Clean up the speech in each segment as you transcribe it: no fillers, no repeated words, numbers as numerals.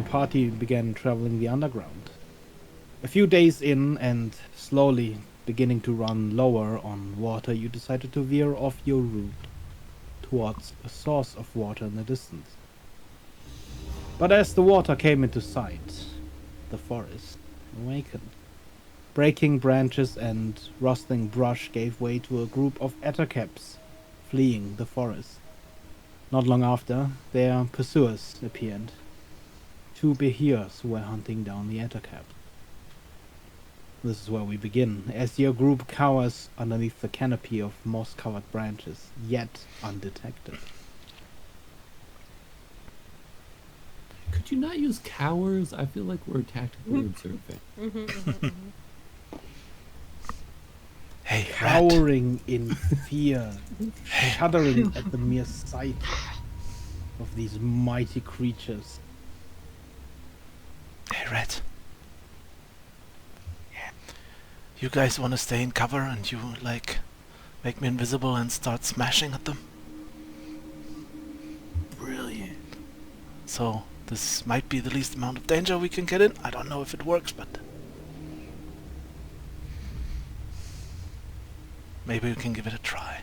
party began traveling the underground. A few days in and slowly beginning to run lower on water, you decided to veer off your route towards a source of water in the distance. But as the water came into sight, the forest awakened. Breaking branches and rustling brush gave way to a group of ettercaps fleeing the forest. Not long after, their pursuers appeared. Two beheers were hunting down the ettercaps. This is where we begin, as your group cowers underneath the canopy of moss-covered branches, yet undetected. Could you not use cowers? I feel like we're tactically observing. Hey, Cowering in fear, shuddering at the mere sight of these mighty creatures. Hey, Red. Yeah. You guys want to stay in cover and you, like, make me invisible and start smashing at them? Brilliant. So, this might be the least amount of danger we can get in. I don't know if it works, but... maybe we can give it a try.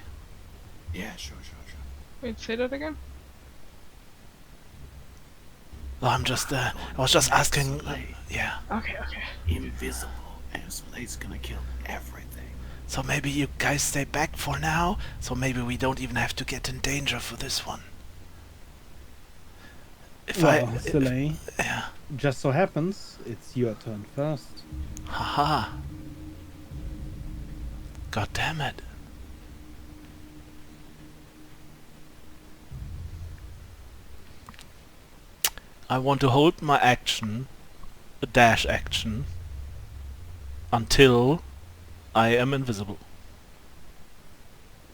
Yeah, sure. Wait, say that again? Well, I was just asking... yeah. Okay. Invisible, and Slay's gonna kill everything. So maybe you guys stay back for now, so maybe we don't even have to get in danger for this one. Soleil, yeah. just so happens, it's your turn first. Haha. God damn it. I want to hold my action, a dash action, until I am invisible.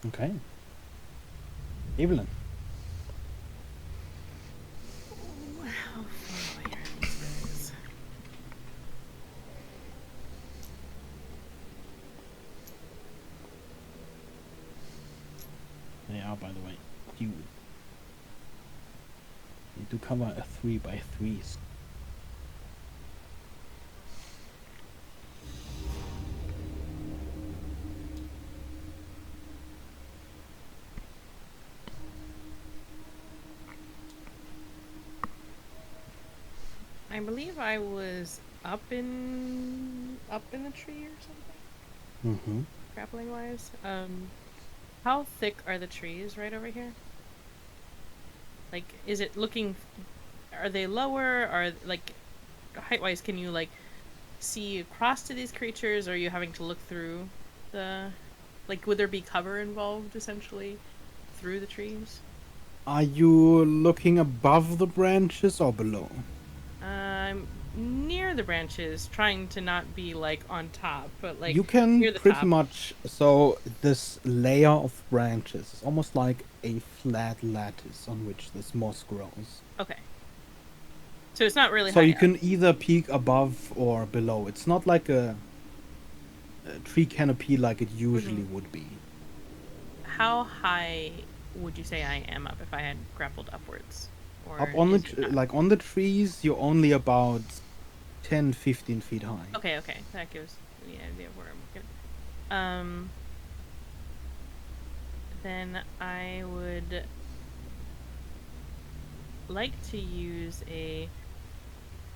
Okay. Evelyn. How far away are these guys? They are, by the way. You need to cover a 3x3. I believe I was up in the tree or something. Mm-hmm. Grappling wise. How thick are the trees right over here? Like, is it looking? Are they lower? Are like height wise? Can you like see across to these creatures? Or are you having to look through the? Like, would there be cover involved essentially through the trees? Are you looking above the branches or below? I'm near the branches, trying to not be like on top, but like you can near the pretty top. much. So this layer of branches is almost like a flat lattice on which this moss grows. Okay. So it's not really So high you up. can either peek above or below. It's not like a tree canopy like it usually would be. How high would you say I am up if I had grappled upwards? Or Up on the is it not? like on the trees, you're only about 10-15 feet high. Okay, that gives me an idea of where I'm looking. Then I would like to use a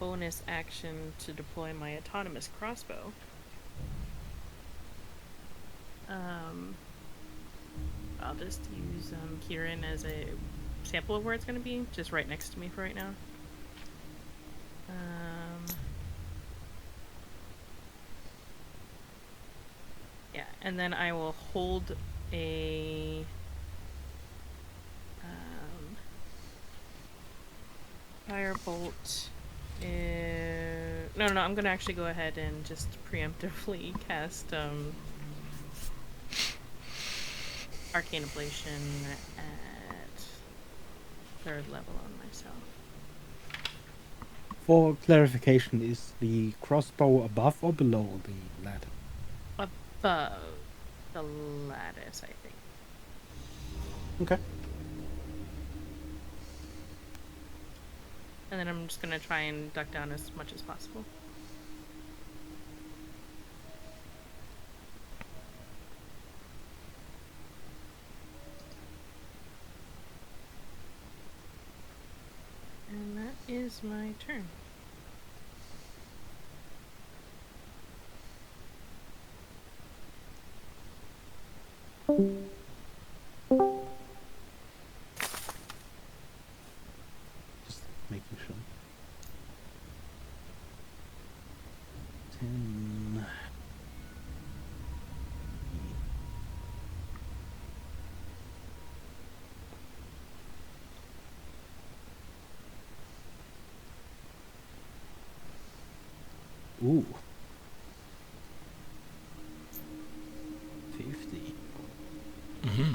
bonus action to deploy my autonomous crossbow. I'll just use Kieran as a sample of where it's going to be, just right next to me for right now. Yeah, and then I will hold a firebolt. No, I'm gonna actually go ahead and just preemptively cast Arcane Ablation at 3rd level on myself. For clarification, is the crossbow above or below the ladder? Above the lattice, I think. Okay. And then I'm just gonna try and duck down as much as possible. And that is my turn. Just making sure. 10. Ooh. 50. Mm-hmm.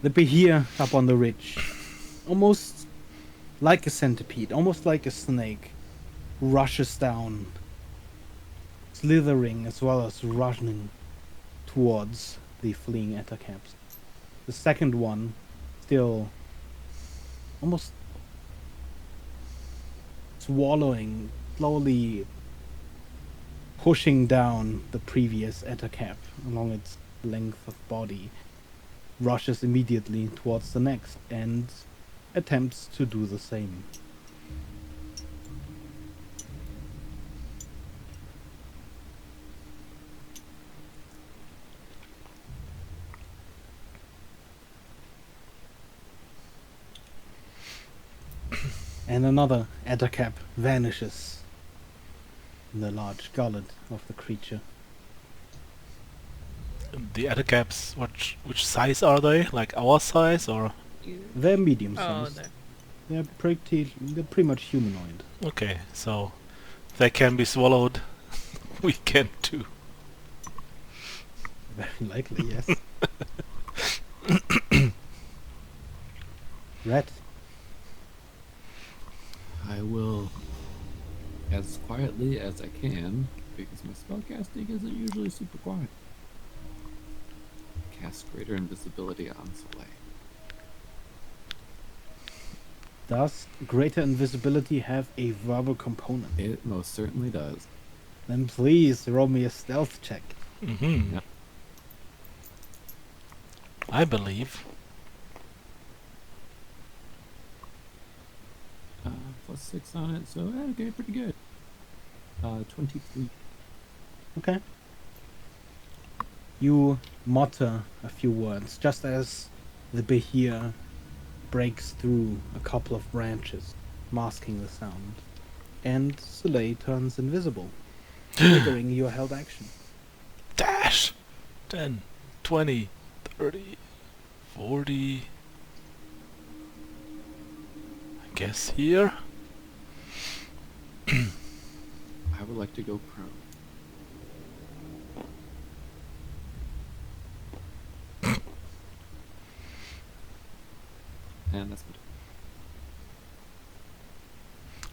The behir up on the ridge, almost like a centipede, almost like a snake, rushes down, slithering as well as rushing towards the fleeing ettercaps. The second one, still almost swallowing, slowly pushing down the previous ettercap along its length of body, rushes immediately towards the next and attempts to do the same. And another ettercap vanishes in the large gullet of the creature. The other caps, which size are they? Like our size or? They're medium Oh, sized. there. They're pretty much humanoid. Okay, so they can be swallowed. We can too. Very likely, yes. Rat. I will, as quietly as I can, because my spellcasting isn't usually super quiet, cast Greater Invisibility on Soleil. Does greater invisibility have a verbal component? It most certainly does. Then please roll me a stealth check. Mm-hmm. Yep. I believe. +6 on it, so okay, pretty good. 23. Okay. You mutter a few words just as the behir breaks through a couple of branches, masking the sound, and Soleil turns invisible, triggering your held action. Dash! 10, 20, 30, 40. I guess here. I would like to go prone. And that's my turn.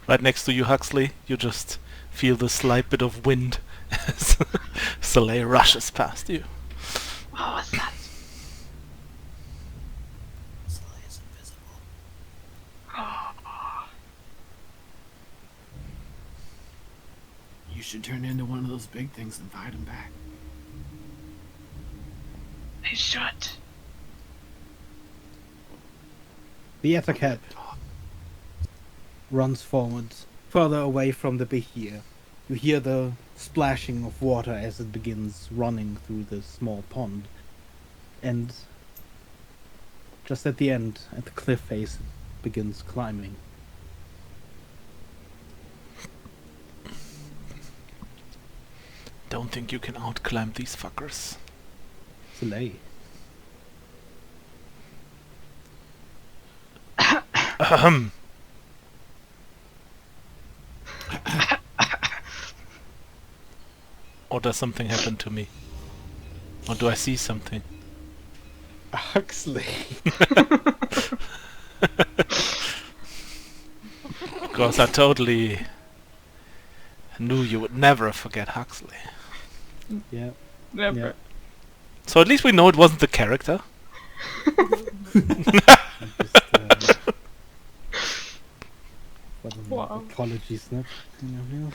Right next to you, Huxley. You just feel the slight bit of wind as Soleil rushes past you. What was that? Soleil is invisible. You should turn into one of those big things and fight him back. I should. The ettercap runs forward, further away from the behir. You hear the splashing of water as it begins running through the small pond. And just at the end, at the cliff face, it begins climbing. Don't think you can outclimb these fuckers. Soleil. Ahem. Or does something happen to me? Or do I see something? Huxley. Because I totally knew you would never forget Huxley. Yeah. Never. Yeah. So at least we know it wasn't the character. Just, for got an Wow. ecology snap. Yeah.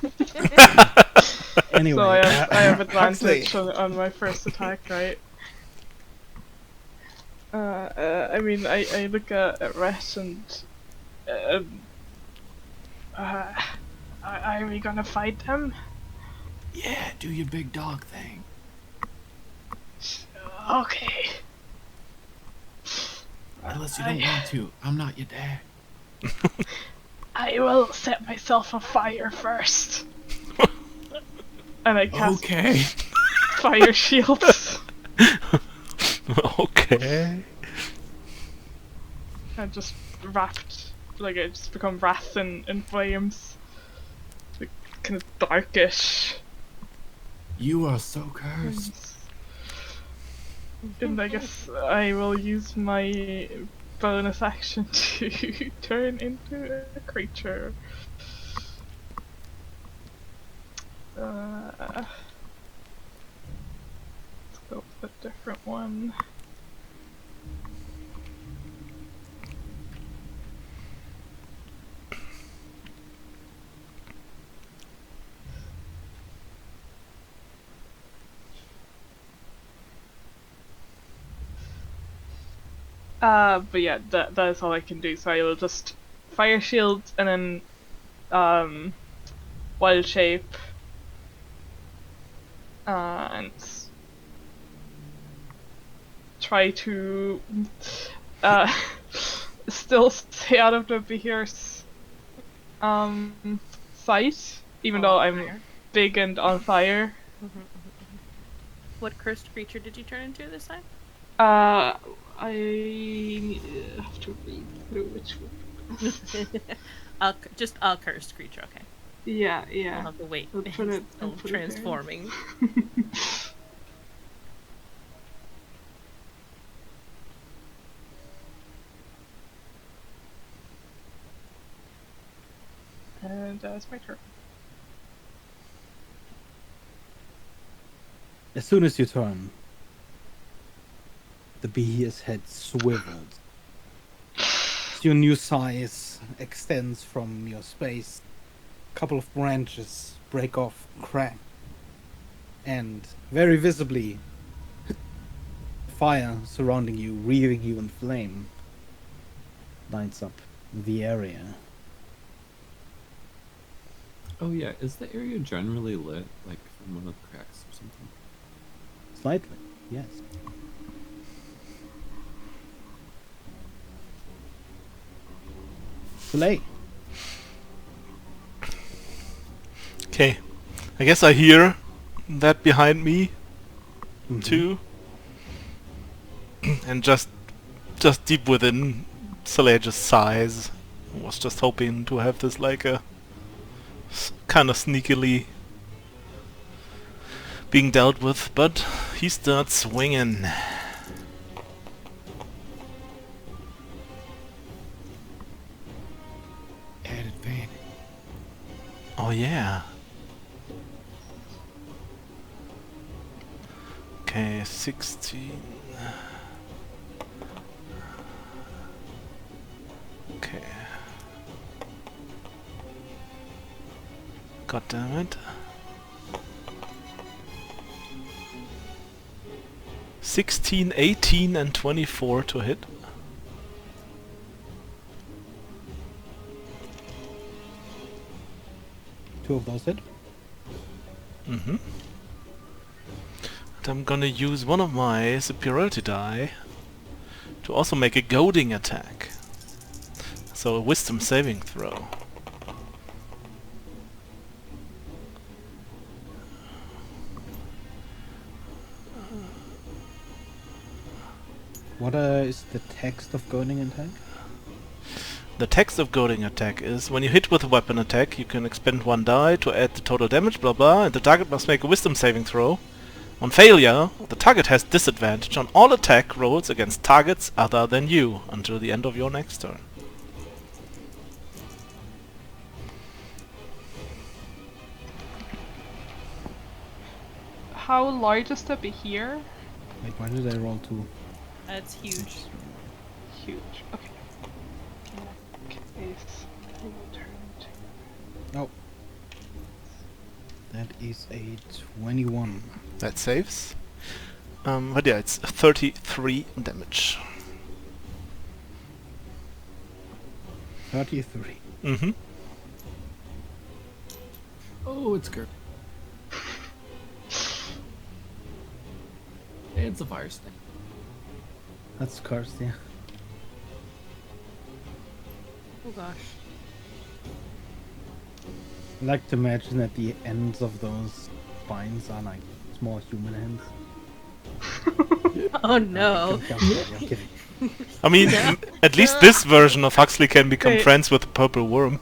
So Anyway, I have Huxley. advantage on my first attack, right? I mean, I look at Rhett and um, are we gonna fight them? Yeah, do your big dog thing. Okay. Unless you don't want to. I'm not your dad. I will set myself on fire first. And I cast Okay. fire shields. Okay. I just wrapped, like I just become wrapped in flames. Like, kind of darkish. You are so cursed. And I guess I will use my bonus action to turn into a creature. Let's go with a different one. But yeah, that is all I can do. So I will just fire shield and then wild shape and try to still stay out of the Behir's sight, even though I'm big and on fire. What cursed creature did you turn into this time? I have to read through which one. Just a cursed creature, okay. Yeah, I'll yeah. have to wait. I'll put it- Still I'll put it there. transforming. And it's my turn. As soon as you turn, the Behir's head swivels. As your new size extends from your space, a couple of branches break off, crack, and very visibly, fire surrounding you, wreathing you in flame, lights up the area. Oh yeah, is the area generally lit, like from one of the cracks or something? Slightly, yes. Soleil. Okay. I guess I hear that behind me Mhm. too. And just deep within Soleil just sighs. Was just hoping to have this like a kind of sneakily being dealt with, but he starts swinging. At advantage. Oh yeah. Okay, 16. Okay. God damn it. 16, 18 and 24 to hit. Two of those hit. Mm-hmm. And I'm gonna use one of my superiority die to also make a goading attack. So a wisdom saving throw. What is the text of goading attack? The text of goading attack is, when you hit with a weapon attack, you can expend one die to add the total damage, blah blah, and the target must make a wisdom saving throw. On failure, the target has disadvantage on all attack rolls against targets other than you until the end of your next turn. How large is the Behir? Wait, why did I roll two? That's huge. Huge. Okay. In that case, Oh. That is a 21. That saves. But yeah, it's 33 damage. 33. Mm-hmm. Oh, it's Gert. It's a fire snake. That's cursed, yeah. Oh gosh. I like to imagine that the ends of those spines are like small human hands. Oh no. I'm kidding. I mean, at least this version of Huxley can become Wait. friends with the purple worm.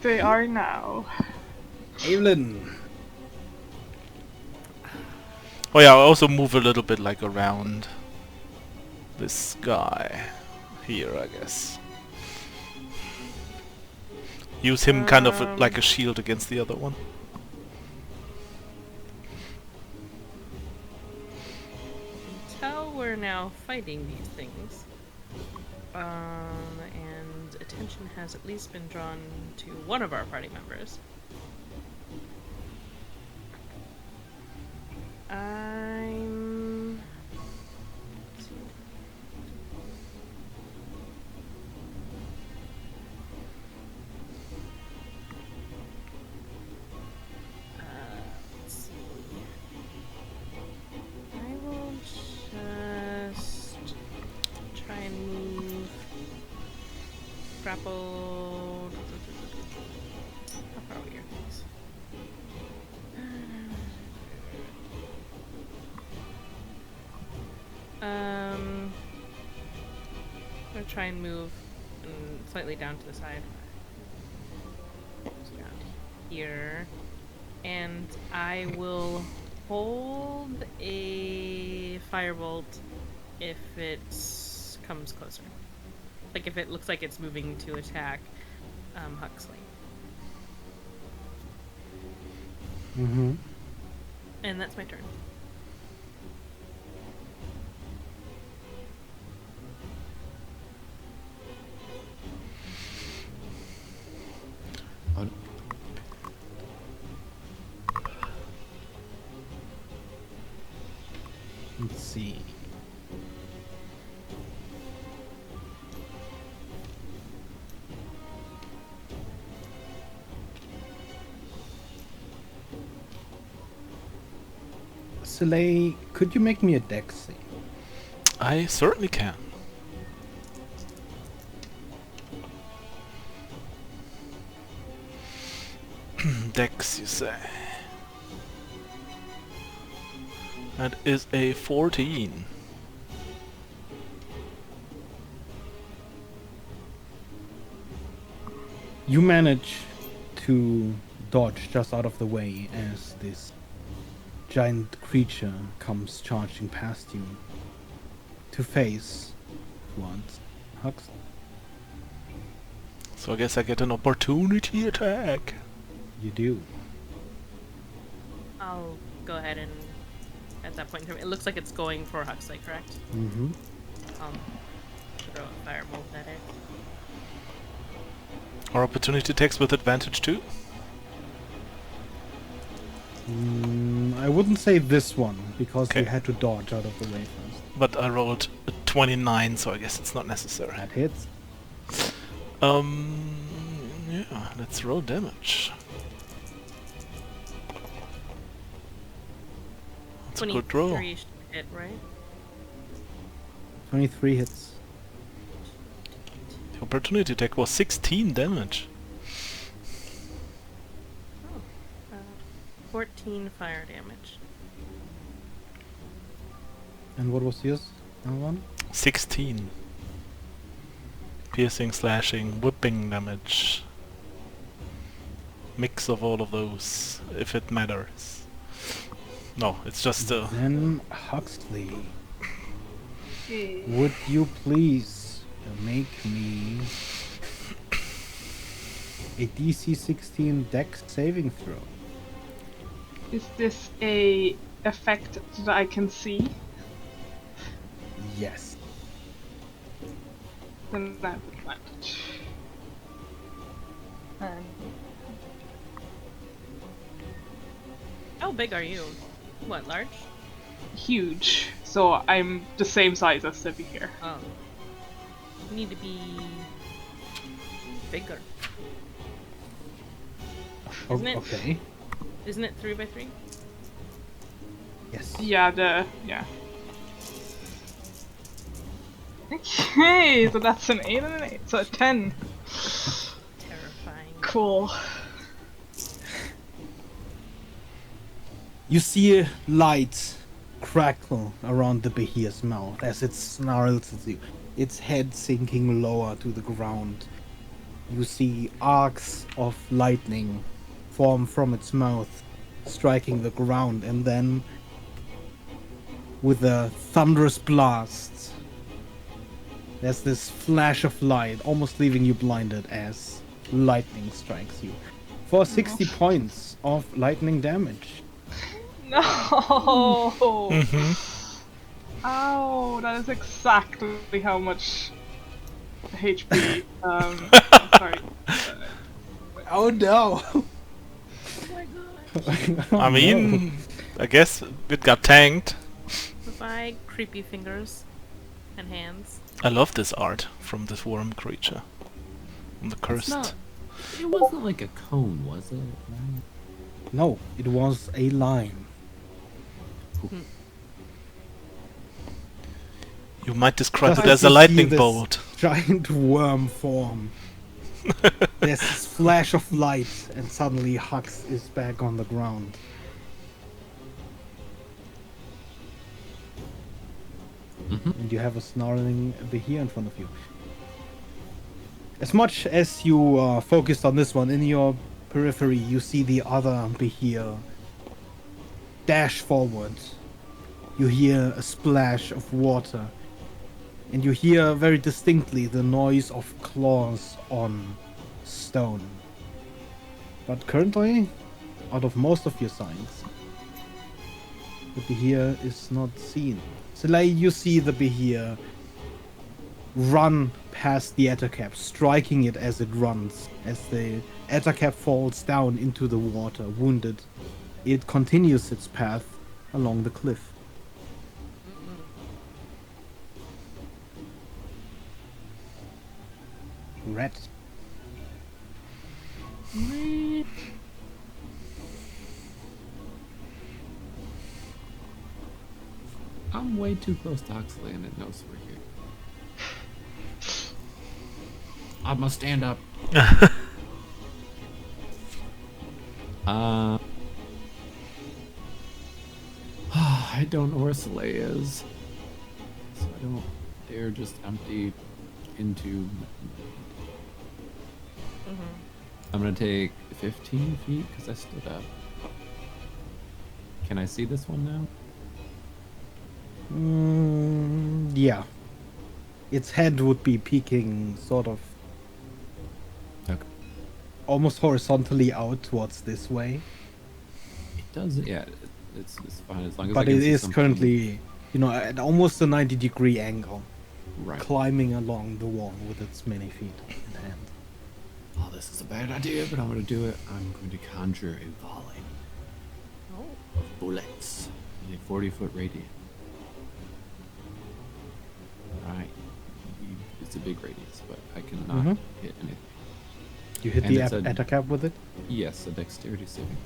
They are now. Evelyn! Oh yeah, I'll also move a little bit like around this guy here, I guess. Use him kind of like a shield against the other one. Until we're now fighting these things, and attention has at least been drawn to one of our party members. I'm... let's see. Let's see. I will just try and move, grapple. How far away are things? I'm gonna try and move slightly down to the side. Just around here. And I will hold a firebolt if it comes closer. Like if it looks like it's moving to attack Huxley. Mm-hmm. And that's my turn. Oh, Let's see. Soleil, could you make me a dex save? I certainly can. Dex, you say? That is a 14. You manage to dodge just out of the way as this giant creature comes charging past you to face towards Hux. So I guess I get an opportunity attack. You do. I'll go ahead and at that point it looks like it's going for Huxley, correct? Mm-hmm. Throw a firebolt at it. Or opportunity attacks with advantage too? I wouldn't say this one, because you Okay. had to dodge out of the way first. But I rolled a 29, so I guess it's not necessary. That hits. Yeah, let's roll damage. That's a good roll. 23 should hit, right? 23 hits. The opportunity attack was 16 damage. 14 fire damage. And what was yours? One? 16. Piercing, slashing, whipping damage. Mix of all of those, if it matters. No, it's just Then Huxley, would you please make me a DC 16 Dex saving throw? Is this a effect that I can see? Yes. Then I have advantage. 10. How big are you? What, large? Huge. So I'm the same size as Sippy here. Oh. You need to be bigger. Isn't it? Okay. Isn't it 3x3? Yes. Yeah, yeah. Okay, so that's an 8 and an 8, so a 10. Terrifying. Cool. You see light crackle around the Behir's mouth as it snarls at you, its head sinking lower to the ground. You see arcs of lightning form from its mouth, striking the ground, and then, with a thunderous blast, there's this flash of light, almost leaving you blinded as lightning strikes you. For 60 points of lightning damage. No! Mhm. Ow, that is exactly how much HP. Sorry. Oh no! I mean, I guess it got tanked. Goodbye, creepy fingers and hands. I love this art from this worm creature. From the It's cursed. not. It wasn't like a cone, was it? No, it was a line. You might describe Just it as you a see lightning this bolt. Giant worm form. There's this flash of light, and suddenly Hux is back on the ground. And you have a snarling Behir in front of you. As much as you are focused on this one, in your periphery you see the other Behir dash forward. You hear a splash of water, and you hear very distinctly the noise of claws on stone. But currently, out of most of your signs, the Behir is not seen. So like you see the Behir run past the Ettercap, striking it as it runs. As the Ettercap falls down into the water, wounded, it continues its path along the cliff. Red. I'm way too close to Huxley and it knows we're here. I must stand up. I don't know where Soleil is. So I don't dare just empty into... I'm gonna take 15 feet because I stood up. Can I see this one now? Yeah. Its head would be peeking sort of Okay. almost horizontally out towards this way. It does, yeah. It's fine as long as I But can it see is something. currently, at almost a 90-degree angle, Right. climbing along the wall with its many feet in hand. Oh, this is a bad idea, but I'm gonna do it. I'm going to conjure a volley Oh. of bullets in a 40-foot radius. Right. It's a big radius, but I cannot Mhm. hit anything. You hit And the it's a- Ettercap with it? Yes, a dexterity saving.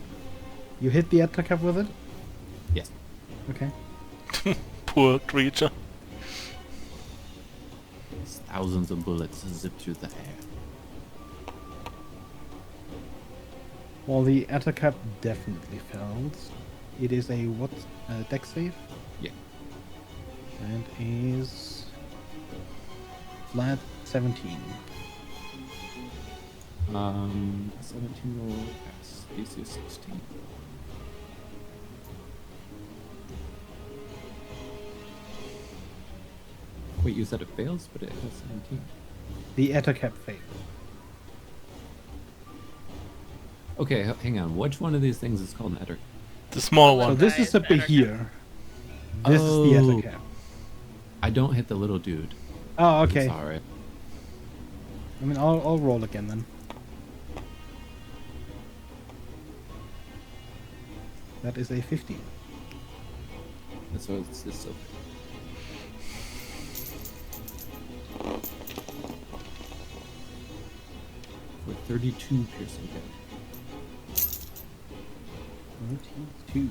You hit the Ettercap with it? Yes. Okay. Poor creature. Thousands of bullets zip through the air. Well, the Ettercap definitely fails. It is a what? Dex save? Yeah. And is flat 17. 17 will pass. DC is 16. Wait, you said it fails, but it has 17. The Ettercap failed. Okay, hang on. Which one of these things is called an etter? The small So one. this is a Behir. This is the Oh. Ettercap. I don't hit the little dude. Oh, okay. It's alright. I mean, I'll roll again then. That is a 15. That's what it's so. For 32 piercing damage. 32.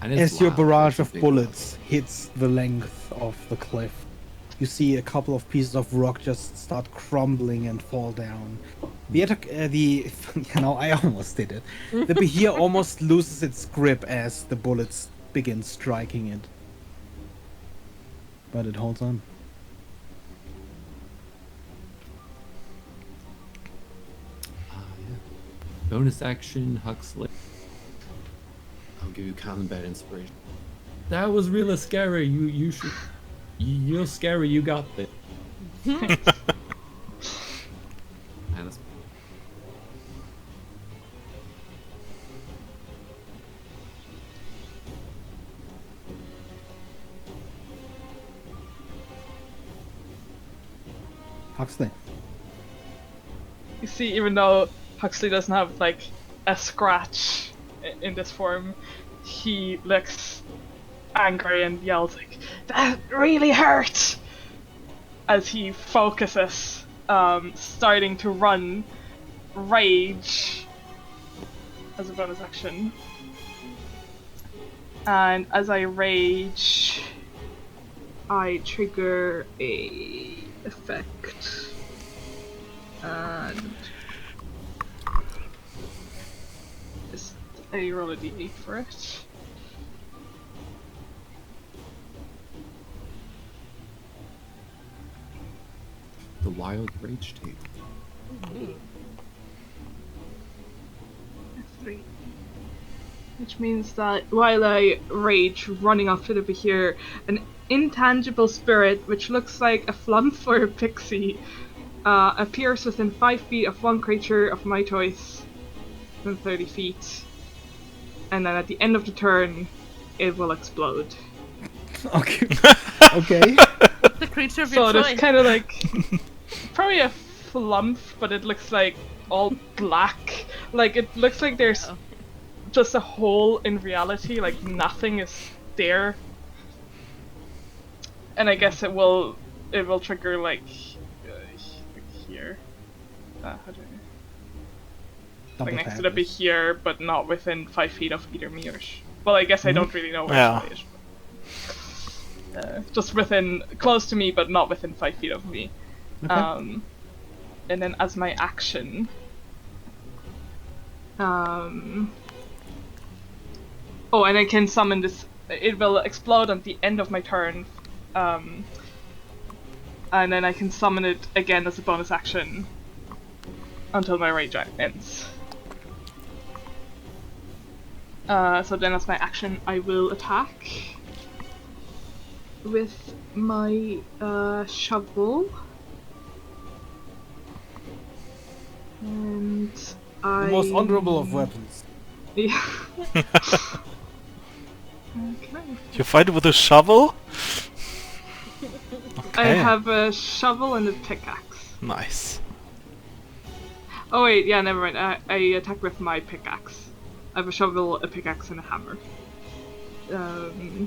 And it's As your loud, barrage it's a of big bullets hits the length of the cliff, you see a couple of pieces of rock just start crumbling and fall down. The attack, I almost did it. The Behir almost loses its grip as the bullets begin striking it. But it holds on. Yeah. Bonus action, Huxley. I'll give you combat inspiration. That was really scary. You should. You're scary. You got this. And that's Huxley. You see, even though Huxley doesn't have like a scratch in this form, he looks angry and yells like, "That really hurt!" as he focuses, starting to run rage as a bonus action. And as I rage, I trigger a effect. And just I roll a d8 for it. the wild rage tape. 3. Which means that while I rage, running off to the Behir, an intangible spirit, which looks like a flump or a pixie, appears within 5 feet of one creature of my choice, within 30 feet. And then at the end of the turn, it will explode. Okay. Okay. The creature of So your there's choice. kind of like probably a flump, but it looks like all black. Like it looks like there's Oh. just a hole in reality, like nothing is there. And I guess it will trigger like here. How do I... Double like next tap to the is- Behir, but not within 5 feet of either me or well, I guess I don't really know where Yeah. she is. Just within, close to me, but not within 5 feet of me. Okay. And then as my action, oh, and I can summon this. It will explode at the end of my turn, and then I can summon it again as a bonus action until my rage ends. So then as my action, I will attack with my shovel. And The most honorable of weapons. Yeah. Okay. You fight with a shovel? I Okay. have a shovel and a pickaxe. Nice. Oh wait, yeah, never mind. I attack with my pickaxe. I have a shovel, a pickaxe, and a hammer. I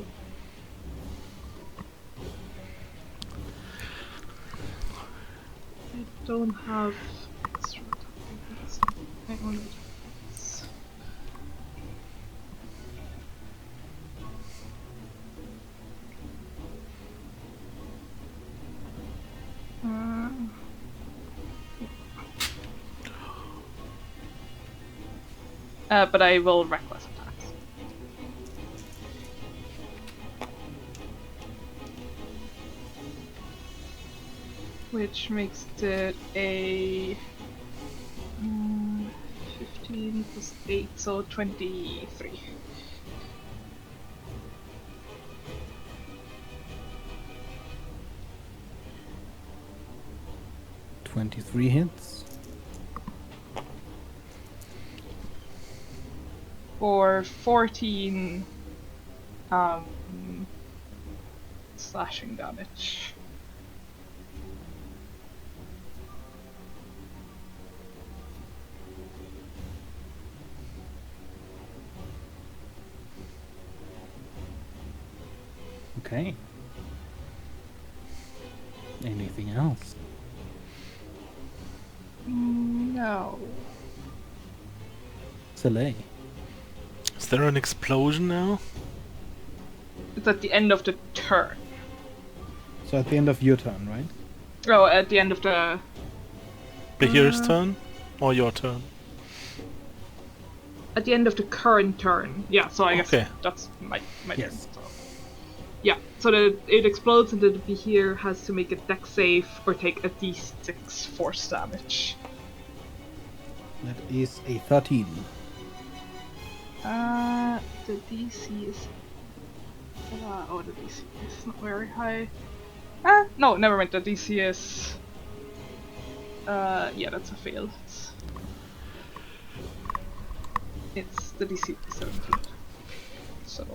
don't have extra attacks. I only have this. But I will reckless attacks. Which makes it a 15 plus 8, so 23. $23 hits. For 14 slashing damage. Okay. Anything else? No. Soleil. Is there an explosion now? It's at the end of the turn. So at the end of your turn, right? Oh, at the end of the... Behir's turn? Or your turn? At the end of the current turn. Yeah, so I guess Okay. that's my turn. Yes. So. Yeah, so it explodes and the Behir has to make a dex save or take a d6 force damage. That is a 13. The DC is... oh, the DC is not very high. No, never mind, the DC is... yeah, that's a fail. It's the DC is 17. So...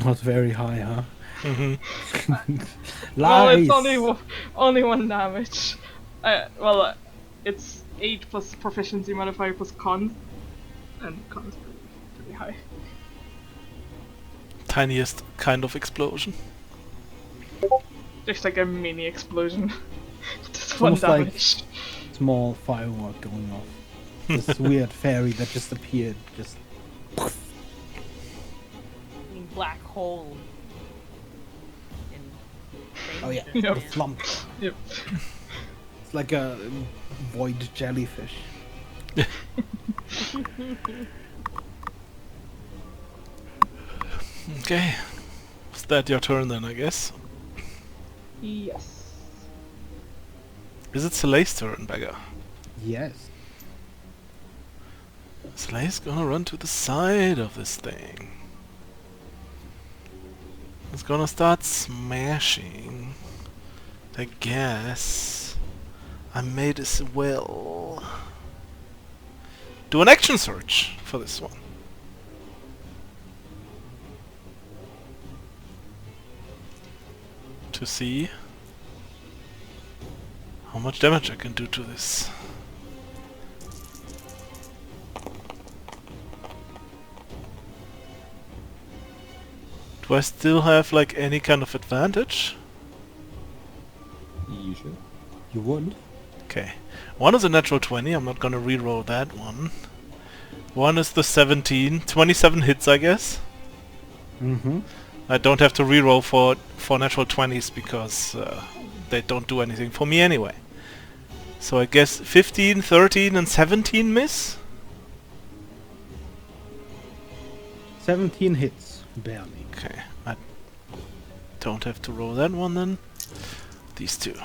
Not very high, huh? Mm-hmm. Well, Lies! it's only 1 damage. Well, it's 8 plus proficiency modifier plus con. And con is pretty high. Tiniest kind of explosion. Just like a mini explosion. Just It's 1 almost like damage. small firework going off. This weird fairy that just appeared, just... Black hole. Oh yeah, Yep. the flump. Yep. It's like a void jellyfish. Okay. Is that your turn then, I guess? Yes. Is it Soleil's turn, beggar? Yes. Soleil's gonna run to the side of this thing. It's gonna start smashing. I guess I may as well do an action search for this one. To see how much damage I can do to this. Do I still have like any kind of advantage? You should. You would? Okay. One is a natural 20, I'm not gonna reroll that one. One is the 17. 27 hits, I guess. Mm-hmm. I don't have to reroll for natural 20s because they don't do anything for me anyway. So I guess 15, 13 and 17 miss? 17 hits, barely. Okay, I don't have to roll that one then. These two.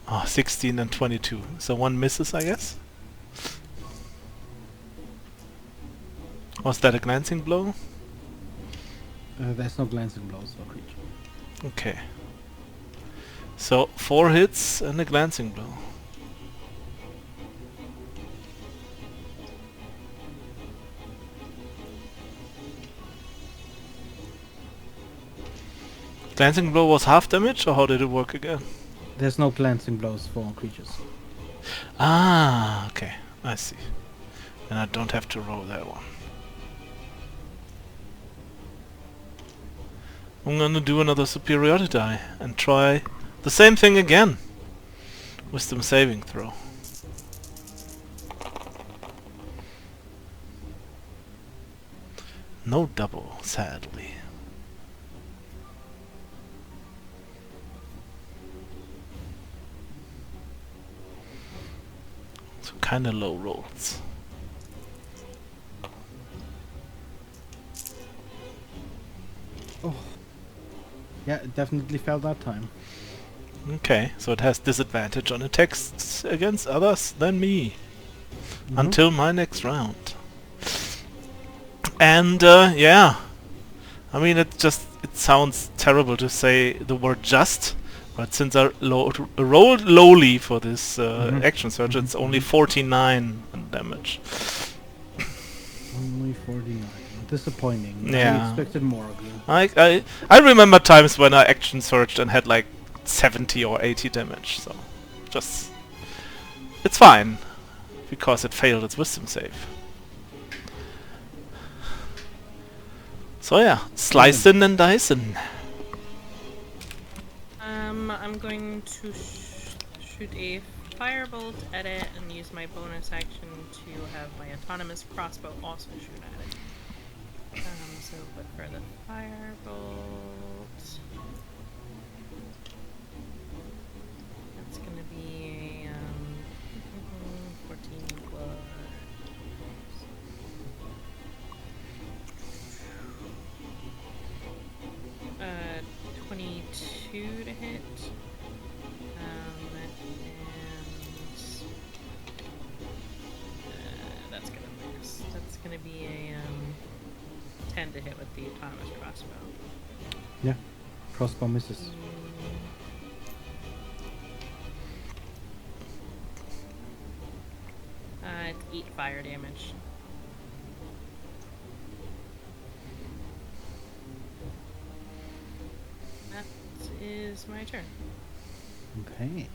Oh, 16 and 22. So one misses, I guess? Was that a glancing blow? There's no glancing blows for creature. Okay. So 4 hits and a glancing blow. Glancing blow was half damage, or how did it work again? There's no glancing blows for creatures. Ah, okay, I see. And I don't have to roll that one. I'm gonna do another superiority die and try the same thing again. Wisdom saving throw. No double, sadly. So kinda low rolls. Oh. Yeah, it definitely fell that time. Okay, so it has disadvantage on attacks against others than me. Mhm. Until my next round. And yeah, I mean it sounds terrible to say the word just, but since I rolled lowly for this action surge, it's only 49 damage. Only 49. Disappointing. Yeah. I expected more of you. I remember times when I action surged and had like 70 or 80 damage, so it's fine because it failed its wisdom save. So yeah, slicing and dicing. I'm going to shoot a firebolt at it and use my bonus action to have my autonomous crossbow also shoot at it. So, but for the firebolt, that's gonna be 14 plus 22 to hit. And that's gonna miss. That's gonna be a 10 to hit with the autonomous crossbow. Yeah. Crossbow misses. It's 8 fire damage. That is my turn. Okay.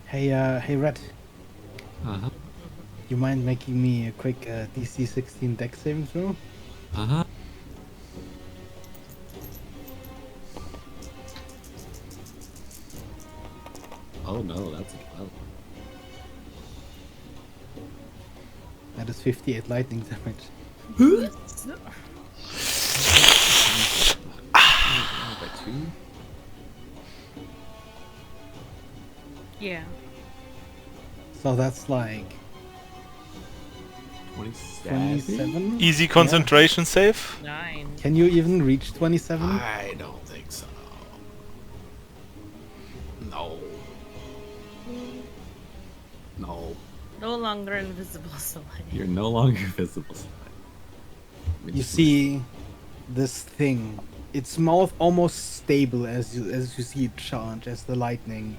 Hey, Red. Uh-huh. You mind making me a quick DC 16 dex saving throw? Uh-huh. Oh no, that's a 12. That is 58 lightning damage. By 2? Yeah. So that's like 27? 27? Easy concentration save. 9. Can you even reach 27? I don't think so. No. No. No longer invisible, Soleil. You're no longer visible. You see this thing. Its mouth almost stable as you see it charge, as the lightning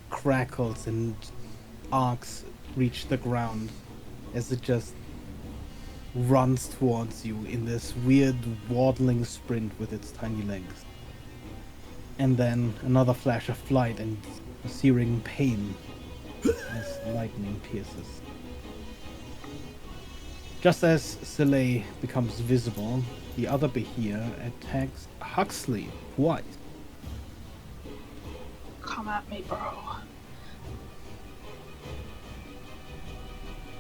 crackles and arcs reach the ground, as it just runs towards you in this weird waddling sprint with its tiny legs. And then another flash of light and searing pain as lightning pierces. Just as Soleil becomes visible, the other Behir attacks Huxley twice. Come at me, bro.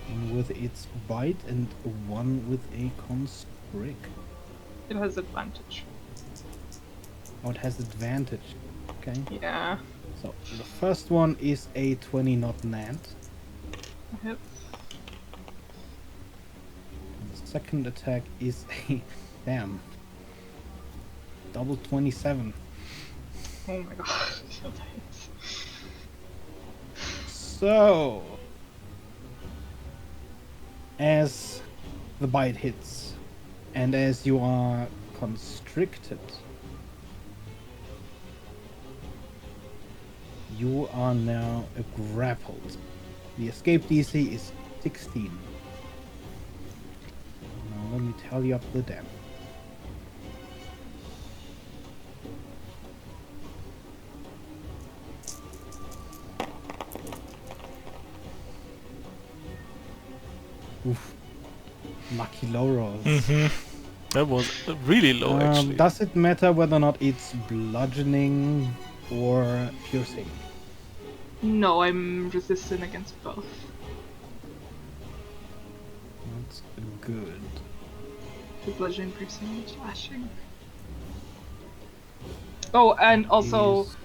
One with its bite and one with a constrict. It has advantage. Oh, it has advantage. Okay. Yeah. So the first one is a 20 not nat. Hit. The second attack is a damn double 27. Oh my god. So as the bite hits and as you are constricted, you are now grappled. The escape DC is 16. Now let me tally up the damage. Oof. Lucky low rolls. That was really low, actually. Does it matter whether or not it's bludgeoning or piercing? No, I'm resistant against both. That's good. To bludgeoning, piercing, and slashing. Oh, and also, Is-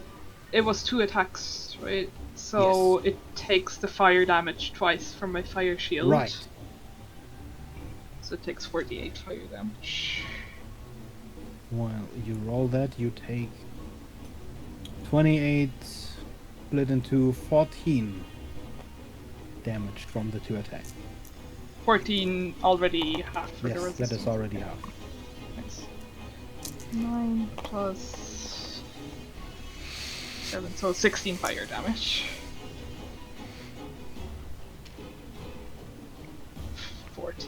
it was 2 attacks, right? So Yes. it takes the fire damage twice from my fire shield. Right. So it takes 48 fire damage. While you roll that, you take 28 split into 14 damage from the 2 attacks. 14 already half for the Yes, resistance. that is already half. Nice. 9 plus 7, so 16 fire damage. 14.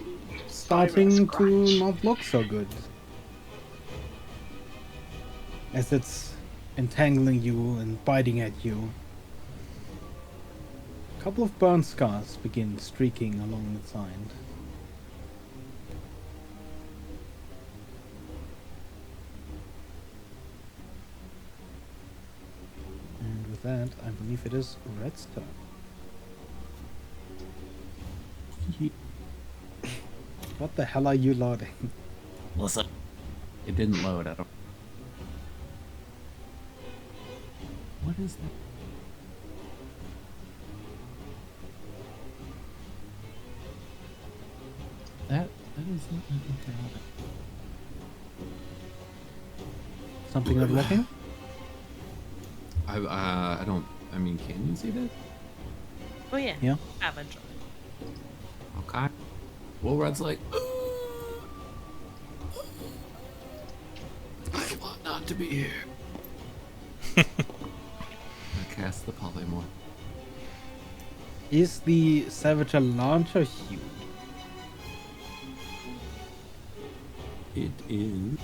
starting to scratch. not look so good. As it's entangling you and biting at you. A couple of burn scars begin streaking along the side. And with that, I believe it is Red's turn. What the hell are you loading? Listen. It didn't load at all. What is that? That is not okay. Something not working? I don't. I mean, can you see that? Oh yeah. Yeah. Average. Okay. Well, Red's like, I want not to be here. I cast the polymorph. Is the Savage a large or huge? It is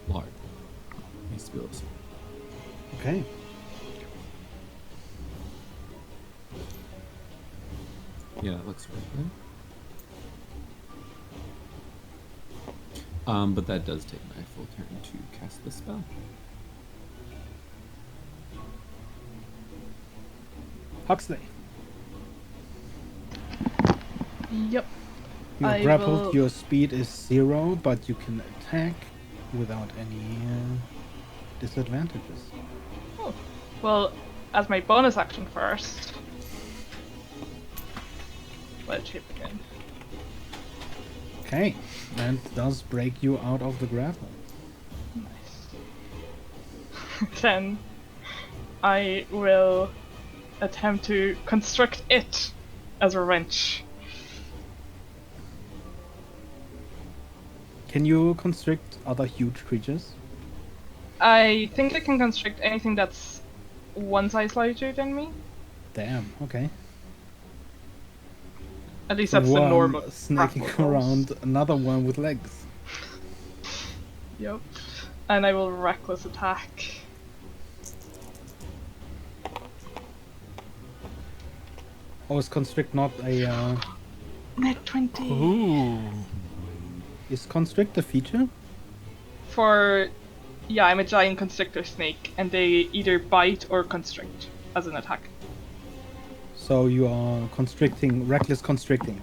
large. Needs to be able to see. Okay. Yeah, it looks right, right? But that does take my full turn to cast the spell. Huxley, Yep. you're I grappled, will- your speed is 0, but you can attack without any disadvantages. Oh. Well, as my bonus action first. Let's hit again. Okay, and does break you out of the grapple. Nice. Then I will attempt to constrict it as a wrench. Can you constrict other huge creatures? I think I can constrict anything that's one size larger than me. Damn, okay. At least So that's the one normal. snaking grapple rules. around another one with legs. Yep. And I will reckless attack. Or is constrict not a Net 20. Ooh. is constrict a feature? For. Yeah, I'm a giant constrictor snake, and they either bite or constrict as an attack. So you are constricting, reckless constricting.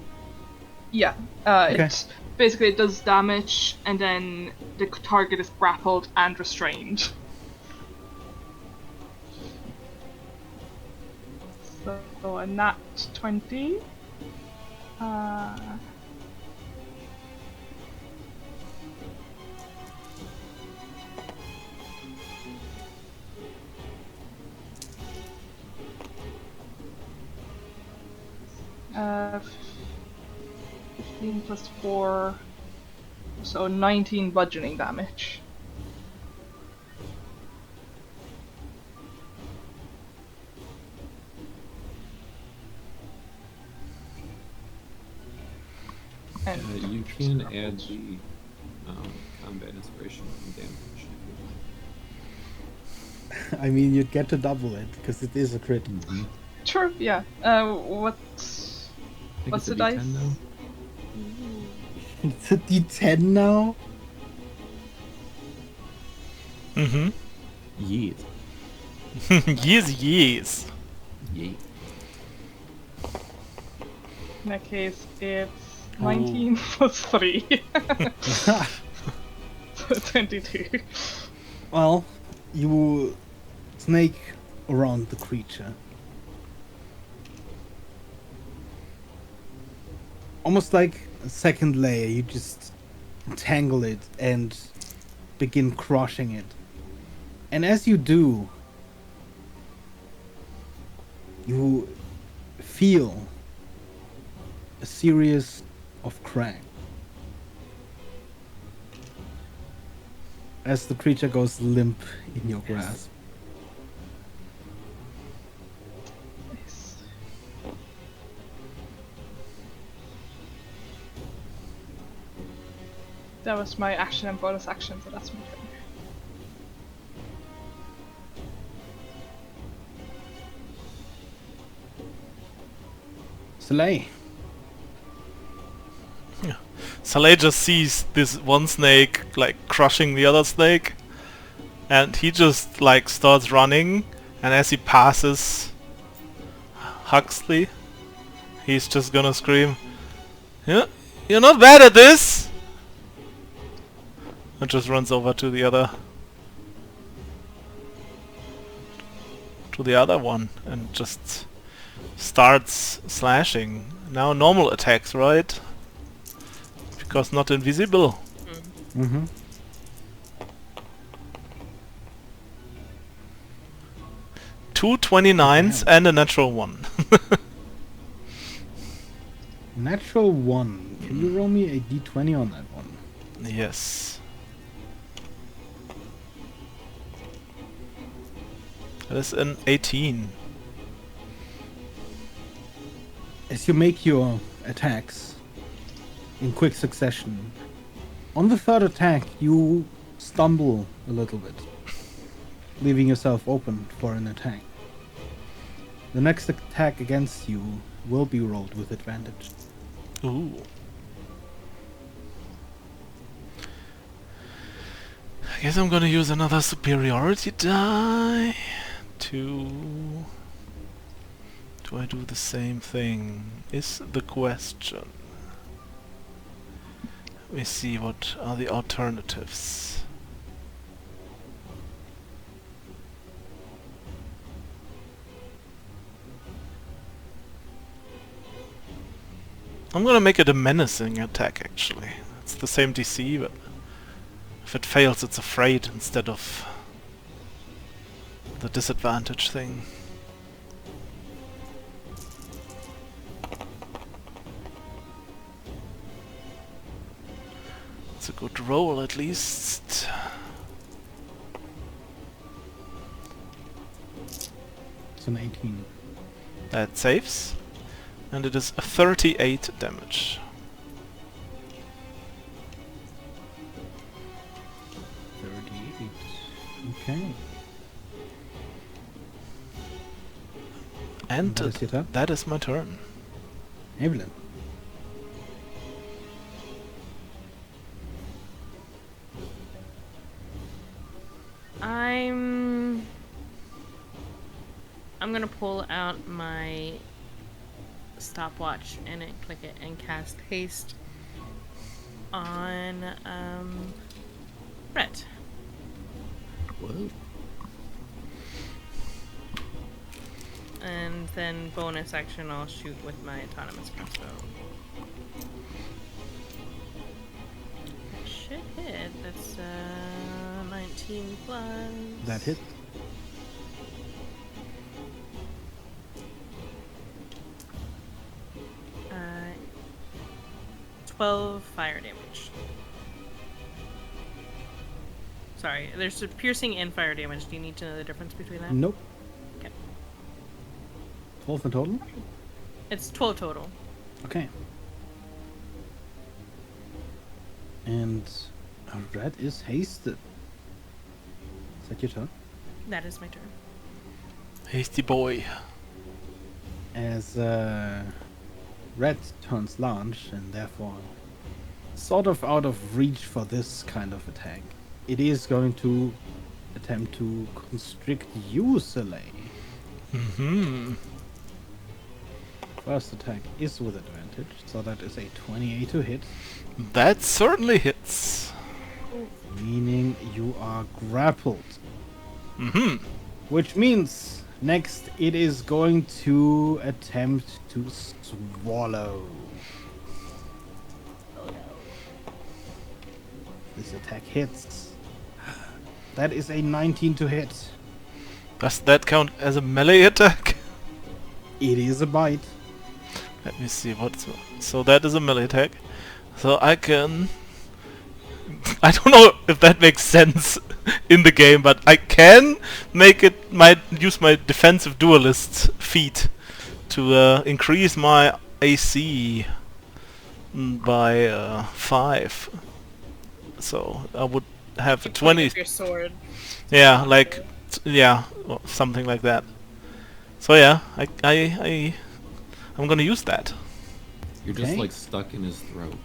Yeah, Okay. it basically it does damage, and then the target is grappled and restrained. So a nat 20. Uh, 15 plus 4, so 19 bludgeoning damage. And You can add the combat inspiration and damage. I mean, you'd get to double it, because it is a crit. Mm-hmm. sure, yeah. What's the dice? Now. It's a D10 now? Mm-hmm. Yes. Yes, yes. Yeet. In that case, it's 19 plus 3. So 22. Well, you snake around the creature. Almost like a second layer, you just tangle it and begin crushing it. And as you do, you feel a series of crack as the creature goes limp in your grasp. That was my action and bonus action, so that's my turn. Slay. Saleh just sees this one snake like crushing the other snake, and he just like starts running, and as he passes Huxley, he's just gonna scream, "Yeah, you're not bad at this!" And just runs over to the other one and just starts slashing. Now normal attacks, right? Because not invisible. Mm-hmm. Two 29s and a natural 1. Natural 1. Can you roll me a d20 on that one? Yes. That is an 18. As you make your attacks in quick succession, on the third attack you stumble a little bit, leaving yourself open for an attack. The next attack against you will be rolled with advantage. Ooh. I guess I'm gonna use another superiority die to... Do I do the same thing? Is the question. Let me see what are the alternatives. I'm gonna make it a menacing attack actually. It's the same DC, but if it fails it's afraid instead of the disadvantage thing. It's a good roll at least. It's an 18. That saves. And it is 38 damage. 38. Okay. And That is your turn? that is my turn. Evelyn. I'm gonna pull out my stopwatch and click it and cast haste on Brett. Whoa. And then bonus action I'll shoot with my autonomous crossbow. That should hit. That's 19 plus. That hit. 12 fire damage. Sorry, there's a piercing and fire damage. Do you need to know the difference between that? Nope. Okay. 12 in total? It's 12 total. Okay. And Red is hasted. Is that your turn? That is my turn. Hasty boy. As Red turns large and therefore sort of out of reach for this kind of attack, it is going to attempt to constrict you, Soleil. Mm-hmm. First attack is with advantage, so that is a 28 to hit, That certainly hits. meaning you are grappled. Mm-hmm. Which means next it is going to attempt to swallow. This attack hits. That is a 19 to hit. Does that count as a melee attack? It is a bite. Let me see what's... So that is a melee attack. So I can... I don't know if that makes sense in the game, but I can make it use my defensive duelist feat to increase my AC by 5. so I would have a You point 20. up your sword. Yeah, like yeah, or something like that. So yeah, I'm gonna use that. You're just Okay. like stuck in his throat.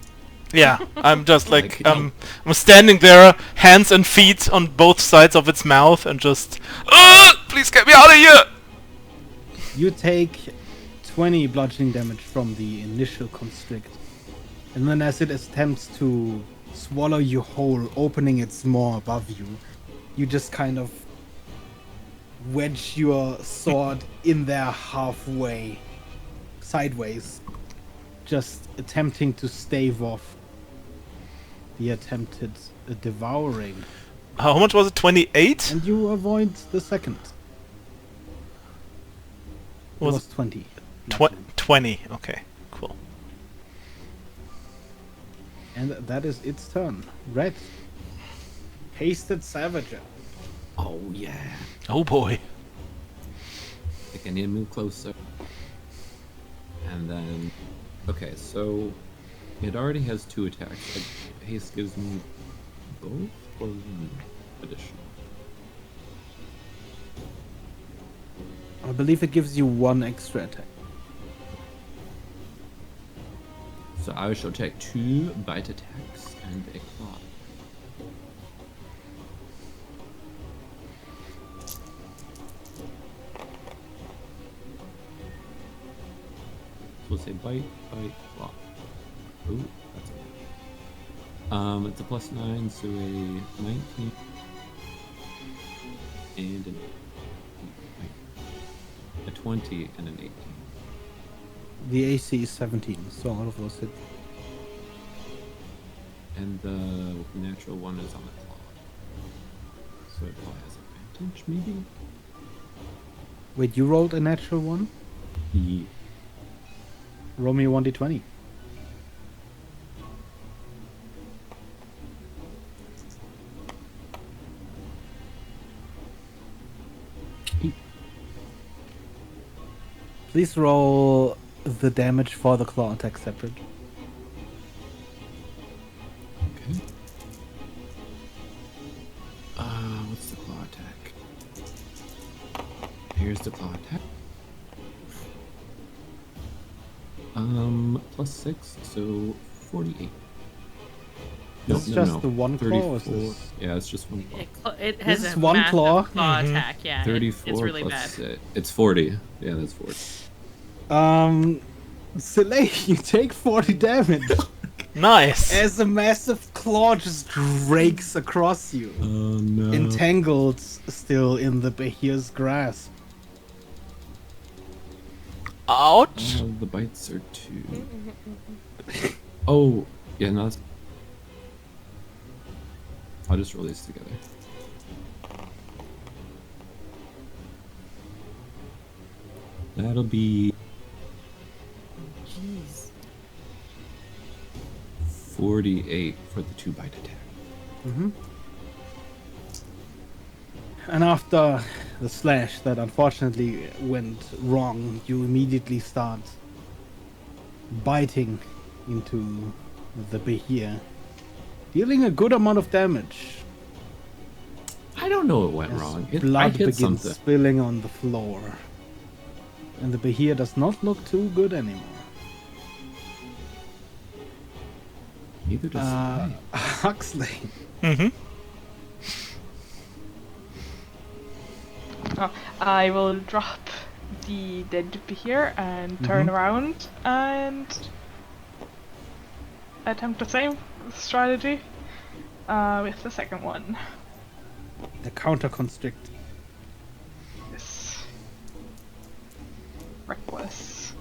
Yeah, I'm just like Like, no. I'm standing there, hands and feet on both sides of its mouth, and just please get me out of here. You take 20 bludgeoning damage from the initial constrict. And then as it attempts to swallow you whole, opening its maw above you, you just kind of wedge your sword in there halfway, sideways, just attempting to stave off the attempted devouring. How much was it? 28? And you avoid the second. It Was was 20. 20. Okay, cool. And that is its turn. Red. Hasted Savager. Oh yeah. Oh boy. I think I need to move closer. And then, okay, so it already has 2 attacks. Haste gives me both or one additional. I believe it gives you 1 extra attack. So I shall take 2 bite attacks and a claw. So we'll say bite, claw. Ooh, that's a it's a +9, so a 19 and a 20 and an 18. The AC is 17, so all of those hit. And the natural one is on the claw. So it probably has advantage, maybe? Wait, you rolled a natural one? Yeah. Roll me a 1d20. Please roll the damage for the claw attack separate. Okay. What's the claw attack? Here's the claw attack. +6, so 48. This is just the one claw, or is 34. this- Yeah, it's just one claw. It has This is a one massive claw? claw attack. Yeah, 34 it's really plus bad. it's 40. Yeah, that's 40. Soleil, you take 40 damage Nice. as a massive claw just rakes across you, Oh no. entangled still in the Behir's grasp. Ouch. The bites are 2. Oh, yeah, no, that's... I'll just roll these together. That'll be... Jeez. 48 for the 2 bite attack. And after the slash that unfortunately went wrong, you immediately start biting into the Behir, dealing a good amount of damage. I don't know what went As wrong. I blood hit begins something. spilling on the floor. And the Behir does not look too good anymore. Neither does I. Huxley. Mm-hmm. I will drop the dead here and turn around and attempt the same strategy with the second one. The counter constrict. This reckless.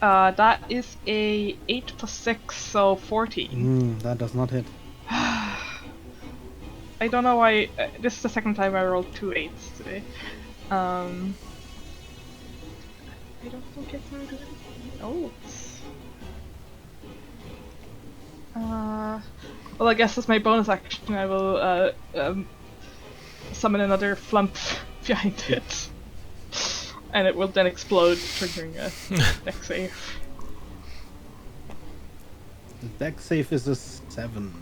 That is a 8 plus 6, so 14. That does not hit. I don't know why. This is the second time I rolled 2 8s today. I don't think I can do anything else. Well, I guess as my bonus action, I will summon another flump behind it. And it will then explode, triggering a dex save. The deck save is a 7.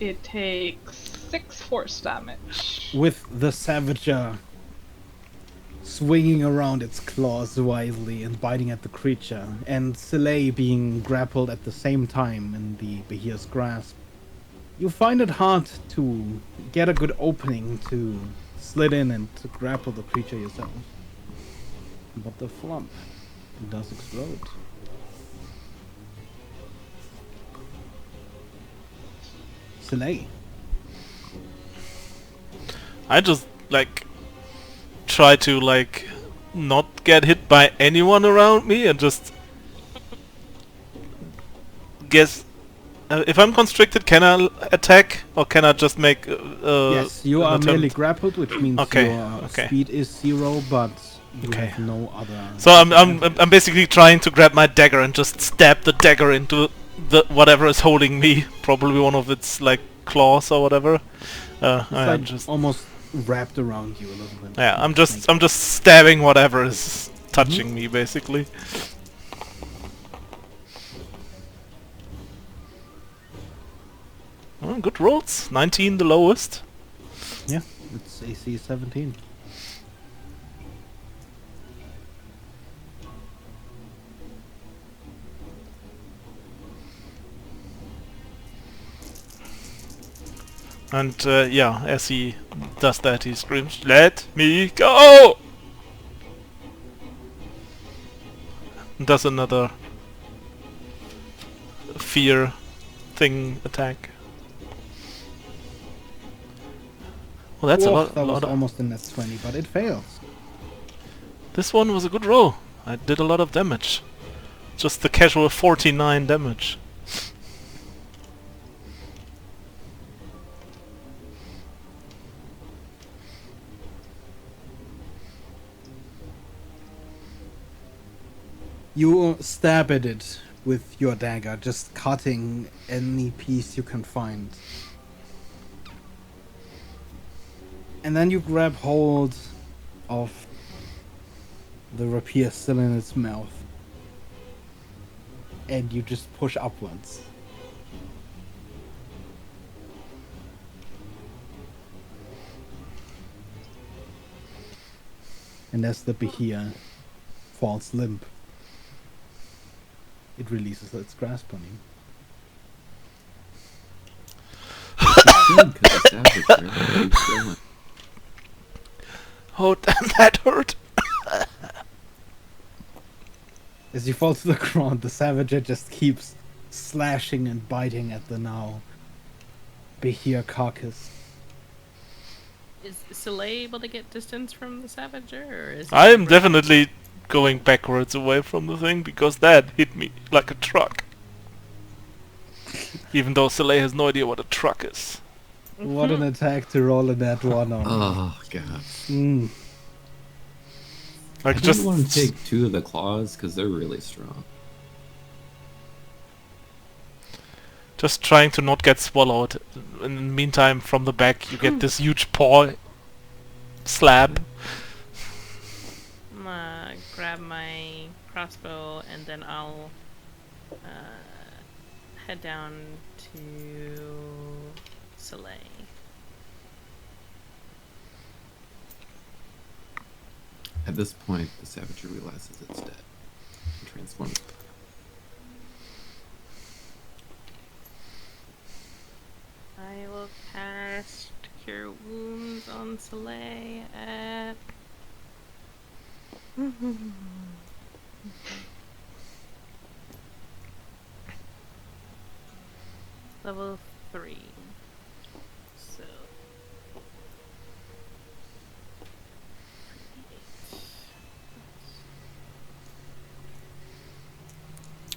It takes 6 force damage. With the Savager swinging around its claws wildly and biting at the creature, and Soleil being grappled at the same time in the Behir's grasp, you find it hard to get a good opening to slid in and to grapple the creature yourself. But the flump does explode. Soleil. I just like try to like not get hit by anyone around me and just guess if I'm constricted, can I attack or can I just make Yes, you an are attempt? merely grappled, which means Okay, your okay. speed is 0, but you Okay. have no other. So I'm basically trying to grab my dagger and just stab the dagger into the whatever is holding me, probably one of its like claws or whatever. It's I'm like just almost wrapped around you a little bit. yeah, I'm like just snake. I'm just stabbing whatever is touching me basically. Oh, good rolls. 19 the lowest. Yeah, it's AC 17. And yeah, as he does that, he screams, "Let me go!" And does another fear thing attack. Well, that's a Whoa, lot. that was lot of almost in that 20, but it fails. This one was a good roll. I did a lot of damage. Just the casual 49 damage. You stab at it with your dagger, just cutting any piece you can find. And then you grab hold of the rapier still in its mouth. And you just push upwards. And as the Behir falls limp, it releases its grasp on you. Good, 'cause the savage there keeps going. Oh damn, that hurt! As you fall to the ground, the Savager just keeps slashing and biting at the now Behir carcass. Is Soleil able to get distance from the Savager, or is? I am definitely going backwards away from the thing because that hit me like a truck. Even though Soleil has no idea what a truck is. What an attack to roll in that one on. Oh god. Mm. I Like didn't just want to take 2 of the claws because they're really strong. just trying to not get swallowed. In the meantime, from the back, you get this huge paw slap. I'm gonna grab my crossbow and then I'll head down to Soleil. At this point, the Savager realizes it's dead and transforms. I will cast Cure Wounds on Soleil at... level 3. So...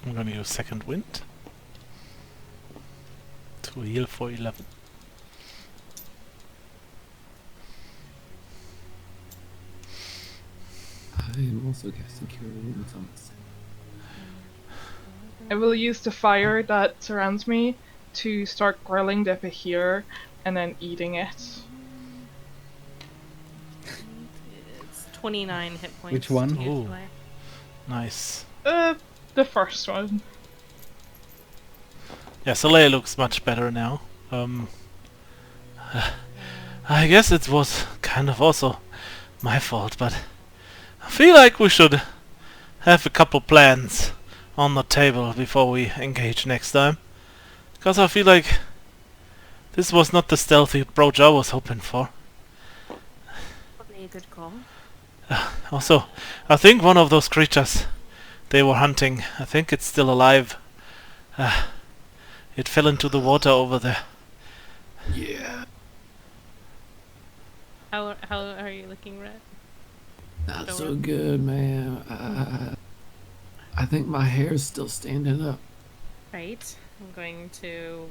I'm gonna use Second Wind to heal for 11. I am also casting Cure Wounds on this. I will use the fire that surrounds me to start grilling the Behir and then eating it. It's 29 hit points. Which one? to use Ooh. Soleil. Nice. The first one. Yeah, Soleil looks much better now. I guess it was kind of also my fault, but I feel like we should have a couple plans on the table before we engage next time. Because I feel like this was not the stealthy approach I was hoping for. Probably a good call. Also, I think one of those creatures they were hunting, I think it's still alive. It fell into the water over there. Yeah. How are you looking, Rhett? Not Don't so worry. good, man. I think my hair's still standing up. Right. I'm going to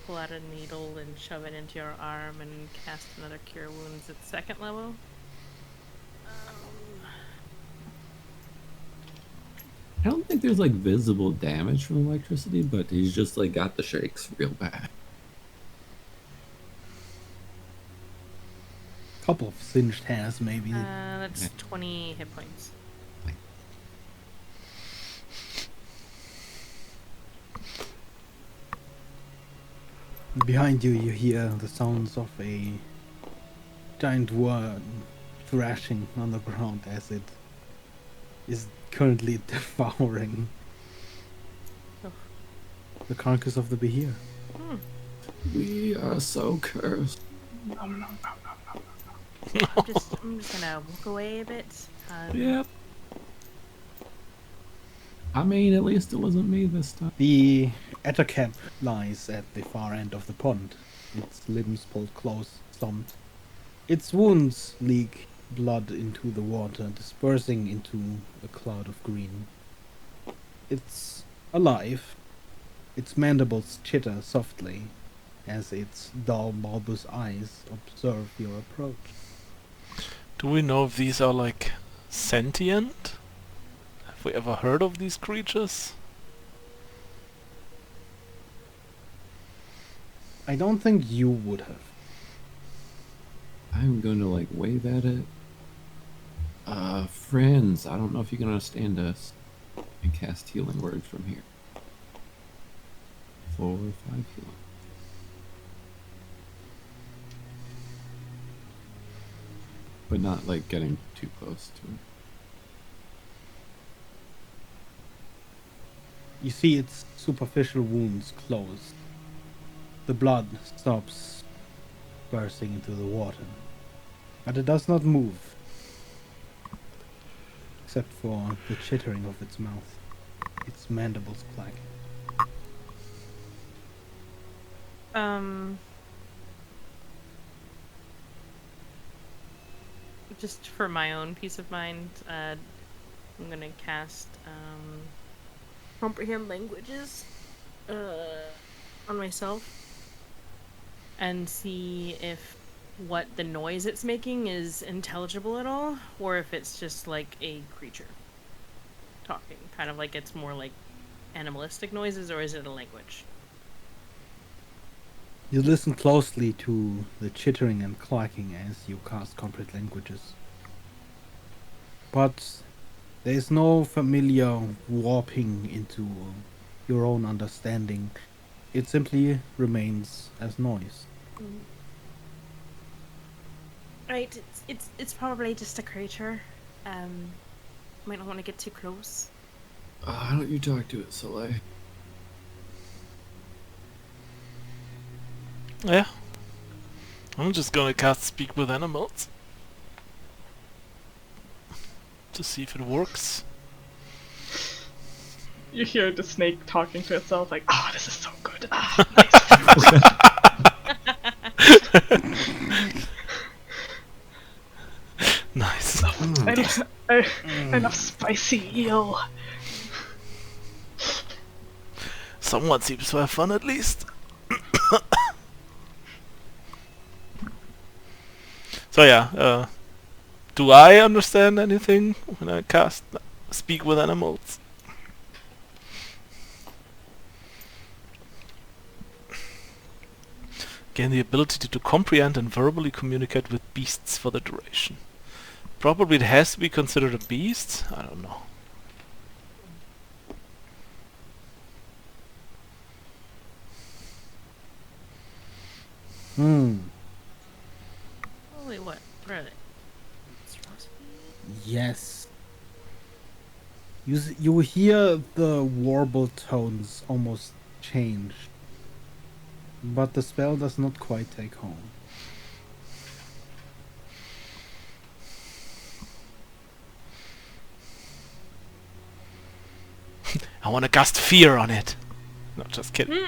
pull out a needle and shove it into your arm and cast another Cure Wounds at 2nd level. I don't think there's like visible damage from electricity, but he's just like got the shakes real bad. Couple of singed hairs, maybe. That's 20 hit points. Behind you, you hear the sounds of a giant worm thrashing on the ground as it is currently devouring Oh. the carcass of the behir. We are so cursed. I'm just gonna walk away a bit. Yep. I mean, at least it wasn't me this time. The ettercap lies at the far end of the pond, its limbs pulled close, stumped. Its wounds leak blood into the water, dispersing into a cloud of green. It's alive. Its mandibles chitter softly as its dull, bulbous eyes observe your approach. Do we know if these are like sentient? Have we ever heard of these creatures? I don't think you would have. I'm going to like wave at it. Friends, I don't know if you can understand us. And cast healing words from here. 4 or 5 healing. But not like getting too close to it. You see its superficial wounds close. The blood stops bursting into the water, but it does not move, except for the chittering of its mouth, its mandibles clack. Just for my own peace of mind, I'm gonna cast Comprehend Languages on myself and see if what the noise it's making is intelligible at all, or if it's just like a creature talking, kind of like it's more like animalistic noises, or is it a language? You listen closely to the chittering and clacking as you cast Comprehend Languages. But there is no familiar warping into your own understanding. It simply remains as noise. Right, it's probably just a creature. Might not want to get too close. Why don't you talk to it, Soleil? Yeah. I'm just gonna cast Speak with Animals. To see if it works. You hear the snake talking to itself like, "Ah, this is so good. Ah, Nice. nice. Enough spicy eel." Someone seems to have fun at least. So yeah, do I understand anything when I cast Speak with Animals? Gain the ability to comprehend and verbally communicate with beasts for the duration. Probably it has to be considered a beast? I don't know. Hmm. Oh wait, what? What are they? Monstrosity? Yes. You hear the warble tones almost change, but the spell does not quite take home. I want to cast fear on it. No, just kidding.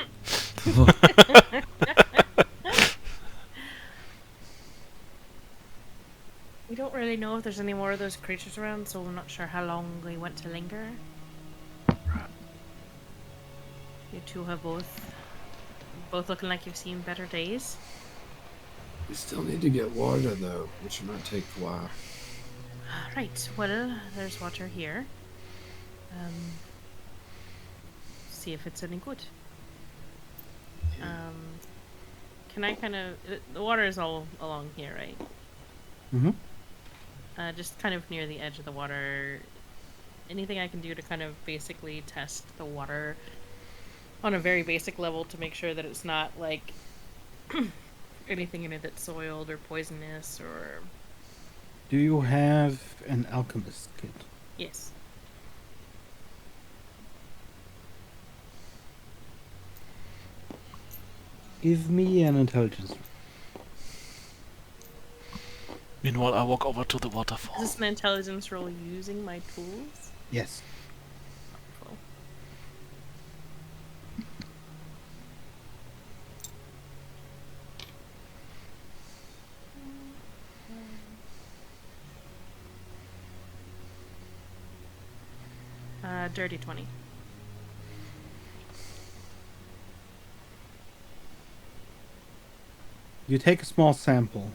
We don't really know if there's any more of those creatures around, so we're not sure how long we want to linger. You two have both looking like you've seen better days. We still need to get water though, which might take a while. Right, well, there's water here. See if it's any good. Can I kind of... The water is all along here, right? Mm-hmm. Just kind of near the edge of the water. Anything I can do to kind of basically test the water on a very basic level to make sure that it's not, like, anything in it that's soiled or poisonous or... Do you have an alchemist kit? Yes. Give me an intelligence. Meanwhile, I walk over to the Is waterfall. this an intelligence roll using my tools? Yes. Wonderful. Dirty 20. You take a small sample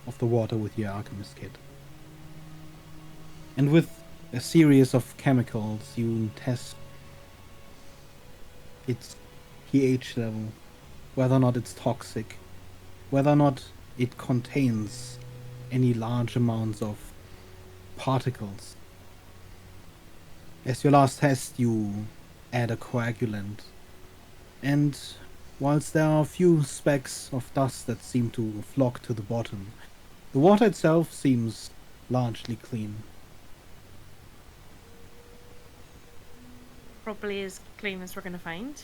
of the water with your alchemist kit. And with a series of chemicals, you test its pH level, whether or not it's toxic, whether or not it contains any large amounts of particles. As your last test, you add a coagulant, and whilst there are a few specks of dust that seem to flock to the bottom, the water itself seems largely clean. Probably as clean as we're gonna find.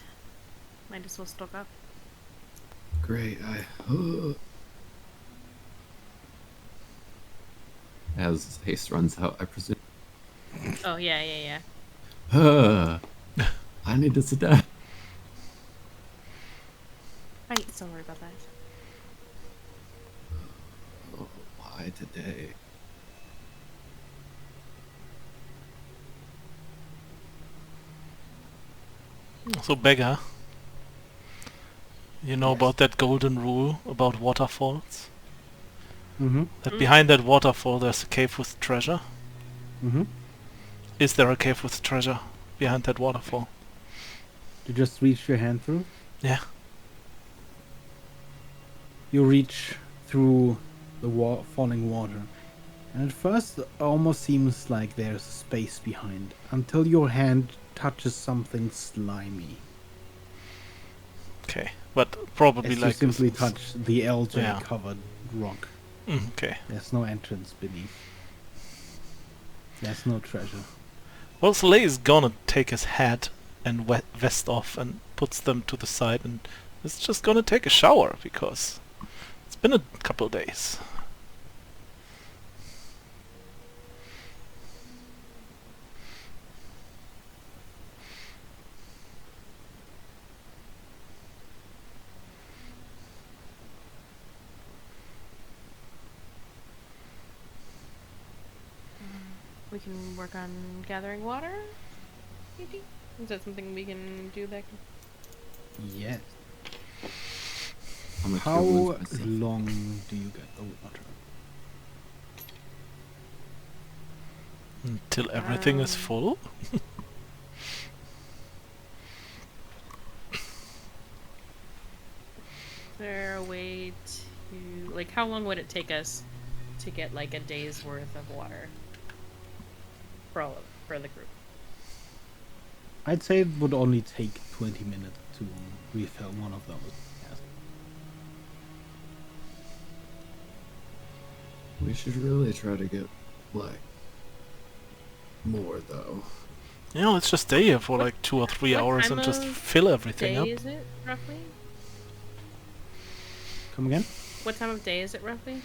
Might as well stock up. Great, as haste runs out, I presume. Oh, yeah. I need to sit down. Right, don't worry about that. Oh, why today? So, beggar, you know Yes. about that golden rule about waterfalls? Mm-hmm. That behind that waterfall there's a cave with treasure? Mm-hmm. Is there a cave with treasure behind that waterfall? You just reach your hand through. Yeah. You reach through the falling water, and at first it almost seems like there's space behind, until your hand touches something slimy. Okay. But probably As you like... simply touch the Yeah. algae-covered rock. Okay. There's no entrance beneath. There's no treasure. Well, Soleil is gonna take his hat and vest off and puts them to the side and is just gonna take a shower because it's been a couple days. We can work on gathering water, maybe? Is that something we can do back? Yes. I'm gonna How cure wounds myself. long do you get the water? Until everything is full? Is there a way to... Like, how long would it take us to get, like, a day's worth of water? For the group. I'd say it would only take 20 minutes to refill one of those. Yes. We should really try to get, like, more, though. Yeah, let's just stay here for What- like 2 or 3 what hours time and just of fill everything Day up. is it roughly? Come again? What time of day is it roughly?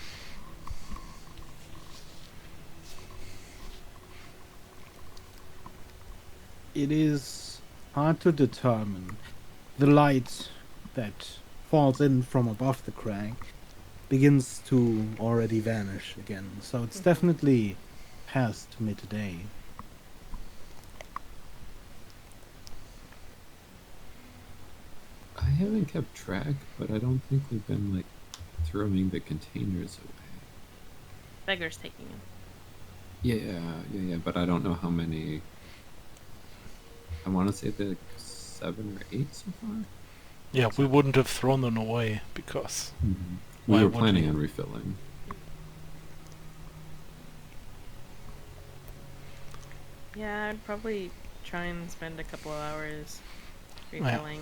It is hard to determine. The light that falls in from above the crag begins to already vanish again, so it's definitely past midday. I haven't kept track, but I don't think we've been, like, throwing the containers away. Beggar's taking him. Yeah, but I don't know how many. I want to say like 7 or 8 so far. Yeah, we wouldn't have thrown them away because We Why were would planning we? on refilling. Yeah, I'd probably try and spend a couple of hours refilling.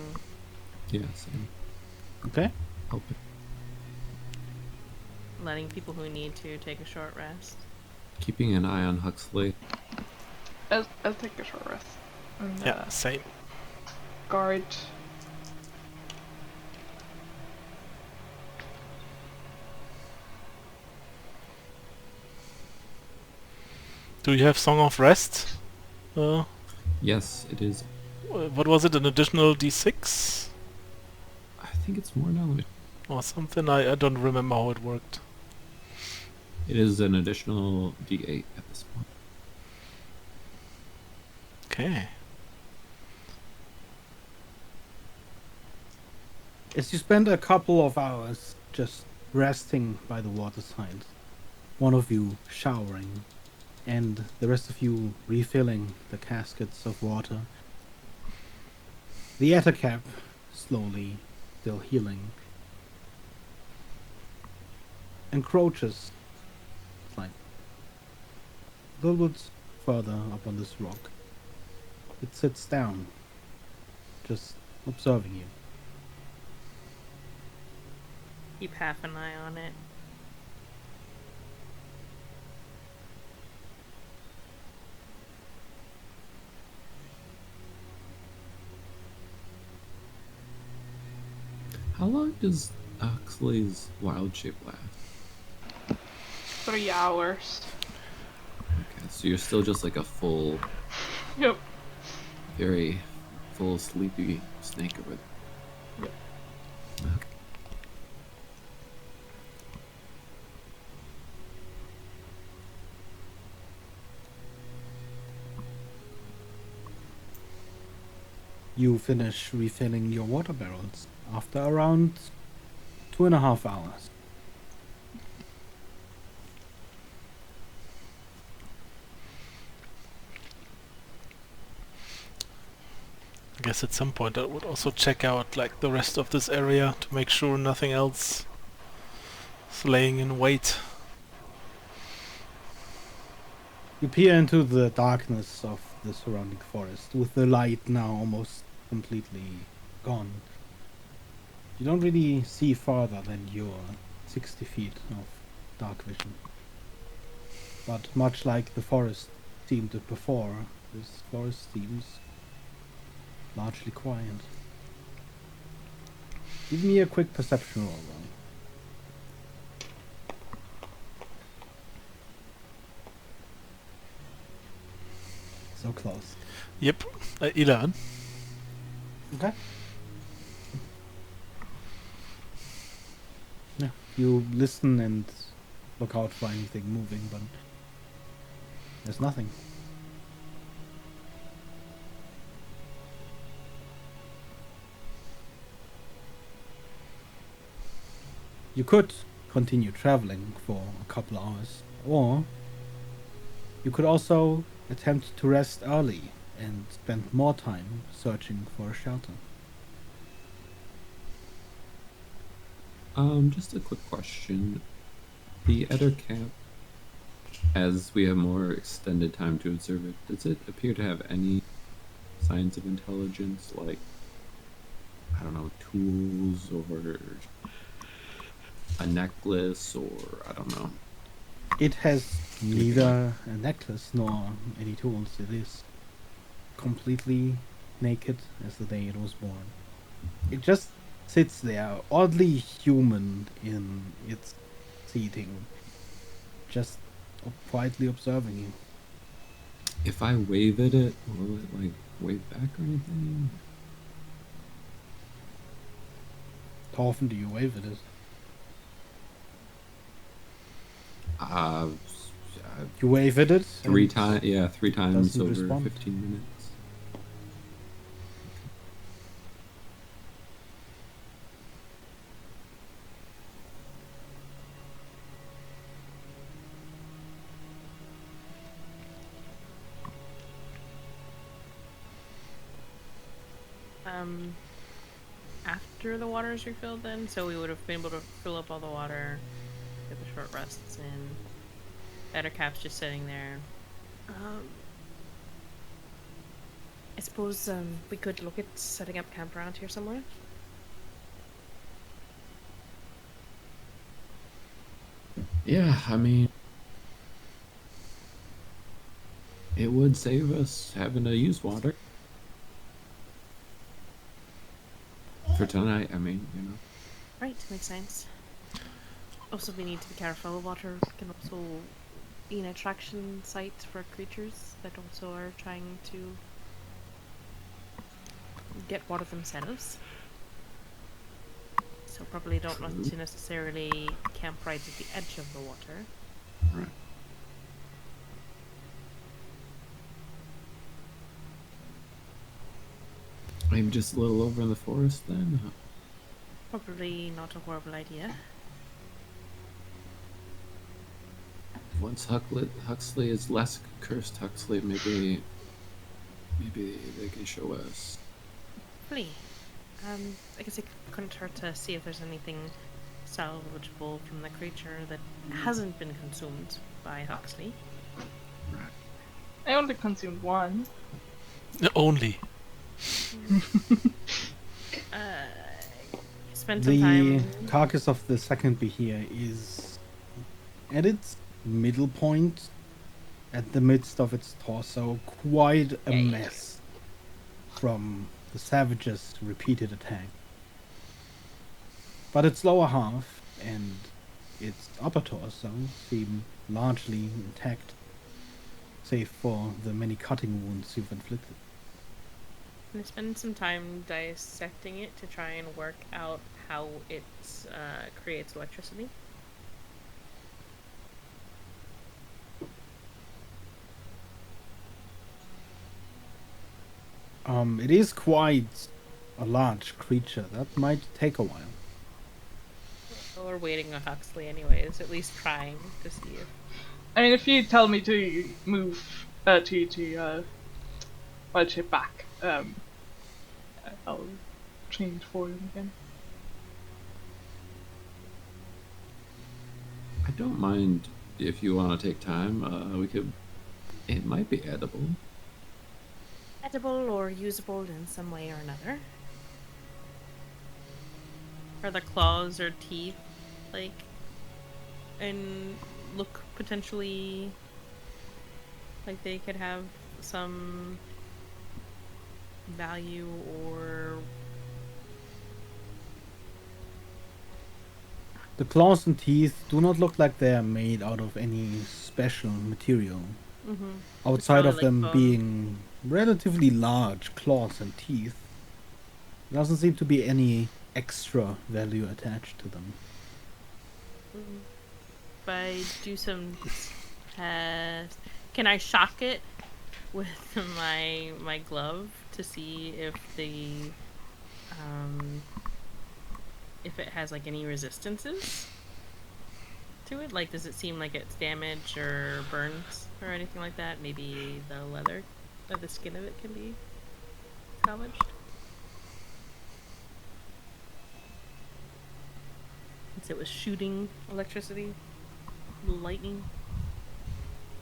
Yeah, same. Okay? Help it. Letting people who need to take a short rest. Keeping an eye on Huxley. I'll take a short rest. And, yeah, same. guard. Do you have Song of Rest? Yes, it is. What was it? An additional D6 I think it's more knowledge. or something? I don't remember how it worked. It is an additional D8 at this point. Okay. As you spend a couple of hours just resting by the waterside, one of you showering, and the rest of you refilling the caskets of water, the Ettercap slowly, still healing, encroaches like a little bit further up on this rock. It sits down, just observing you. Keep half an eye on it. How long does Huxley's wild shape last? 3 hours. Okay, so you're still just like a full, Yep. very full sleepy snake over there. Yep. Okay. You finish refilling your water barrels after around 2.5 hours. I guess at some point I would also check out like the rest of this area to make sure nothing else is laying in wait. You peer into the darkness of the surrounding forest, with the light now almost completely gone. You don't really see farther than your 60 feet of dark vision. But much like the forest seemed before, this forest seems largely quiet. Give me a quick perception roll, though. So close. Yep, 11. Okay. Yeah, you listen and look out for anything moving, but there's nothing. You could continue traveling for a couple hours, or you could also attempt to rest early and spend more time searching for a shelter. Just a quick question. The Eder camp, as we have more extended time to observe it, does it appear to have any signs of intelligence, like, I don't know, tools or a necklace or, I don't know, It has neither a necklace nor any tools. It is completely naked as the day it was born. It just sits there, oddly human in its seating, just quietly observing you. If I wave at it, will it like wave back or anything? How often do you wave at it? Uh, You wave at it? three and times. Yeah, 3 times doesn't over respond. 15 minutes. After the water is refilled, then, so we would have been able to fill up all the water, get the short rests in. Bettercap's just sitting there. I suppose we could look at setting up camp around here somewhere. Yeah, I mean, it would save us having to use water for tonight. I mean, you know. Right, makes sense. Also, we need to be careful. Water can also be an attraction site for creatures that also are trying to get water themselves. So probably don't want to necessarily camp right at the edge of the water. Right. Maybe just a little over in the forest then. Probably not a horrible idea. Once Huxley is less cursed Huxley, maybe they can show us. Hopefully. I guess it couldn't hurt to see if there's anything salvageable from the creature that hasn't been consumed by Huxley. Right. I only consumed one. Only. Spend some The time. carcass of the second behir is at its middle point, at the midst of its torso, quite a mess from the savage's repeated attack. But its lower half and its upper torso seem largely intact, save for the many cutting wounds you've inflicted. I'm gonna spend some time dissecting it to try and work out how it creates electricity. It is quite a large creature. That might take a while. Well, we're waiting on Huxley anyways, at least trying to see if... I mean, if you tell me to move to wild shape back, I'll change form again. I don't mind if you want to take time. We could. It might be edible. Edible or usable in some way or another. Are the claws or teeth, like, and look potentially like they could have some value or... The claws and teeth do not look like they are made out of any special material. Mm-hmm. Outside probably of like them bone. being relatively large claws and teeth, there doesn't seem to be any extra value attached to them. If I do some tests, can I shock it with my glove to see if the if it has like any resistances to it? Like, does it seem like it's damaged or burns or anything like that? Maybe the leather or the skin of it can be salvaged. Since it was shooting electricity, lightning.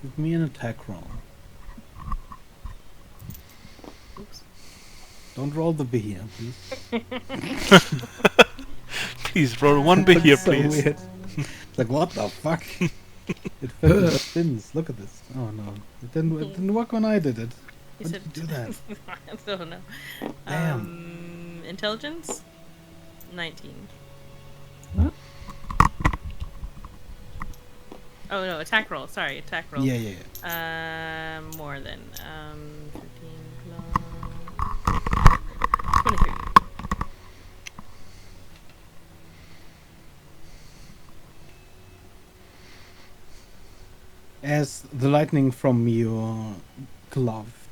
Give me an attack roll. Oops. Don't roll the behir, please. Please roll one behir, So please. weird. It's like, what the fuck? It fucking spins. Look at this. Oh no. It didn't work when I did it. He Why said, did you do that? I don't know. Damn. Intelligence? 19. What? Oh no, attack roll. Sorry, attack roll. Yeah. More than 15 plus 23. As the lightning from your glove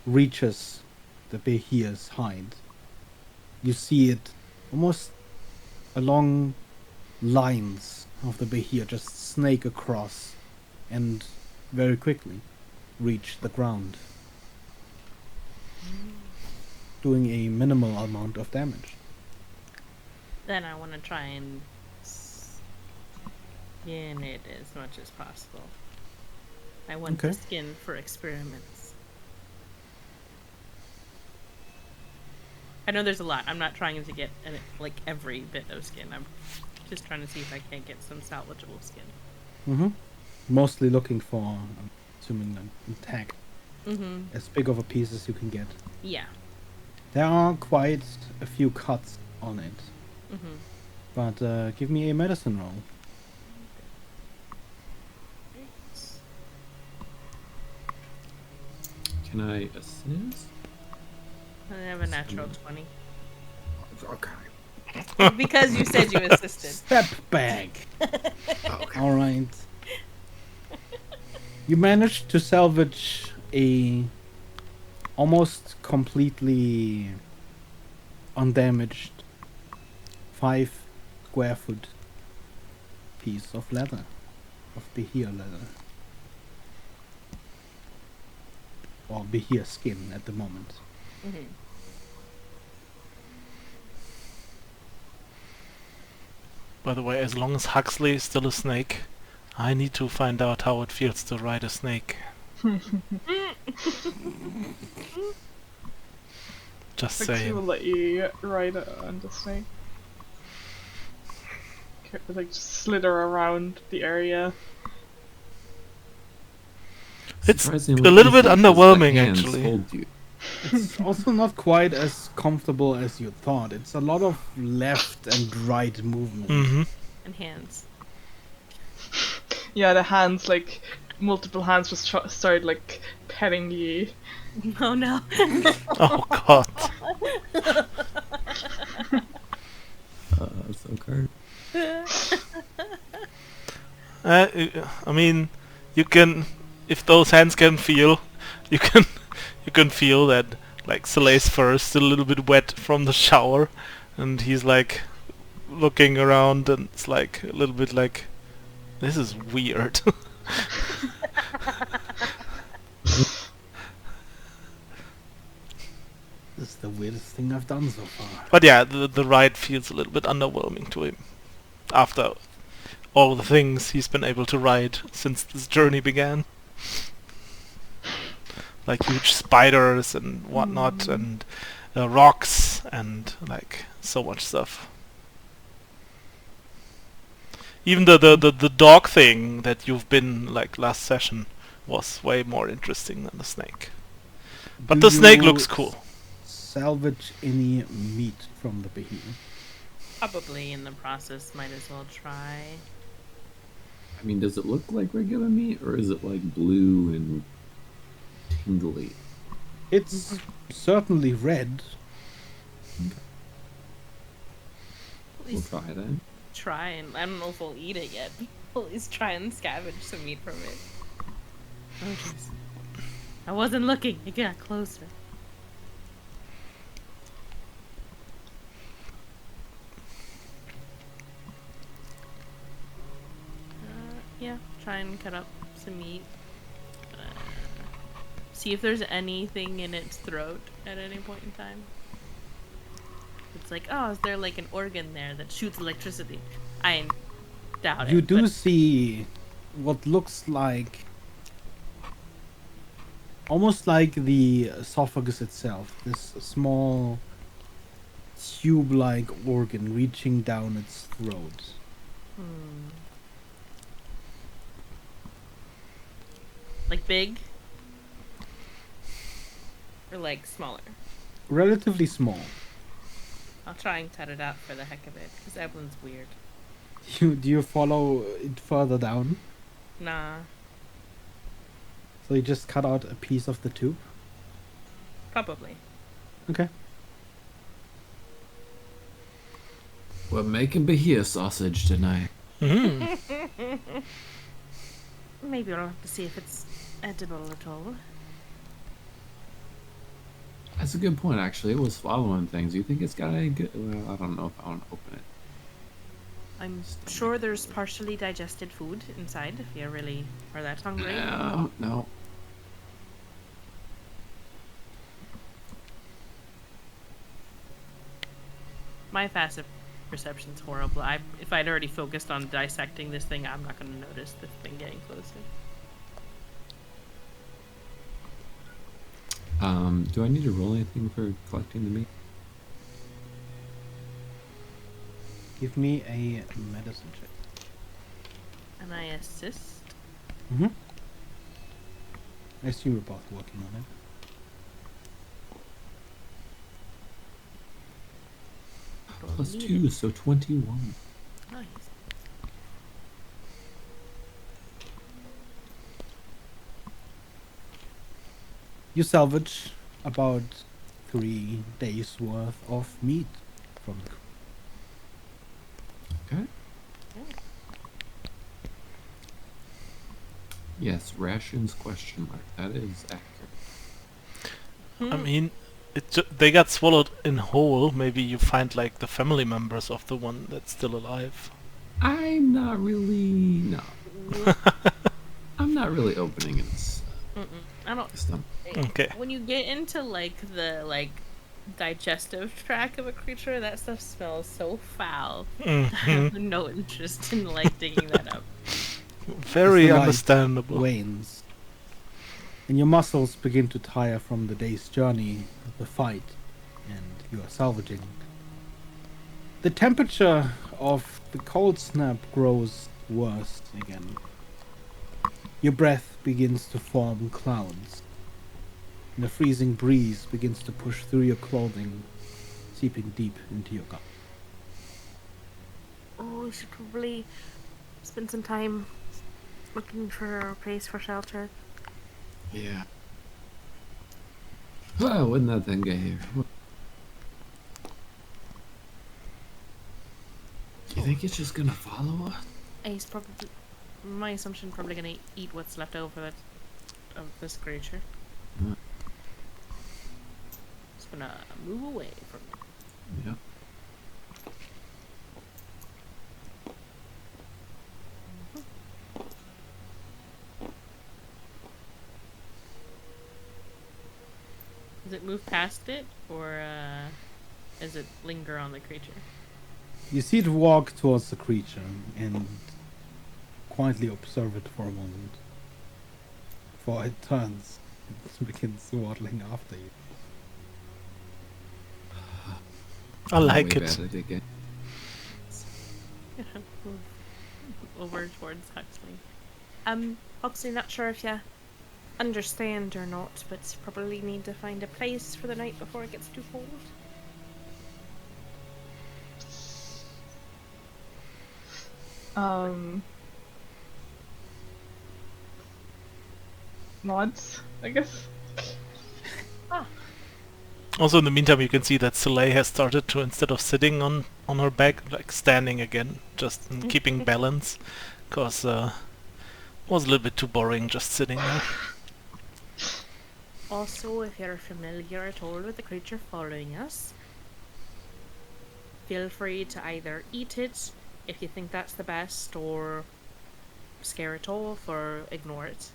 reaches the Behir's hide, you see it almost along lines of the Behir just snake across and very quickly reach the ground, doing a minimal amount of damage. Then I want to try and skin it as much as possible. I want the Okay. skin for experiments. I know there's a lot. I'm not trying to get like every bit of skin. I'm just trying to see if I can't get some salvageable skin. Mm-hmm. Mostly looking for, I'm assuming, an intact, as big of a piece as you can get. Yeah. There are quite a few cuts on it, but give me a medicine roll. Can I assist? I have a natural 20. Okay. Because you said you assisted. Step back. Okay. All right. You managed to salvage a almost completely undamaged 5 square foot piece of leather, of Behir leather. Or Behir skin at the moment. By the way, as long as Huxley is still a snake, I need to find out how it feels to ride a snake. Just Pixie will saying. let you ride it on the snake. Like just slither around the area. It's Surprisingly a little bit easy 'cause the underwhelming, hands actually. hold you. It's also not quite as comfortable as you thought. It's a lot of left and right movement. Mm-hmm. And hands. Yeah, the hands, like, multiple hands just started, like, petting you. Oh no. Oh god. So card. I mean, you can, if those hands can feel, you can feel that, like, Soleil's fur is still a little bit wet from the shower, and he's like looking around, and it's like a little bit like, this is weird. This is the weirdest thing I've done so far. But yeah, the ride feels a little bit underwhelming to him after all the things he's been able to ride since this journey began. Like huge spiders and whatnot, and rocks, and like so much stuff. Even the dog thing that you've been like last session was way more interesting than the snake. But Do the snake you looks cool. Salvage any meat from the Behir? Probably in the process, might as well try. I mean, does it look like regular meat, or is it like blue and tingly? It's certainly red. At We'll least try then. try, and I don't know if we'll eat it yet. At least try and scavenge some meat from it. Oh jeez. I wasn't looking. It got closer. Yeah, try and cut up some meat. See if there's anything in its throat at any point in time. It's like, oh, is there like an organ there that shoots electricity? I doubt it. You do but see what looks like almost like the esophagus itself. This small tube-like organ reaching down its throat. Like big? Or like smaller? Relatively small. I'll try and cut it out for the heck of it, because Evelyn's weird. Do you follow it further down? Nah, So you just cut out a piece of the tube? probably. Okay. We're making Bahia sausage tonight. Mm. Maybe I'll have to see if it's edible at all. That's a good point, actually. It was swallowing things. You think it's got any good? Well, I don't know if I want to open it. I'm sure there's partially digested food inside if you really are that hungry. No, no. My passive perception's horrible. If I'd already focused on dissecting this thing, I'm not going to notice the thing getting closer. Do I need to roll anything for collecting the meat? Give me a medicine check. And I assist. Mm-hmm. I assume we're both working on it. Plus 2, so 21. Nice. You salvage about 3 days worth of meat from the Okay. Yes, rations question mark. That is accurate. I mean, they got swallowed in whole. Maybe you find like the family members of the one that's still alive. I'm not really no. I'm not really opening its I don't. stomach. Okay. When you get into like the digestive tract of a creature, that stuff smells so foul. I have no interest in digging that up. Very the light understandable. wanes. And your muscles begin to tire from the day's journey, the fight, and you are salvaging. The temperature of the cold snap grows worse again. Your breath begins to form clouds, and a freezing breeze begins to push through your clothing, seeping deep into your gut. Oh, we should probably spend some time looking for a place for shelter. Yeah. Well, wouldn't that thing get here? Do you think it's just gonna follow us? He's probably, my assumption, probably gonna eat what's left over of this creature. Hmm. It's gonna move away from it. Yeah. Does it move past it, or does it linger on the creature? You see it walk towards the creature and quietly observe it for a moment. Before it turns and begins waddling after you. I like Way it. bad at again. Move over towards Huxley. Huxley, not sure if you understand or not, but probably need to find a place for the night before it gets too cold. Nods, I guess. Also, in the meantime, you can see that Soleil has started to, instead of sitting on her back, like standing again, just in keeping balance, because it was a little bit too boring just sitting there. Also, if you're familiar at all with the creature following us, feel free to either eat it if you think that's the best, or scare it off, or ignore it.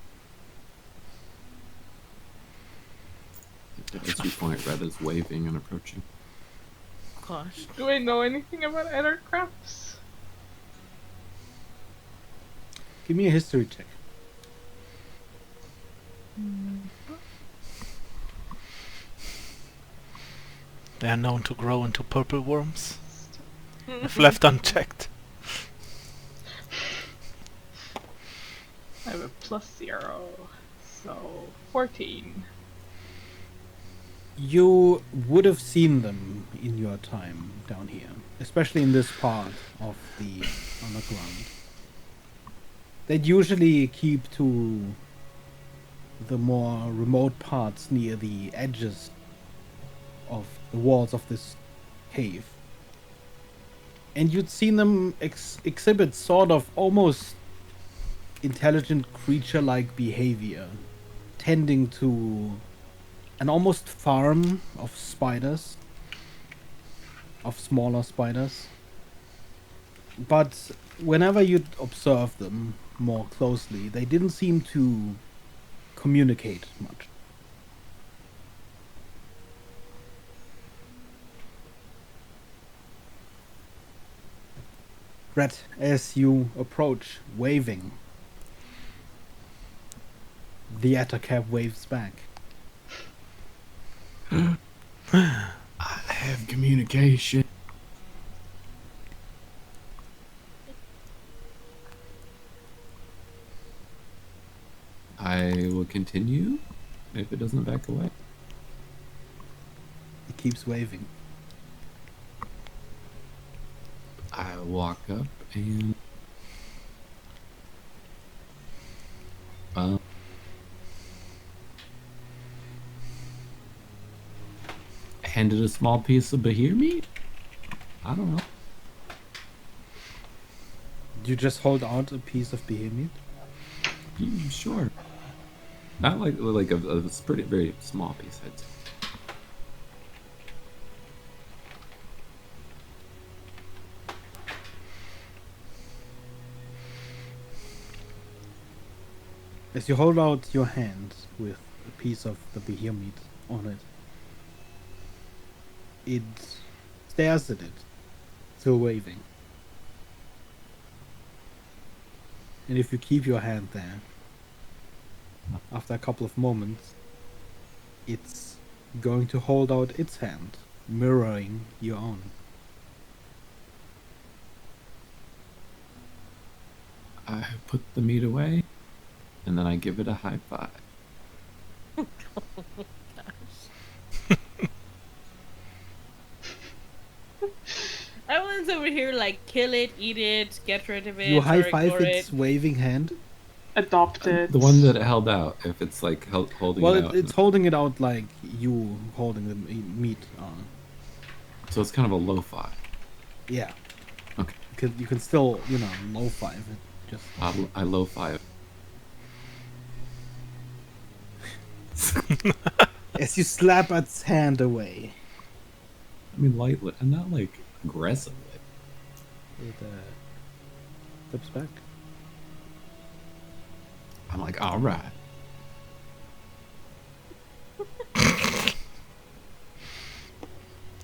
As you point, Red is waving and approaching. Gosh. Do I know anything about other crafts? Give me a history check. They are known to grow into purple worms, if left unchecked. I have a +0. So 14. You would have seen them in your time down here, especially in this part of the underground. They'd usually keep to the more remote parts near the edges of the walls of this cave. And you'd seen them exhibit sort of almost intelligent creature-like behavior, tending to an almost farm of spiders, of smaller spiders. But whenever you'd observe them more closely, they didn't seem to communicate much. Red, as you approach, waving, the Attercab waves back. I have communication. I will continue if it doesn't back away. It keeps waving. I walk up and handed a small piece of bahir meat. I don't know. You just hold out a piece of behemoth. Sure. Not like a pretty very small piece. I'd say. As you hold out your hand with a piece of the behemoth on it, it stares at it, still waving. And if you keep your hand there, after a couple of moments, it's going to hold out its hand, mirroring your own. I put the meat away, and then I give it a high five. Everyone's over here like kill it, eat it, get rid of it. You high or five ignore its waving hand. Adopted. The one that it held out, if it's like holding Well, it out. it's holding it out like you holding the meat on. So it's kind of a low five. Yeah. Okay. You can still, low five it. Just I low five. as you slap its hand away. I mean, lightly, and not like aggressively. It flips back. I'm like, all right.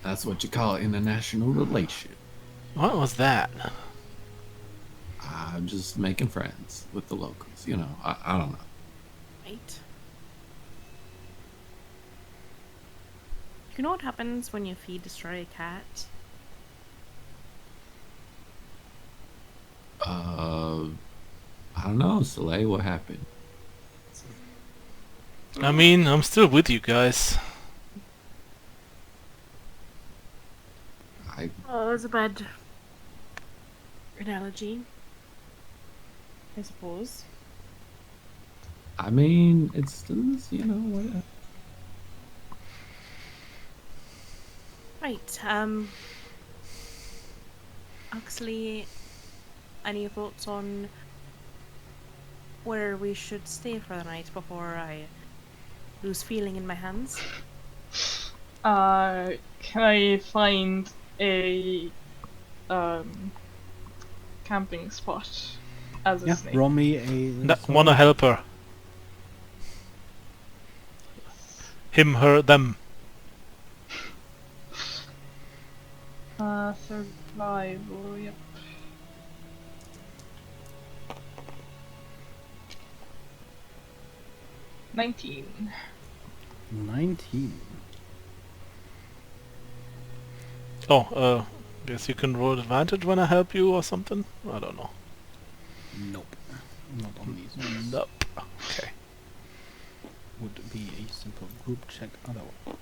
That's what you call international relation. What was that? I'm just making friends with the locals. I don't know. Right. You know what happens when you feed destroy a cat? I don't know, Soleil, what happened? I mean, I'm still with you guys. Oh, it was a bad analogy, I suppose. I mean, it's still, what? Right, Huxley, any thoughts on where we should stay for the night before I lose feeling in my hands? Can I find a camping spot as a Yeah, snake? roll me a... Wanna help her. Him, her, them. Survival, yep. $19. 19. Oh, guess you can roll advantage when I help you or something? I don't know. Nope. Not on these ones. Nope. Okay. would be a simple group check otherwise.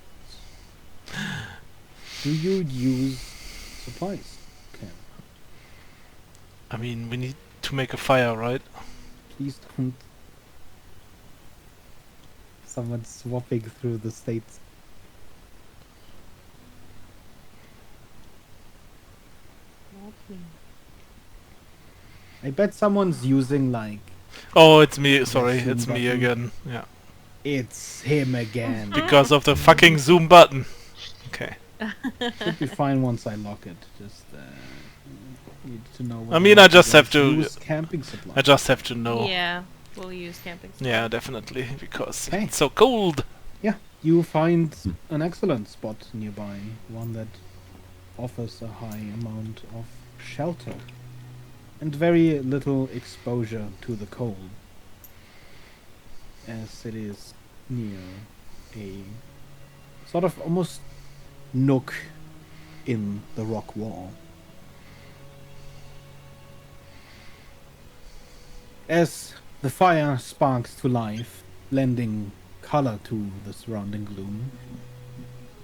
Do you use supplies? Okay. I mean, we need to make a fire, right? Please don't. Someone swapping through the states. I bet someone's using like Oh, it's me. Sorry, Zoom it's me button. again. Yeah. it's him again. Because of the fucking zoom button. Okay. Should be fine once I lock it. Just need to know. I mean, I just have to- use camping supplies. I just have to know. Yeah, we'll use camping. Yeah, definitely, because Okay. it's so cold. Yeah, you find an excellent spot nearby, one that offers a high amount of shelter and very little exposure to the cold, as it is near a sort of almost nook in the rock wall. As the fire sparks to life, lending color to the surrounding gloom,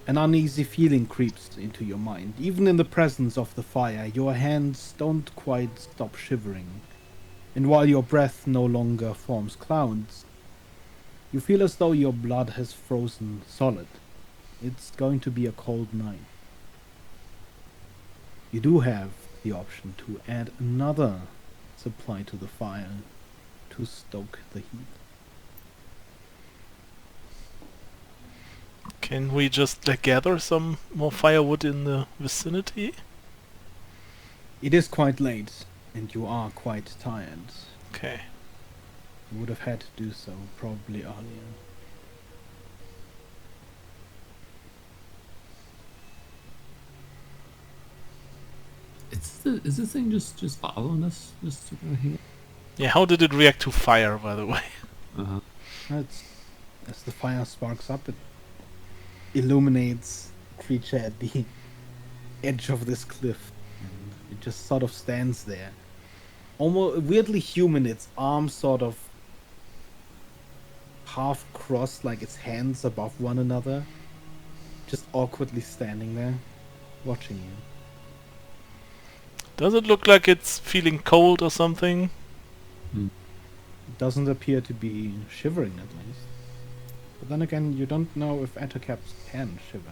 an uneasy feeling creeps into your mind. Even in the presence of the fire, your hands don't quite stop shivering, and while your breath no longer forms clouds, you feel as though your blood has frozen solid. It's going to be a cold night. You do have the option to add another supply to the fire to stoke the heat. Can we just gather some more firewood in the vicinity? It is quite late, and you are quite tired. Okay. You would have had to do so probably earlier. Is this thing just following us? Just to hang out? Yeah, how did it react to fire, by the way? Uh-huh. As the fire sparks up, it illuminates the creature at the edge of this cliff. And it just sort of stands there. Almost weirdly human, its arms sort of half crossed, like its hands above one another. Just awkwardly standing there, watching you. Does it look like it's feeling cold or something? It doesn't appear to be shivering, at least. But then again, you don't know if ettercaps can shiver.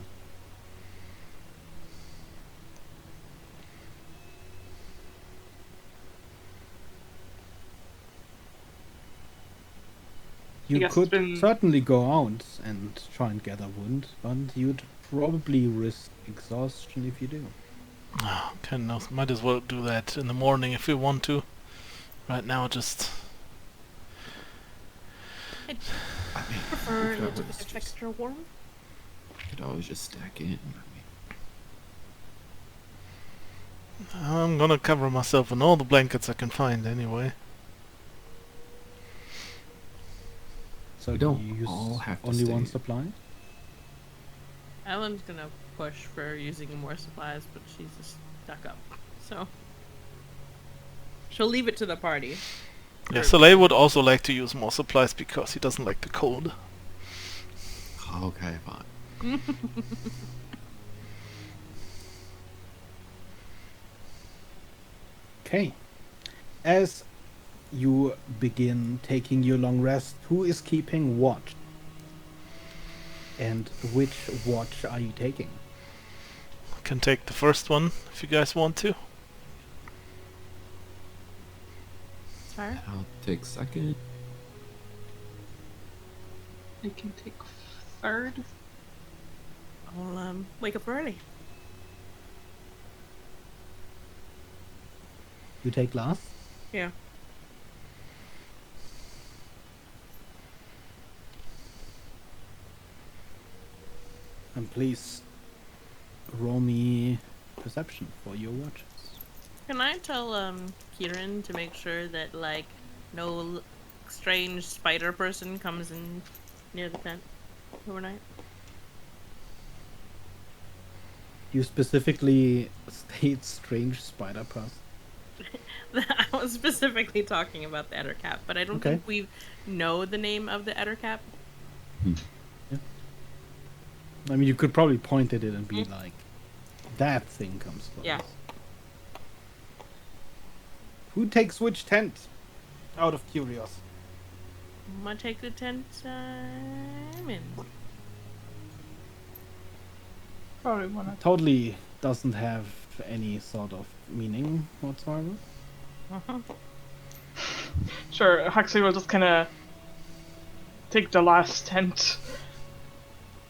You guess could it's been- certainly go out and try and gather wood, but you'd probably risk exhaustion if you do. Okay, no, might as well do that in the morning if we want to. Right now, just... I mean, Prefer we it could if always it's just- extra warm. could always just stack in. I'm gonna cover myself in all the blankets I can find anyway. So We do don't you use all have to only one stay. supply? Ellen's gonna push for using more supplies, but she's just stuck up. So she'll leave it to the party. Yeah, Soleil would also like to use more supplies because he doesn't like the cold. Okay, fine. Okay. As you begin taking your long rest, who is keeping watch? And which watch are you taking? Can take the first one if you guys want to. Sorry. I'll take second. I can take third. I'll wake up early. You take last? Yeah. And please roll me perception for your watches. Can I tell Kieran to make sure that like no strange spider person comes in near the tent overnight? You specifically state strange spider person. I was specifically talking about the Ettercap, but I don't Okay. think we know the name of the Ettercap. I mean, you could probably point at it and be like, that thing comes first. Yeah. Who takes which tent? Out of curiosity. I'm gonna take the tent I'm in. Probably wanna. Totally doesn't have any sort of meaning whatsoever. Uh-huh. Sure, Huxley will just kind of take the last tent.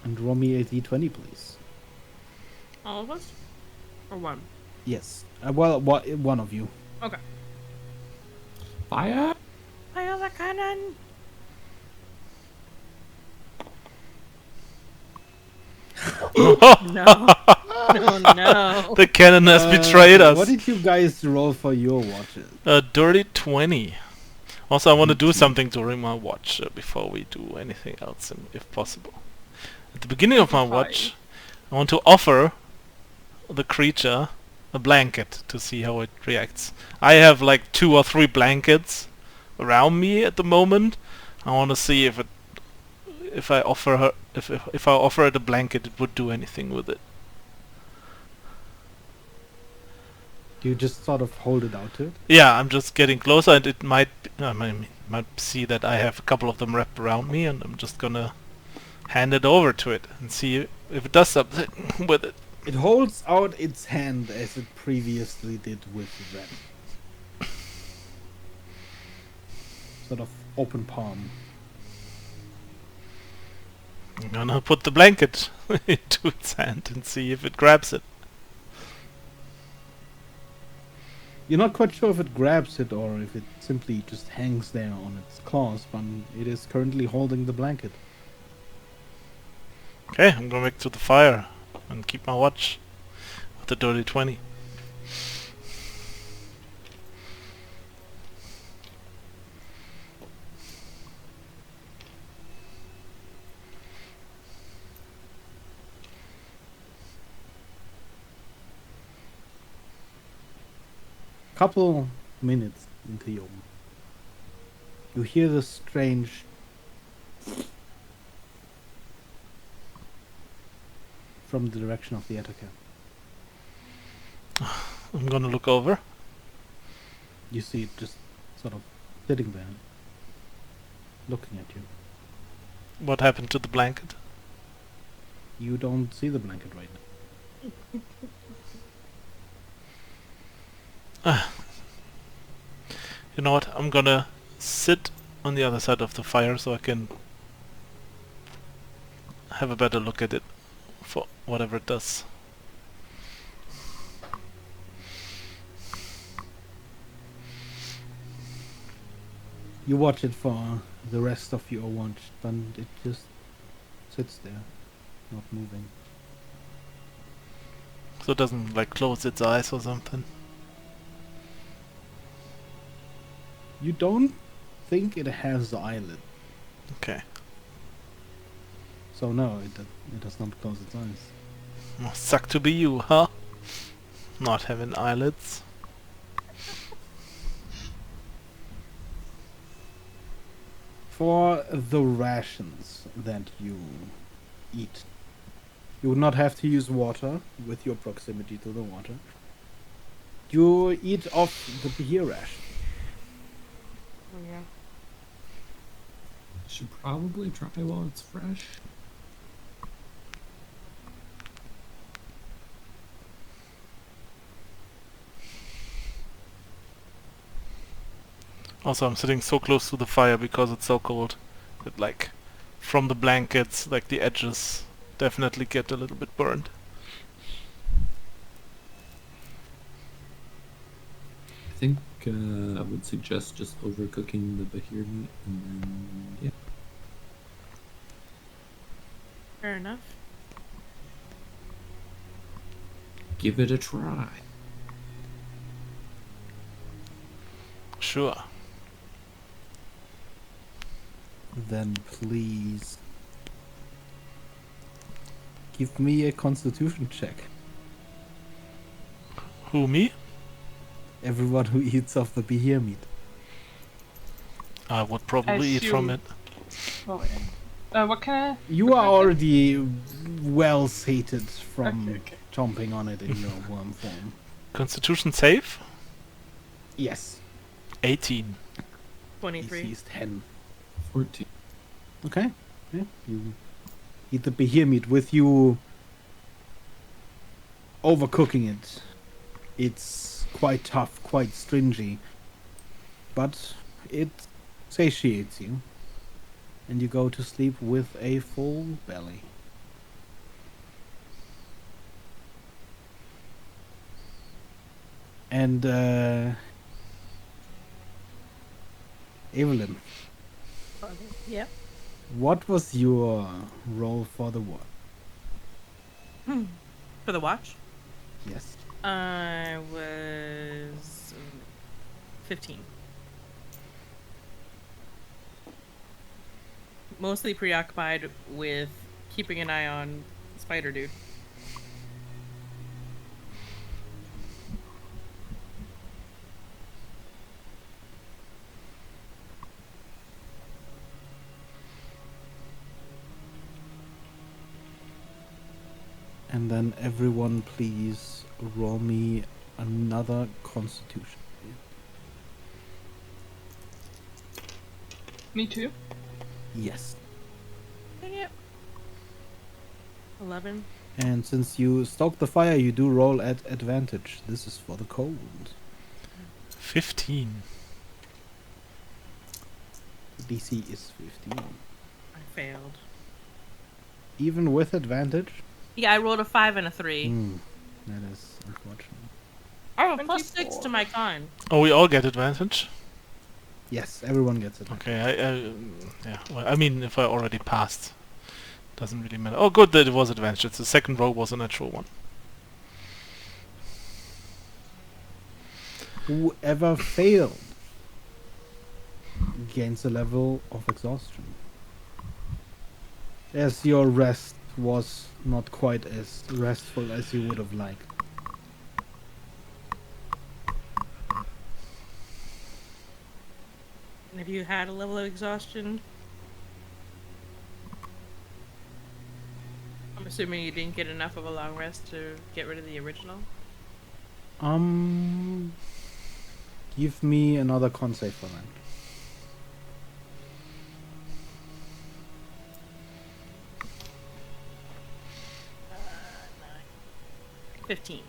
And roll me a d20, please. All of us? Or one? Yes. Well, one of you. Okay. Fire! Fire the cannon! No. No, no. The cannon has betrayed us. What did you guys roll for your watches? A dirty 20. Also, I want to do something during my watch before we do anything else, if possible. At the beginning of my watch, I want to offer the creature a blanket to see how it reacts. I have like 2 or 3 blankets around me at the moment. I want to see if I offer it a blanket, it would do anything with it. You just sort of hold it out to it? Yeah, I'm just getting closer, and it might see that I have a couple of them wrapped around me, and I'm just gonna hand it over to it and see if it does something with it. It holds out its hand as it previously did with them. Sort of open palm. I'm gonna put the blanket into its hand and see if it grabs it. You're not quite sure if it grabs it or if it simply just hangs there on its claws, but it is currently holding the blanket. Okay, I'm going back to the fire and keep my watch with the dirty 20. Couple minutes into you hear the strange from the direction of the attacker. I'm gonna look over. You see it just sort of sitting there, looking at you. What happened to the blanket? You don't see the blanket right now. You know what? I'm gonna sit on the other side of the fire so I can have a better look at it for whatever it does. You watch it for the rest of your watch, but it just sits there, not moving. So it doesn't like close its eyes or something. You don't think it has the eyelid, Okay. so no, it does not close its eyes. Must suck to be you, huh? Not having eyelids. For the rations that you eat, you would not have to use water with your proximity to the water. You eat off the beer ration. Oh, yeah. Should probably try while it's fresh. Also, I'm sitting so close to the fire because it's so cold that, like, from the blankets, like, the edges definitely get a little bit burned. I think I would suggest just overcooking the bahir meat and then, yeah. Fair enough. Give it a try. Sure. Then please give me a constitution check. Who, me? Everyone who eats off the beer meat. I would probably eat from assume- it. Oh, yeah. What kind of? You are already well sated from Okay. chomping on it in your worm form. Constitution save? Yes. 18. 23. DC is 10. 14. Okay. Yeah, you eat the behemoth with you overcooking it. It's quite tough, quite stringy, but it satiates you. And you go to sleep with a full belly. And, Evelyn, Yep. what was your role for the war? For the watch, Yes. I was 15. Mostly preoccupied with keeping an eye on Spider Dude. And then everyone please roll me another constitution. Me too. Yes. Yep. 11. And since you stoke the fire, you do roll at advantage. This is for the cold. 15. The DC is 15. I failed. Even with advantage? Yeah, I rolled a 5 and a 3. That is unfortunate. Oh, plus 6 to 24. my con. Oh, we all get advantage? Yes, everyone gets it. Okay, yeah. Well, I mean, if I already passed, doesn't really matter. Oh, good that it was advantage. The second row was a natural one. Whoever failed gains a level of exhaustion. As your rest was not quite as restful as you would have liked. And have you had a level of exhaustion? I'm assuming you didn't get enough of a long rest to get rid of the original. Give me another con save for that. 15.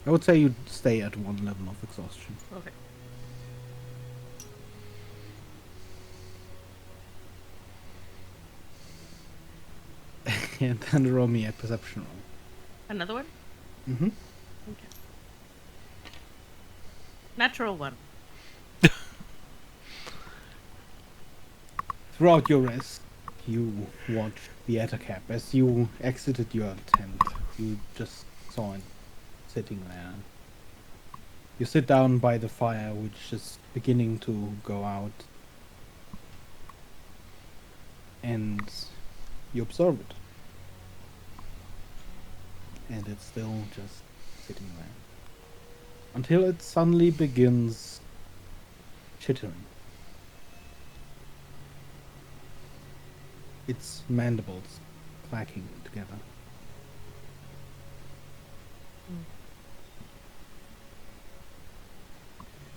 I would say you'd stay at one level of exhaustion. Okay. And then roll me a perception roll. Another one? Mm-hmm. Okay. Natural 1. Throughout your rest, you watched the Ettercap. As you exited your tent, you just saw it sitting there. You sit down by the fire, which is beginning to go out. And you observe it. And it's still just sitting there. Until it suddenly begins chittering. Its mandibles clacking together.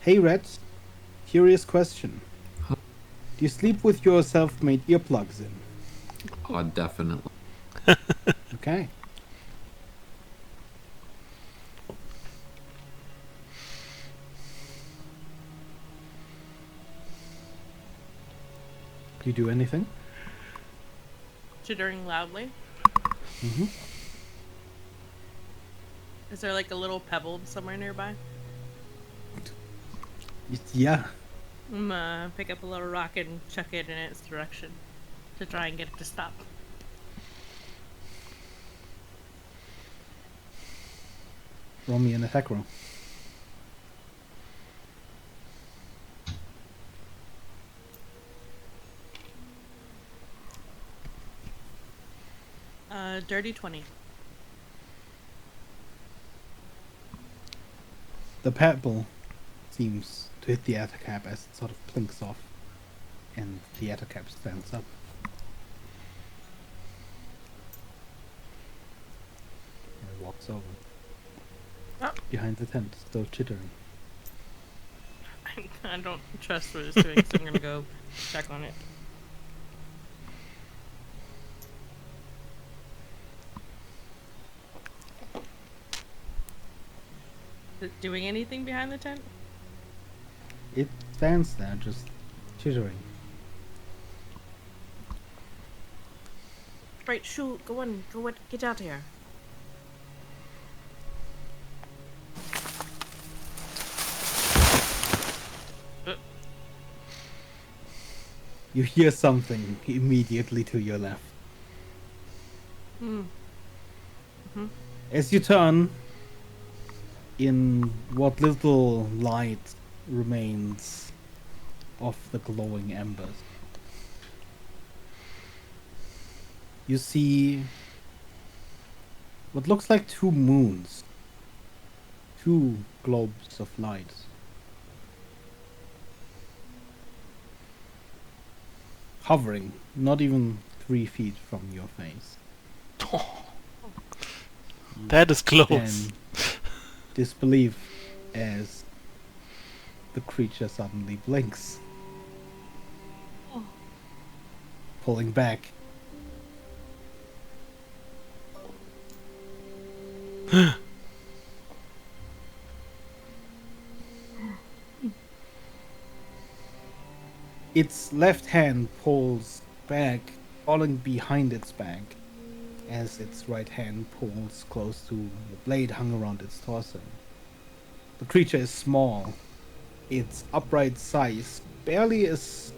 Hey Reds, curious question. Huh? Do you sleep with your self-made earplugs in? Oh, definitely. Okay. Do you do anything? Chittering loudly. Mm-hmm. Is there like a little pebble somewhere nearby? Yeah. I'm pick up a little rock and chuck it in its direction to try and get it to stop. Roll me an attack roll. Dirty 20. The pebble seems to hit the Ettercap as it sort of plinks off. And the other cap stands up. And walks over. Oh. Behind the tent, still chittering. I don't trust what it's doing, so I'm gonna go check on it. Is it doing anything behind the tent? It stands there, just chittering. Right, Shul, go on, get out here. You hear something immediately to your left. Hmm. As you turn, in what little light remains of the glowing embers, you see what looks like two moons, two globes of light. Hovering, not even 3 feet from your face. That is close. And disbelief as the creature suddenly blinks. Pulling back. Its left hand pulls back, falling behind its back, as its right hand pulls close to the blade hung around its torso. The creature is small. Its upright size barely as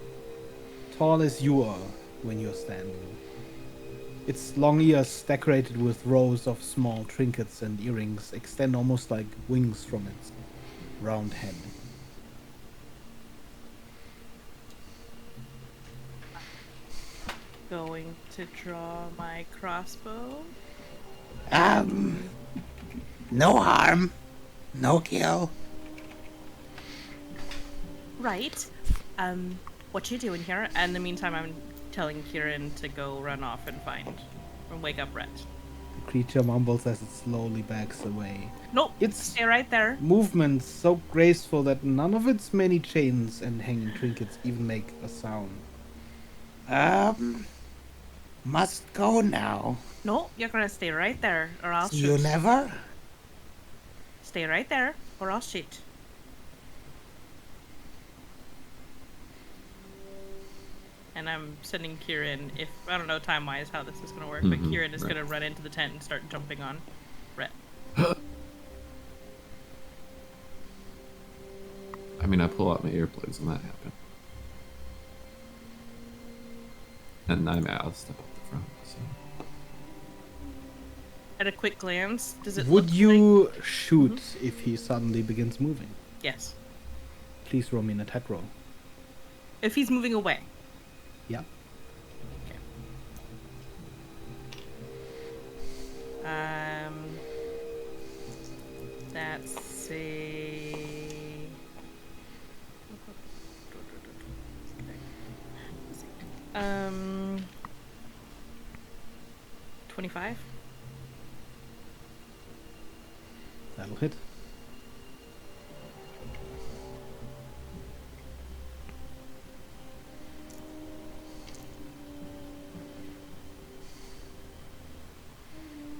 tall as you are when you're standing. Its long ears, decorated with rows of small trinkets and earrings, extend almost like wings from its round head. Going to draw my crossbow. No harm. No kill. Right. What you doing here? And in the meantime, I'm telling Kieran to go run off and wake up Rhett. The creature mumbles as it slowly backs away. Nope. It's Stay right there. movements so graceful that none of its many chains and hanging trinkets even make a sound. Must go now. No, you're gonna stay right there, or I'll See shoot. you never? Stay right there, or I'll shoot. And I'm sending Kieran, if I don't know time-wise how this is gonna work, but Kieran is right. gonna run into the tent and start jumping on Rhett. I mean, I pull out my earplugs when that happened. And I'll step up the front. So. At a quick glance, does it Would look you like... shoot if he suddenly begins moving? Yes. Please roll me an attack roll. If he's moving away. Yeah. Okay. That's a... 25? That'll hit.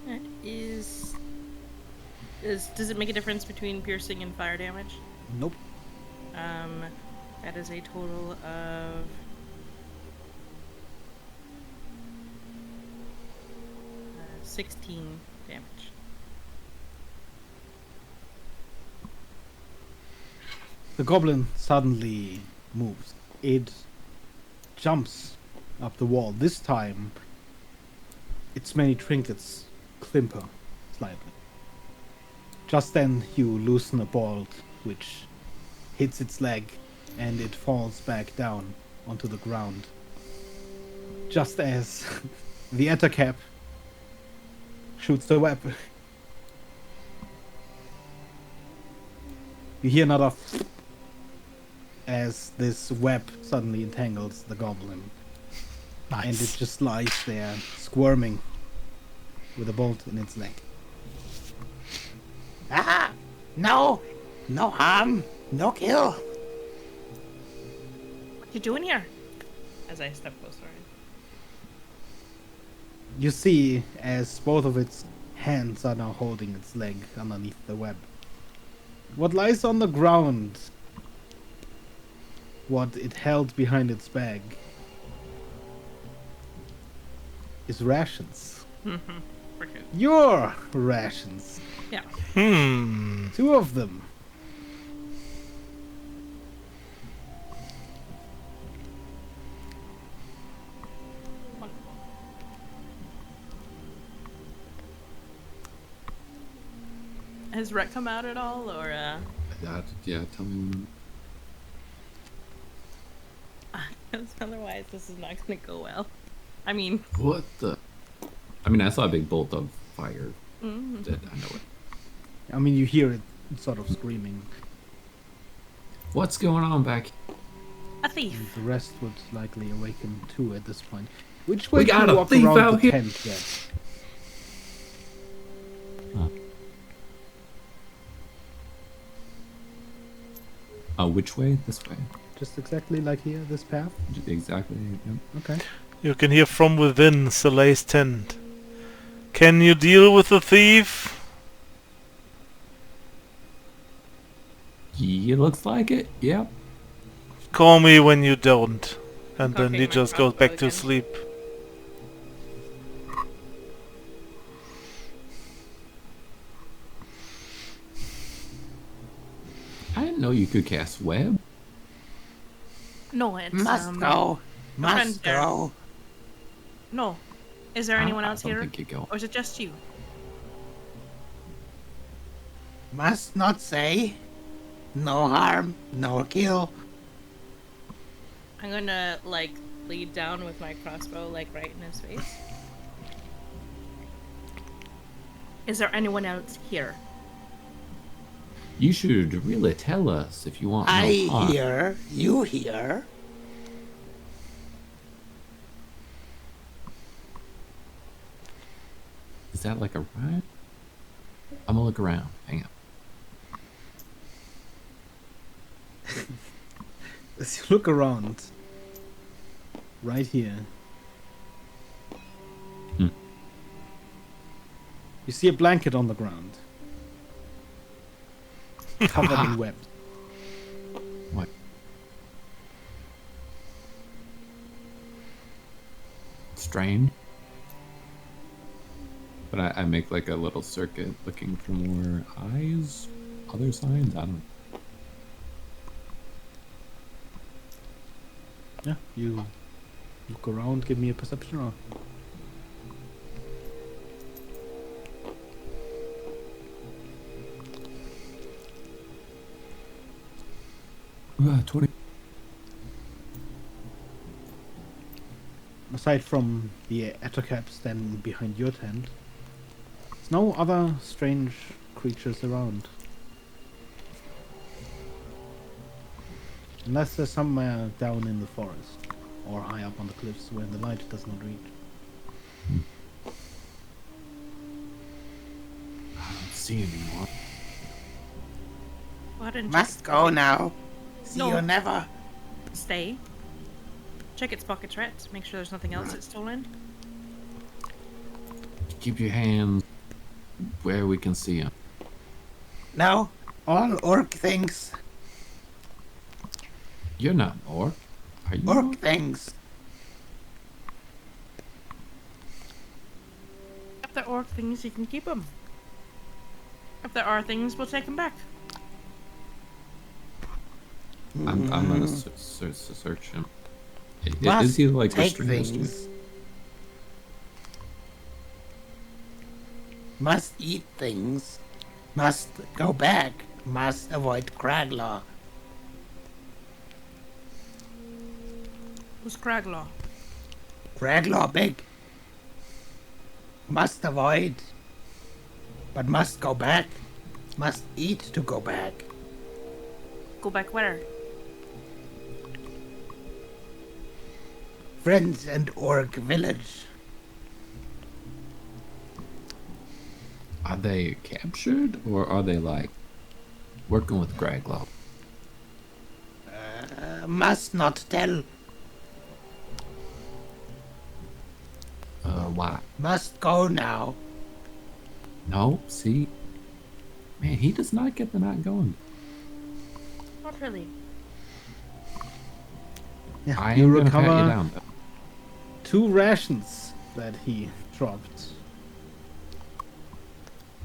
That does it make a difference between piercing and fire damage? Nope. That is a total of 16 damage. The goblin suddenly moves. It jumps up the wall. This time, its many trinkets climper slightly. Just then, you loosen a bolt, which hits its leg, and it falls back down onto the ground. Just as the Ettercap shoots the web. You hear another as this web suddenly entangles the goblin. Nice. And it just lies there, squirming, with a bolt in its leg. Ah! No! No harm, no kill. What you doing here? As I step closer. You see, as both of its hands are now holding its leg underneath the web. What lies on the ground, what it held behind its bag, is rations. Freaking. Your rations. Yeah. 2 of them. Wonderful. Has Rhett come out at all, or Yeah, tell me when. because otherwise this is not gonna go well. I mean, What the? I mean, I saw a big bolt of fire. I know it. I mean, you hear it sort of screaming. What's going on back? a thief. And the rest would likely awaken too at this point. Which way We got can you a walk thief around out the here. tent yet? Which way? This way. Just exactly like here, this path? Exactly. Yep. Okay. You can hear from within Soleil's tent. Can you deal with the thief? It looks like it. Yep. Call me when you don't. And then Okay, he my just goes crossbow back to again. sleep. I didn't know you could cast web. No, it's Must go. friend Must there. go. No. Is there anyone else I don't here, think you go. or is it just you? Must not say. No harm, no kill. I'm gonna like lead down with my crossbow, like right in his face. Is there anyone else here? You should really tell us if you want. no I harm. hear, you hear. Is that like a riot? I'm gonna look around. Hang on. As you look around, right here, Hmm. you see a blanket on the ground, covered in webs. What? Strange. But I make like a little circuit looking for more eyes, other signs. I don't know. Yeah, you look around, give me a perception roll. Ah, 20. Aside from the Attercap standing behind your tent, there's no other strange creatures around. Unless there's somewhere down in the forest, or high up on the cliffs where the light does not reach. I don't see anyone. Why didn't Must go now. See No. you never. you stay? Check its pockets, right? Make sure there's nothing else it's stolen. Keep your hands where we can see them. No, all orc things. You're not an orc. Are you? Orc things. If there are things, you can keep them. If there are things, we'll take them back. I'm gonna search him. Must Is he like take restrained? things. Must eat things. Must go back. Must avoid Craglaw. Who's Craglaw? Craglaw big. Must avoid. But must go back. Must eat to go back. Go back where? Friends and Orc Village. Are they captured or are they like working with Graglow? Must not tell. Why? Must go now. No, see? Man, he does not get the not going. Not really. Yeah, I you am gonna pat you recover down though. 2 rations that he dropped.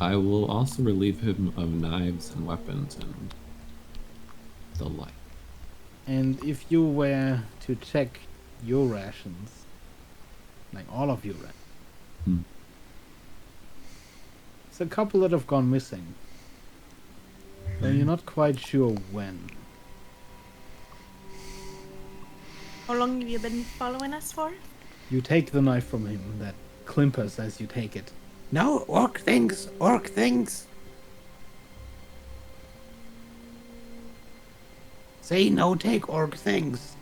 I will also relieve him of knives and weapons and the like. And if you were to check your rations, like all of your rations, Hmm. there's a couple that have gone missing. So you're not quite sure when. How long have you been following us for? You take the knife from him that climpers as you take it. No, Orc things, Orc things. Say no, take Orc things.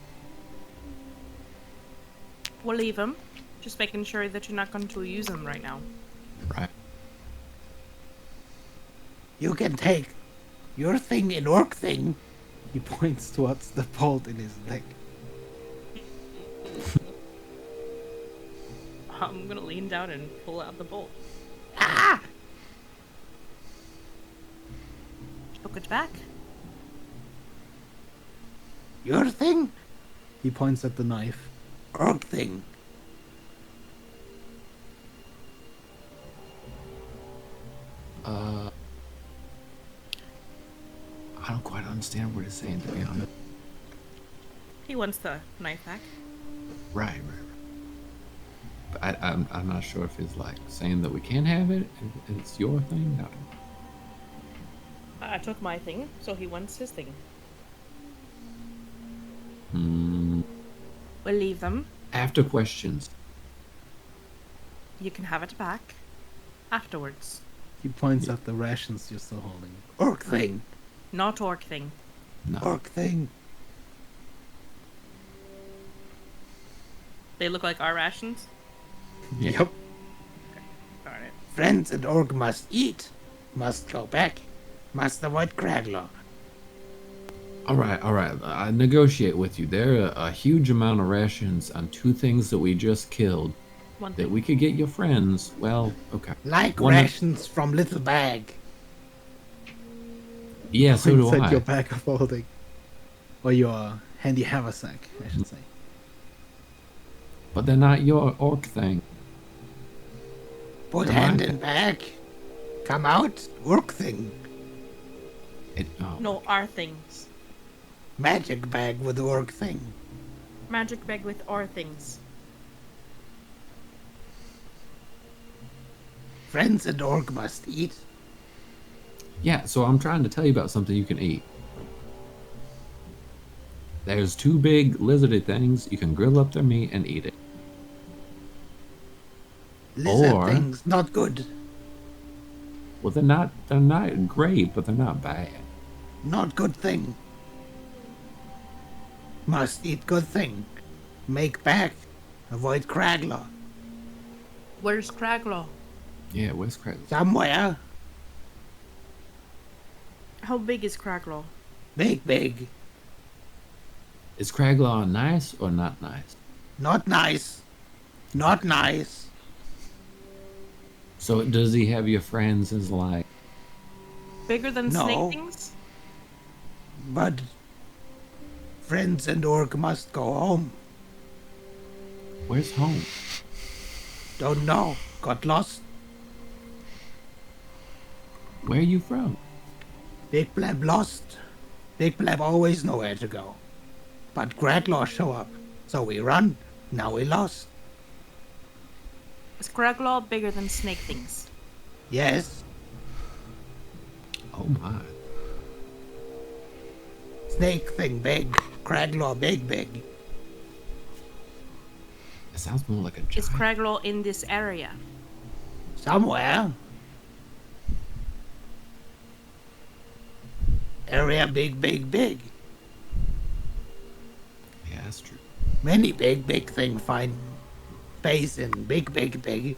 We'll leave them. Just making sure that you're not going to use them right now. Right. You can take your thing in Orc thing. He points towards the bolt in his neck. I'm gonna lean down and pull out the bolt. Ah! Took it back. Your thing? He points at the knife. Orc thing. I don't quite understand what he's saying, to be honest. He wants the knife back. Right. But I'm not sure if he's like saying that we can't have it. It's your thing. No. I took my thing, so he wants his thing. Hmm. We'll leave them. After questions. You can have it back afterwards. He points at the rations you're still holding. Orc thing. Not orc thing. No. Orc thing. They look like our rations. Yeah. Yep. Darn it. Friends and Orc must eat. Must go back. Must avoid Craglaw. All right. I negotiate with you. There are a huge amount of rations on 2 things that we just killed. One That thing. we could get your friends. Well, okay. Like One- rations from Little Bag. Yeah, so do Points at I. your bag of holding. Or your handy haversack, I should say. But they're not your orc thing. Put Come hand on. in bag. Come out. Orc thing. Oh. No, our things. Magic bag with Orc thing. Magic bag with our things. Friends and Orc must eat. Yeah, so I'm trying to tell you about something you can eat. There's 2 big lizardy things. You can grill up their meat and eat it. Lizard Or- things not good. Well, they're not great, but they're not bad. Not good thing. Must eat good thing. Make back. Avoid Craglaw. Where's Craglaw? Yeah, where's Craig? Somewhere. How big is Craglaw? Big. Is Craglaw nice or not nice? Not nice. Not nice. So does he have your friends as like? Bigger than No. snake things? But friends and Orc must go home. Where's home? Don't know. Got lost. Where are you from? Big Blab lost. Big Blab always know where to go. But Gradlaw show up. So we run. Now we lost. Is Craglaw bigger than snake things? Yes. Oh my. Snake thing big. Craglaw big. It sounds more like a Is giant. Craglaw in this area? Somewhere. Area big. Yeah, that's true. Many big thing find space in big.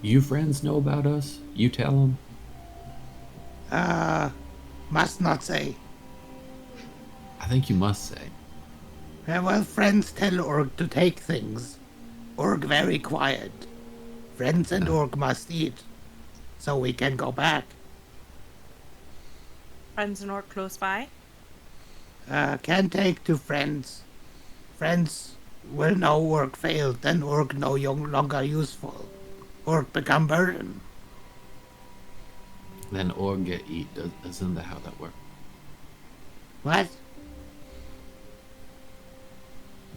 You friends know about us? You tell them? Must not say. I think you must say. Well, friends tell Org to take things. Org very quiet. Friends and Org must eat, so we can go back. Friends and orc close by. Can take to friends. Friends will know Org failed, then Org no longer useful. Org become burden. Then org get eat. Isn't that how that works? What?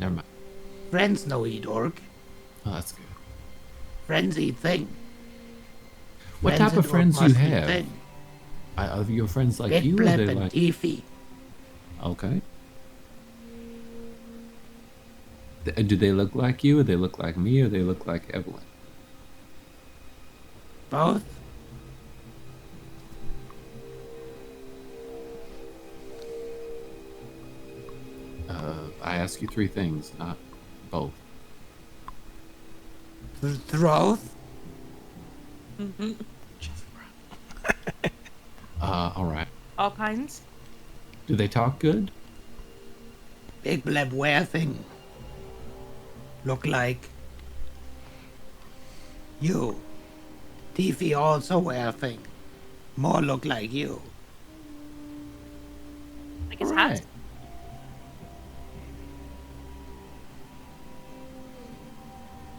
Never mind. Friends no eat Org. Oh, that's good. Friends eat thing. What Friends type of and orc friends you must eat have? thing. Are your friends like Big you? Or Blep they and like... Tiffy. Okay. Do they look like you, or they look like me, or they look like Evelyn? Both. I ask you 3 things, not both. Both. Alright. All kinds. Do they talk good? Big Blep wear thing. Look like you. Tiffy also wear thing. More look like you. Like his hat.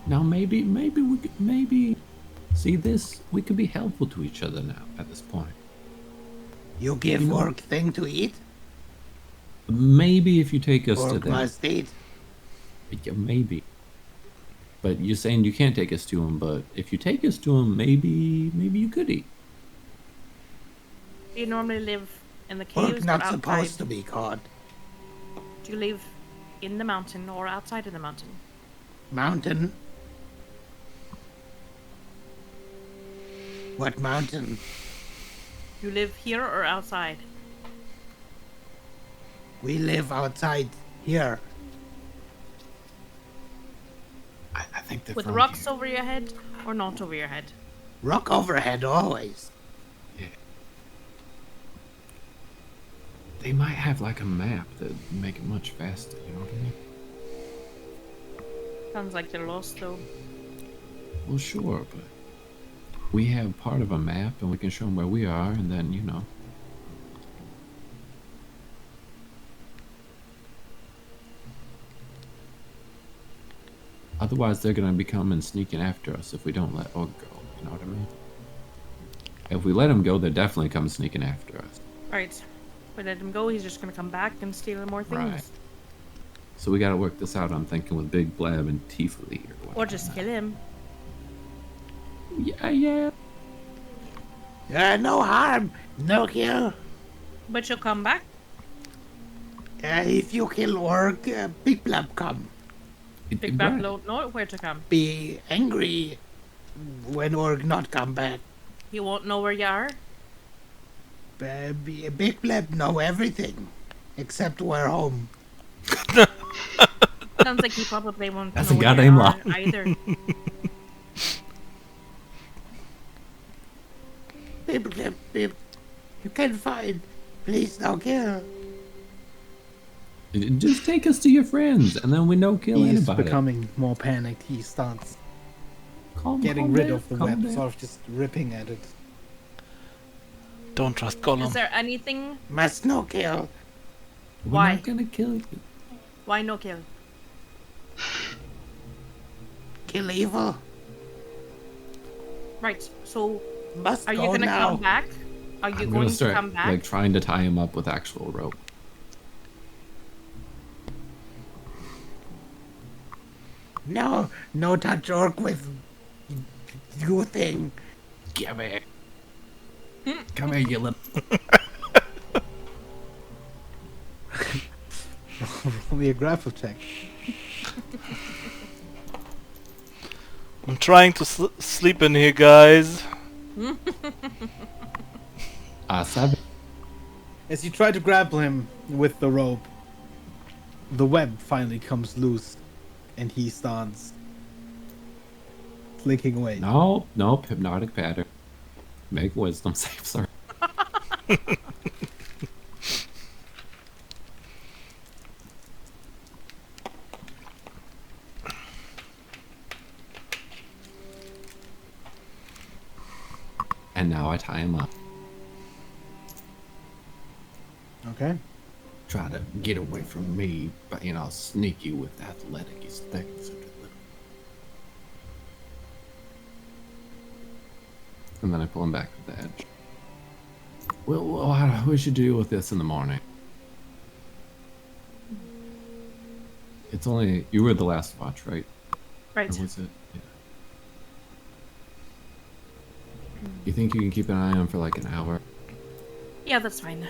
Now maybe we could, see this, we could be helpful to each other now at this point. You give Orc thing to eat? Maybe if you take us to Orc them. must eat. Yeah, maybe. But you're saying you can't take us to him, but if you take us to him, maybe you could eat. Do you normally live in the caves Orc or not outside? supposed to be caught. Do you live in the mountain or outside of the mountain? Mountain? What mountain? You live here or outside? We live outside here. I think they're With from rocks here. over your head or not over your head? Rock overhead always. Yeah. They might have like a map that make it much faster, you know what I mean? Sounds like they're lost though. Well, sure, but we have part of a map and we can show them where we are, and then, you know. Otherwise, they're gonna be coming sneaking after us if we don't let Og go, you know what I mean? If we let him go, they're definitely coming sneaking after us. Alright. We let him go, he's just gonna come back and steal more things. Right. So we gotta work this out, I'm thinking, with Big Blab and Tiefly or whatnot. Or just kill him. Yeah. No harm. No kill. But you'll come back. If you kill Orc, Big Blab come. Big Bad don't know where to come. Be angry when Orc not come back. He won't know where you are. Big Blab know everything. Except we're home. Sounds like he probably won't That's know a where you goddamn are lie. either. Big Blab, you can find. Please don't kill. Just take us to your friends, and then we no kill He's anybody. becoming more panicked. He starts Calm getting rid of the calm web, down. sort of just ripping at it. Don't trust Is Gollum. there anything? Must no kill. We're Why? not gonna kill you. Why no kill? Kill evil. Right, so Must are you go gonna now. come back? Are you I'm going gonna to start come back? like trying to tie him up with actual rope. No touch Orc with you thing. Come here. Come here, you little. Roll me a grapple check. I'm trying to sleep in here, guys. 7. As you try to grapple him with the rope, the web finally comes loose, and he starts clicking away. Nope, hypnotic pattern. Make wisdom save, sir. And now I tie him up. Okay. Try to get away from me, but sneaky with athletic things. And then I pull him back to the edge. Well, we should deal with this in the morning. It's only you were the last watch, right? Right. Or was it? Yeah. You think you can keep an eye on him for like an hour? Yeah, that's fine.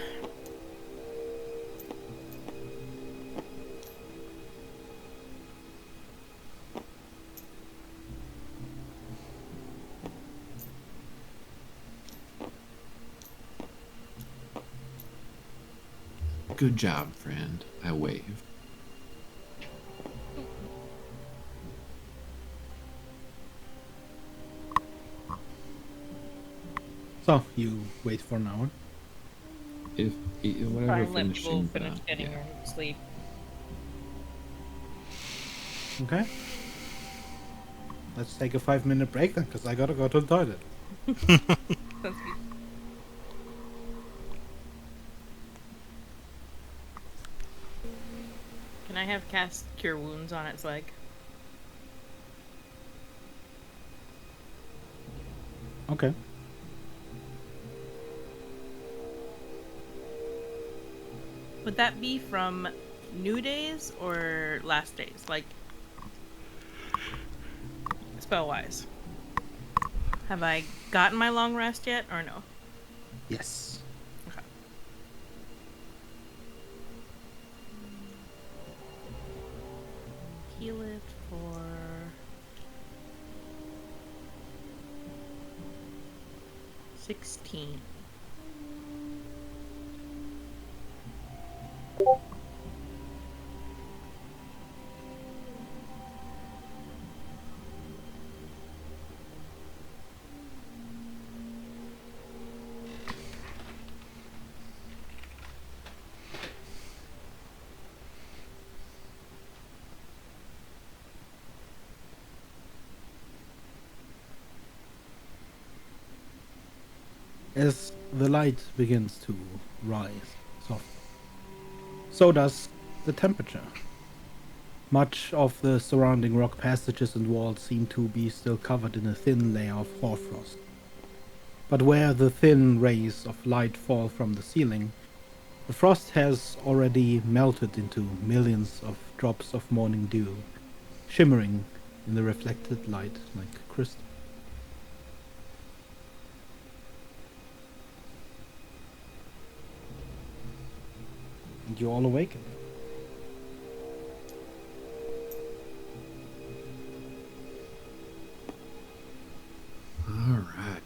Good job, friend. I wave. So you wait for an hour. If whatever Try and let people finishing, finish getting yeah. her sleep. Okay. Let's take a 5-minute break then, because I gotta go to the toilet. Sounds good. Can I have cast Cure Wounds on its leg? Okay. Would that be from new days or last days? Like, spell-wise. Have I gotten my long rest yet, or no? Yes. Okay. Heal it for... 16. As the light begins to rise softly, so does the temperature. Much of the surrounding rock passages and walls seem to be still covered in a thin layer of hoarfrost. But where the thin rays of light fall from the ceiling, the frost has already melted into millions of drops of morning dew, shimmering in the reflected light like crystal. And you all awaken. All right.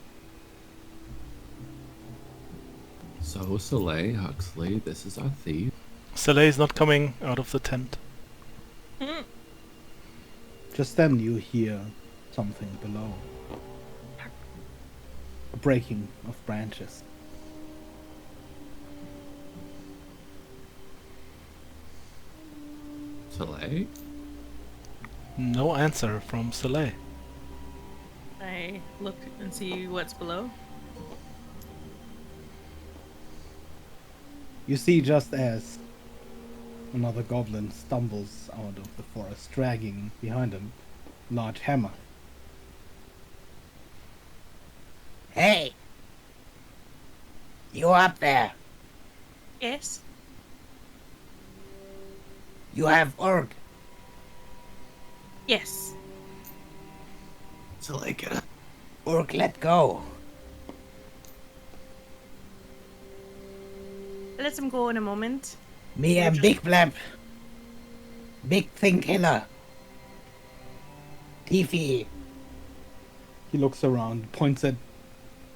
So Soleil, Huxley, this is our thief. Soleil's not coming out of the tent. Just then you hear something below. A breaking of branches. Soleil? No answer from Soleil. I look and see what's below. You see, just as another goblin stumbles out of the forest, dragging behind him a large hammer. Hey! You up there? Yes. You have orc. Yes. Soleil, get up. Orc, let go. Let him go in a moment. Me and Big Blab. Big Thing Killer. Tiffy. He looks around, points at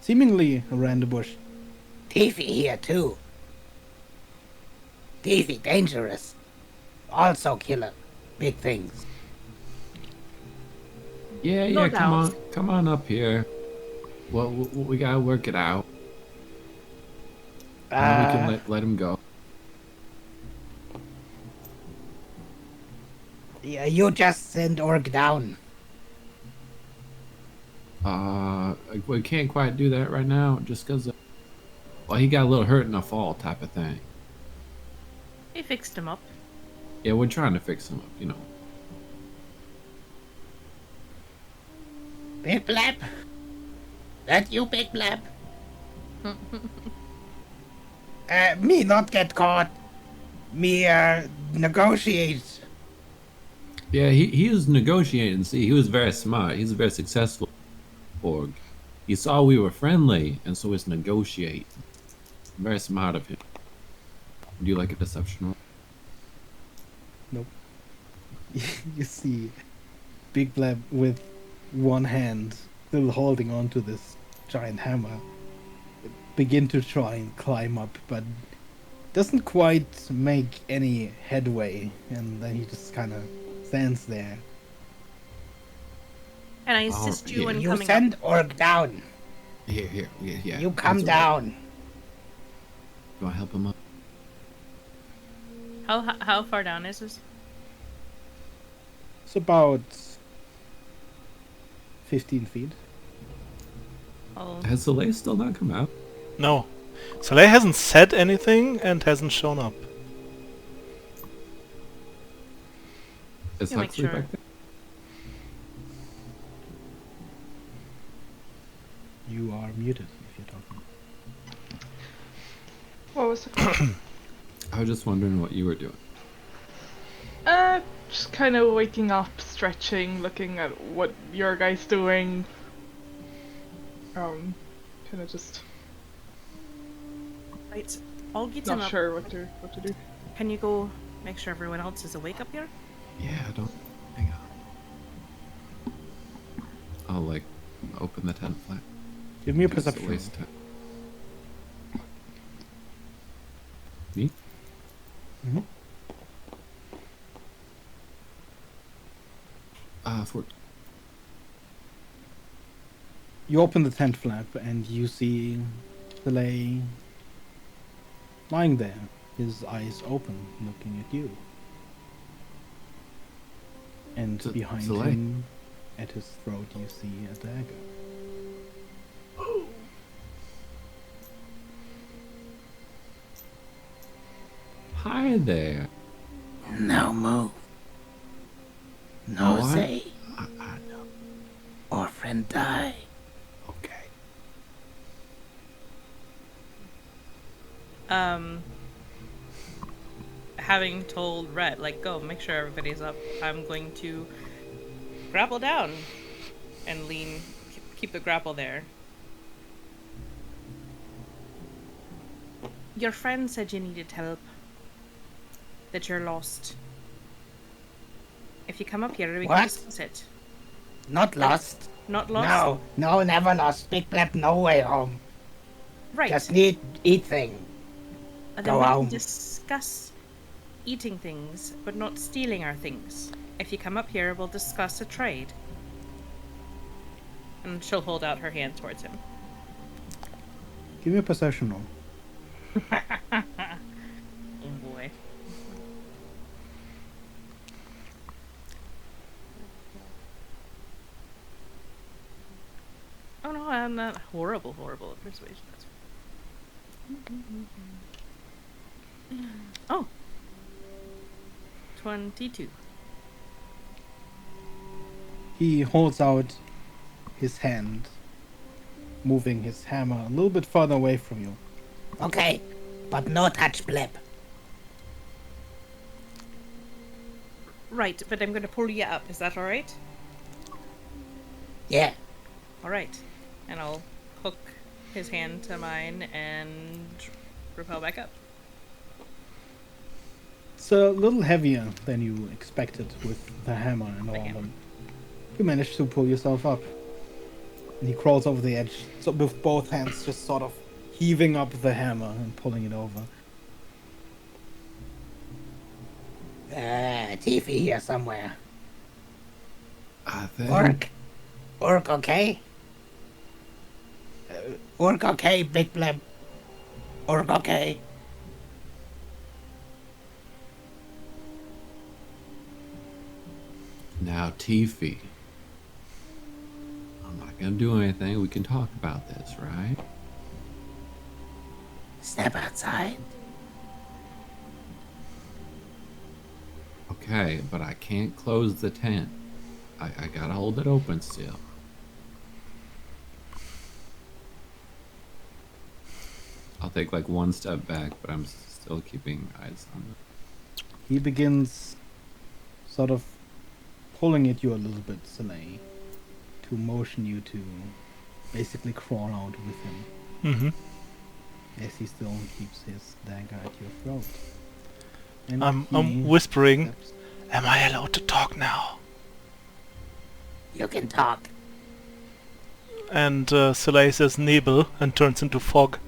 seemingly a random bush. Tiffy here too. Easy, dangerous. Also killer. Big things. Yeah, No yeah, doubt. come on up here. Well, we gotta work it out. And then we can let him go. Yeah, you just send Orc down. We can't quite do that right now, just cause, well, he got a little hurt in a fall type of thing. He fixed him up. Yeah, we're trying to fix him up, you know. Big Blab? That you, Big Blab? Me not get caught. Me, negotiate. Yeah, he was negotiating. See, he was very smart. He's a very successful org. He saw we were friendly, and so he's negotiate. Very smart of him. Would you like a deception roll? Nope. You see Big Blab with one hand still holding on to this giant hammer begin to try and climb up, but doesn't quite make any headway, and then he just kind of stands there. And I assist you in You coming send up. Orc down. Here, yeah. You come that's all right. down. Do I help him up? How far down is this? It's about 15 feet. Oh, Has Soleil still not come out? No. Soleil hasn't said anything and hasn't shown up. Is Yeah, make Huxley sure. back there? You are muted if you're talking. What was the question? I was just wondering what you were doing. Just kind of waking up, stretching, looking at what your guys doing. Kind of just right. I'll get him not up. sure what to do. Can you go make sure everyone else is awake up here? Yeah, don't. Hang on. I'll, like, open the tent flap. Give me a Use perception. Soleil's tent. Me? Mm-hmm. 14. You open the tent flap and you see Soleil lying there, his eyes open, looking at you. And behind Soleil. him, at his throat, you see a dagger. Hi there. No move. No Oh, I- say. I know. Or friend die. Okay. Having told Rhett, like, go, make sure everybody's up, I'm going to grapple down and lean, keep the grapple there. Your friend said you needed help, that you're lost. If you come up here, we can What? discuss it. Not lost. Not lost? No, never lost. Big Blab, no way home. Right. Just need eat thing. Then go we home. can discuss eating things, but not stealing our things. If you come up here, we'll discuss a trade. And she'll hold out her hand towards him. Give me a perception roll. Oh boy. Oh no, I'm not horrible at persuasion. That's Oh! 22. He holds out his hand, moving his hammer a little bit further away from you. Okay, but no touch Blab. Right, but I'm going to pull you up. Is that alright? Yeah. Alright. And I'll hook his hand to mine and rappel back up. It's a little heavier than you expected with the hammer and all, Okay. but you manage to pull yourself up. And he crawls over the edge, so with both hands just sort of heaving up the hammer and pulling it over. Tiffy here somewhere. I think. Orc, okay? Orc, okay, Big Bleb. Orc, okay? Now, Tiffy. I'm not gonna do anything. We can talk about this, right? Step outside. Okay, but I can't close the tent. I gotta hold it open still. I'll take like one step back, but I'm still keeping eyes on it. He begins sort of pulling at you a little bit, Soleil, to motion you to basically crawl out with him. Mm-hmm. As he still keeps his dagger at your throat. And I'm he whispering. steps- Am I allowed to talk now? You can talk. And Soleil says Nebel and turns into fog.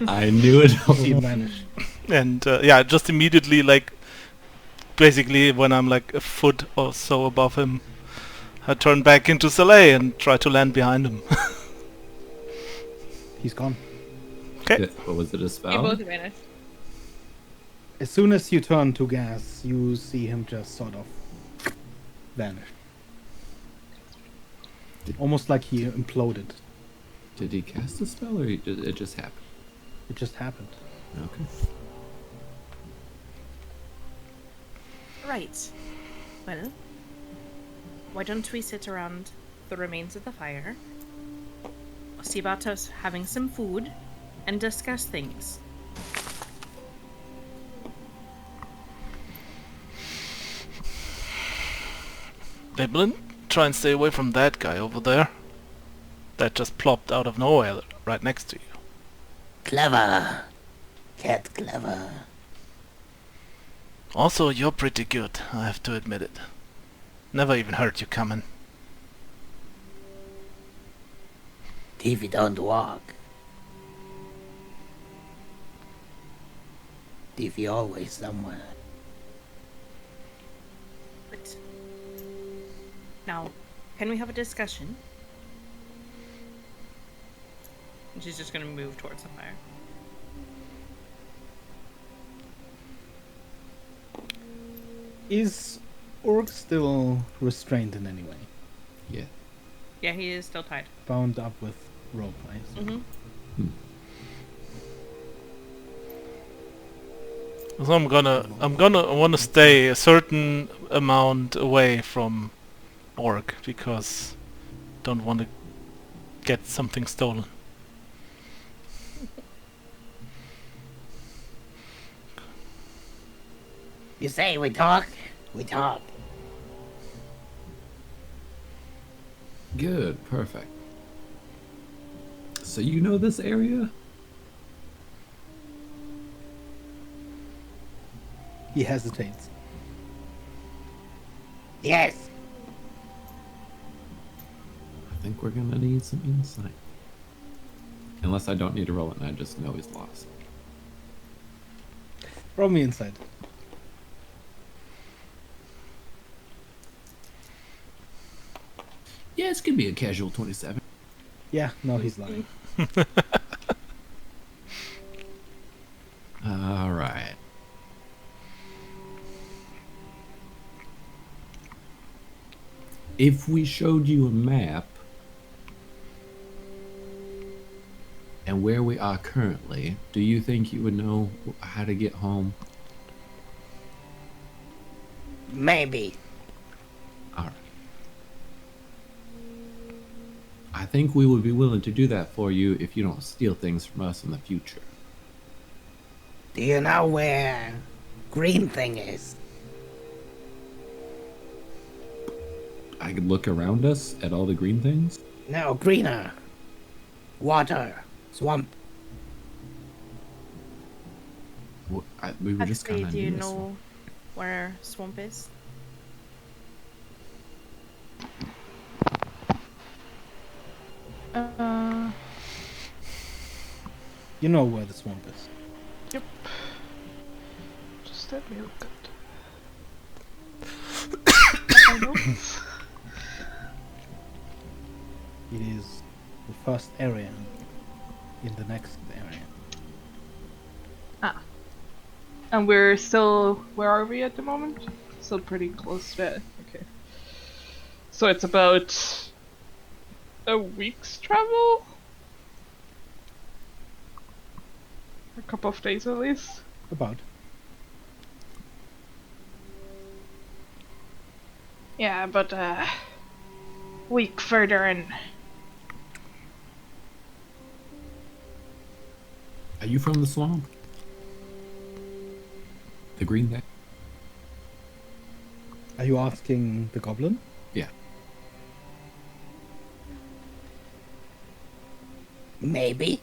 I knew it. See it vanish. And yeah, just immediately, like, basically when I'm like a foot or so above him, I turn back into Soleil and try to land behind him. He's gone. Okay. What was it, a They spell? both vanished. As soon as you turn to gas, you see him just sort of vanish. Almost like he imploded. Did he cast a spell or it just happened? It just happened. Okay. Right. Well, why don't we sit around the remains of the fire, see about us having some food, and discuss things? Biblin, try and stay away from that guy over there. That just plopped out of nowhere right next to you. Clever. Cat clever. Also, you're pretty good, I have to admit it. Never even heard you coming. Tiffy don't walk. Tiffy always somewhere. But now, can we have a discussion? And she's just gonna move towards the fire. Is Orc still restrained in any way? Yeah. Yeah, he is still tied. Bound up with rope, I assume. Mm-hmm. So I want to stay a certain amount away from Orc because don't want to get something stolen. You say we talk? We talk. Good. Perfect. So you know this area? He hesitates. Yes. I think we're gonna need some insight. Unless I don't need to roll it and I just know he's lost. Roll me inside. Yeah, it's gonna be a casual 27. Yeah, no, he's lying. All right. If we showed you a map and where we are currently, do you think you would know how to get home? Maybe. All right. I think we would be willing to do that for you if you don't steal things from us in the future. Do you know where green thing is? I could look around us at all the green things. No, greener. Water. Swamp. We were just Huxley, kind of do you know where swamp is? You know where the swamp is. Yep. Just let me look at my notes. It is the first area in the next area. Ah. And we're still, where are we at the moment? Still pretty close to it. Okay. So it's about a week's travel? A couple of days at least. About. Yeah, but week further in. Are you from the swamp? The green guy? Are you asking the goblin? Yeah. Maybe.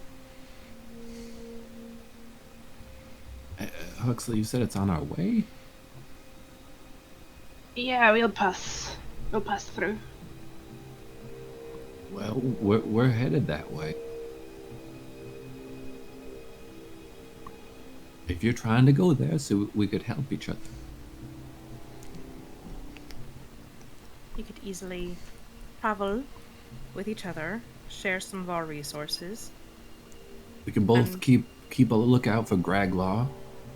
Huxley, you said it's on our way? Yeah, we'll pass. We'll pass through. Well, we're headed that way. If you're trying to go there, so we could help each other. You could easily travel with each other, share some of our resources. We can both And- keep a lookout for Graglaw.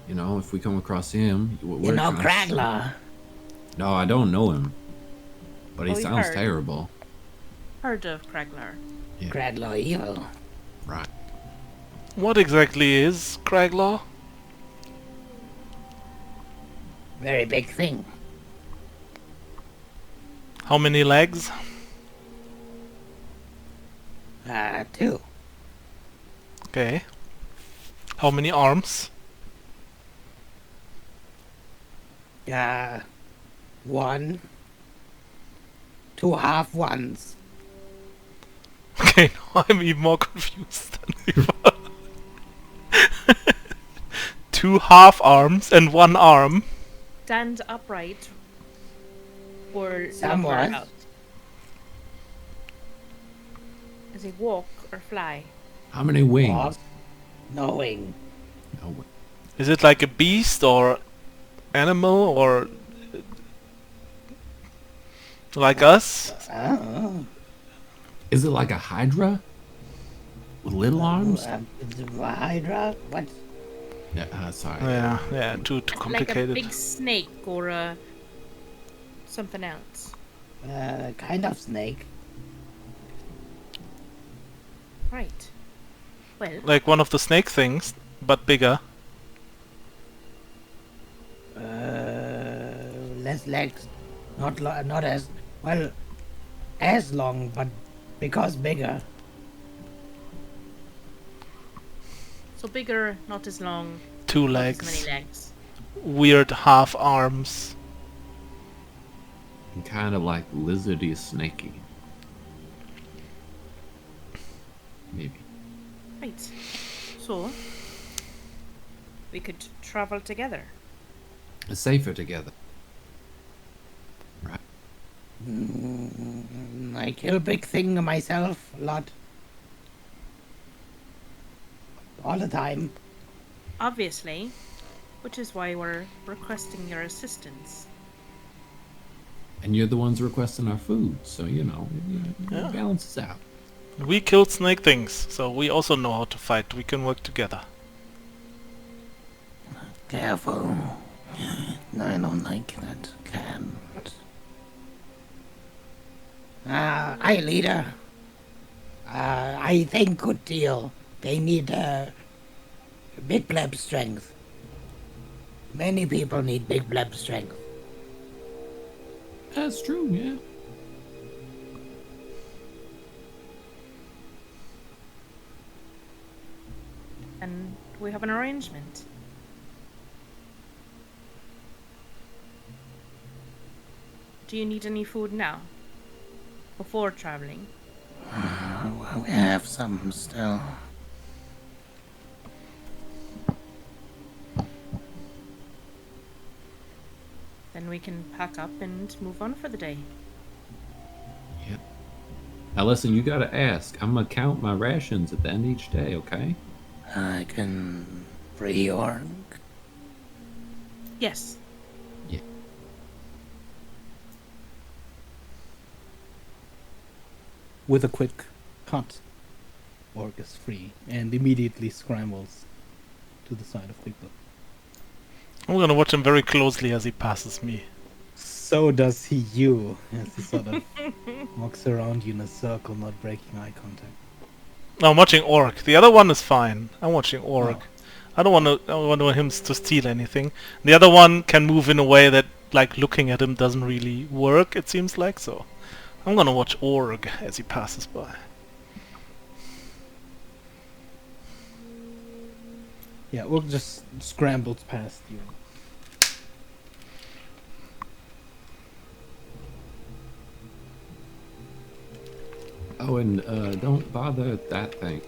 You know, if we come across him, You know Craglaw. No, I don't know him, but he Oh, you sounds heard. terrible. Heard of Craglar. Yeah. Craglaw evil. Right. What exactly is Craglaw? Very big thing. How many legs? 2. Okay. How many arms? 1. 2 half ones. Okay, now I'm even more confused than before. 2 half arms and 1 arm. Stand upright or Somewhat. lumber out. As he walk or fly. How many wings? Walk. Knowing. No way. Is it like a beast or animal or like us? Oh. Is it like a Hydra? With little arms? Hydra? What? Yeah, sorry. Yeah, too Like a complicated. big snake or a something else. Kind of snake. Right. Well, Like one of the snake things, but bigger. Less legs. Not as well as long, but because bigger. so bigger, not as long, 2 not as legs. many legs. Weird half arms. And kind of like lizardy snaky. Maybe. Right. So we could travel together. It's safer together. Right. I kill big thing myself a lot. All the time. Obviously, which is why we're requesting your assistance. And you're the ones requesting our food, so you know, Yeah. it balances out. We killed snake things, so we also know how to fight. We can work together. Careful. No, I don't like that. Can't. Aye, leader. I think good deal. They need big bleb strength. Many people need big bleb strength. That's true, yeah. And we have an arrangement. Do you need any food now? Before traveling? Well, we have some still. Then we can pack up and move on for the day. Yep. Now listen, you gotta ask. I'm gonna count my rations at the end of each day, okay? I can free orc? Yes. With a quick cut, orc is free and immediately scrambles to the side of people. I'm gonna watch him very closely as he passes me. So does he you, as he sort of walks around you in a circle, not breaking eye contact. No, I'm watching Orc. The other one is fine. I'm watching Orc. Oh. I don't want him to steal anything. The other one can move in a way that, like, looking at him doesn't really work, it seems like, so I'm gonna watch Org as he passes by. Yeah, orc just scrambles past you. Oh, and don't bother that thing.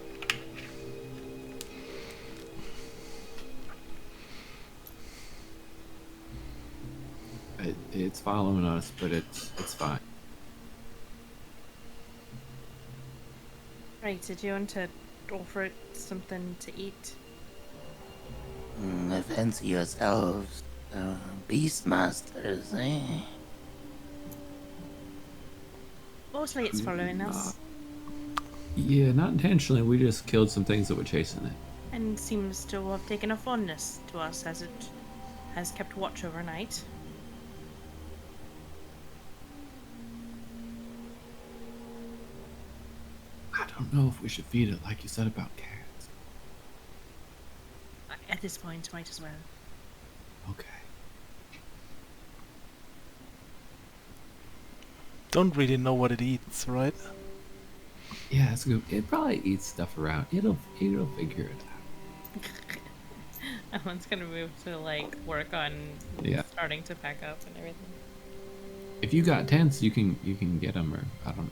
It's following us, but it's fine. Right, did you want to offer it something to eat? Fancy yourselves, beastmasters, eh? Mostly it's following us, Yeah, not intentionally. We just killed some things that were chasing it. and seems to have taken a fondness to us as it has kept watch overnight. I don't know if we should feed it like you said about cats. At this point, might as well. Okay. Don't really know what it eats, right? Yeah, it's good. It probably eats stuff around. It'll figure it out. Alan's gonna move to like work on Yeah. starting to pack up and everything. If you got tents, you can get them, or I don't.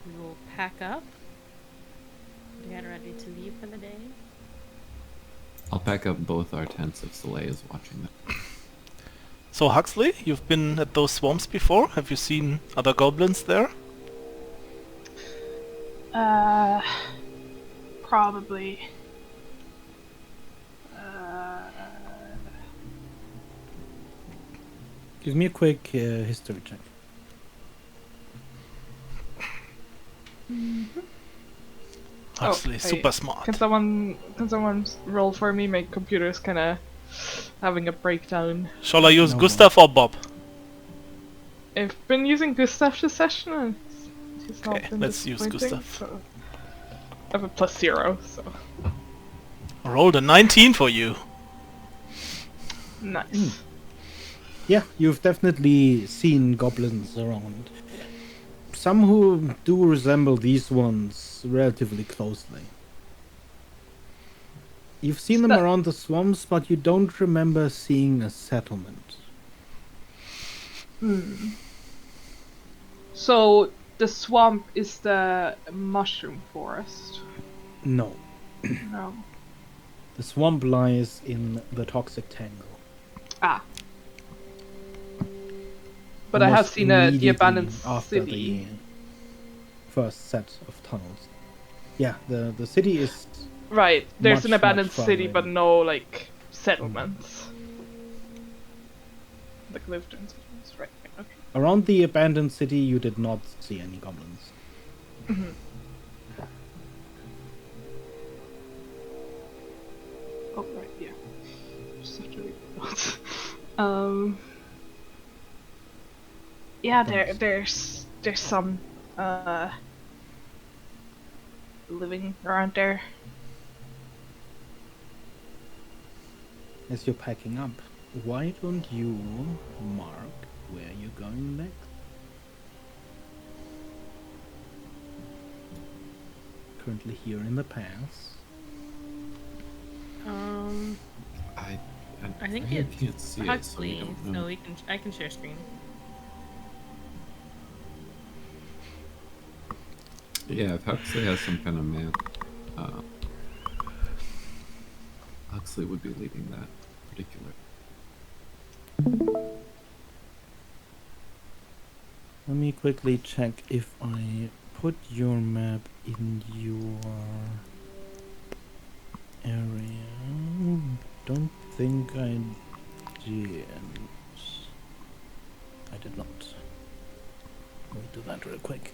We will pack up. Get ready to leave for the day. I'll pack up both our tents if Soleil is watching them. So Huxley, you've been at those swamps before? Have you seen other goblins there? Probably. Give me a quick history check. Huxley, wait. super smart. Can someone roll for me? My computer's kind of having a breakdown. Shall I use No. Gustav or Bob? I've been using Gustav this session and he's not Okay, been let's use disappointing, Gustav. so I have a +0, so Rolled a 19 for you. nice. Yeah, you've definitely seen goblins around. Some who do resemble these ones relatively closely. You've seen them That- around the swamps, but you don't remember seeing a settlement. So the swamp is the mushroom forest. No. No. The swamp lies in the toxic tangle. Ah. But I have Almost seen the immediately abandoned after city. the first set of tunnels. Yeah, the city is Right, there's much, an abandoned much city, farther but in. no like settlements. Like lived in settlements, right? Okay. around the abandoned city. You did not see any goblins. Oh right, yeah. Just have to read the notes. Yeah, there's some living around there. As you're packing up, why don't you mark where you're going next? Currently here in the pass. I think I it's can't see it, so we Huxley, don't so know. we can I can share screen. Yeah, if Huxley has some kind of map, Huxley would be leading that particular. Let me quickly check if I put your map in your area. Don't think I did. I did not. Let me do that real quick.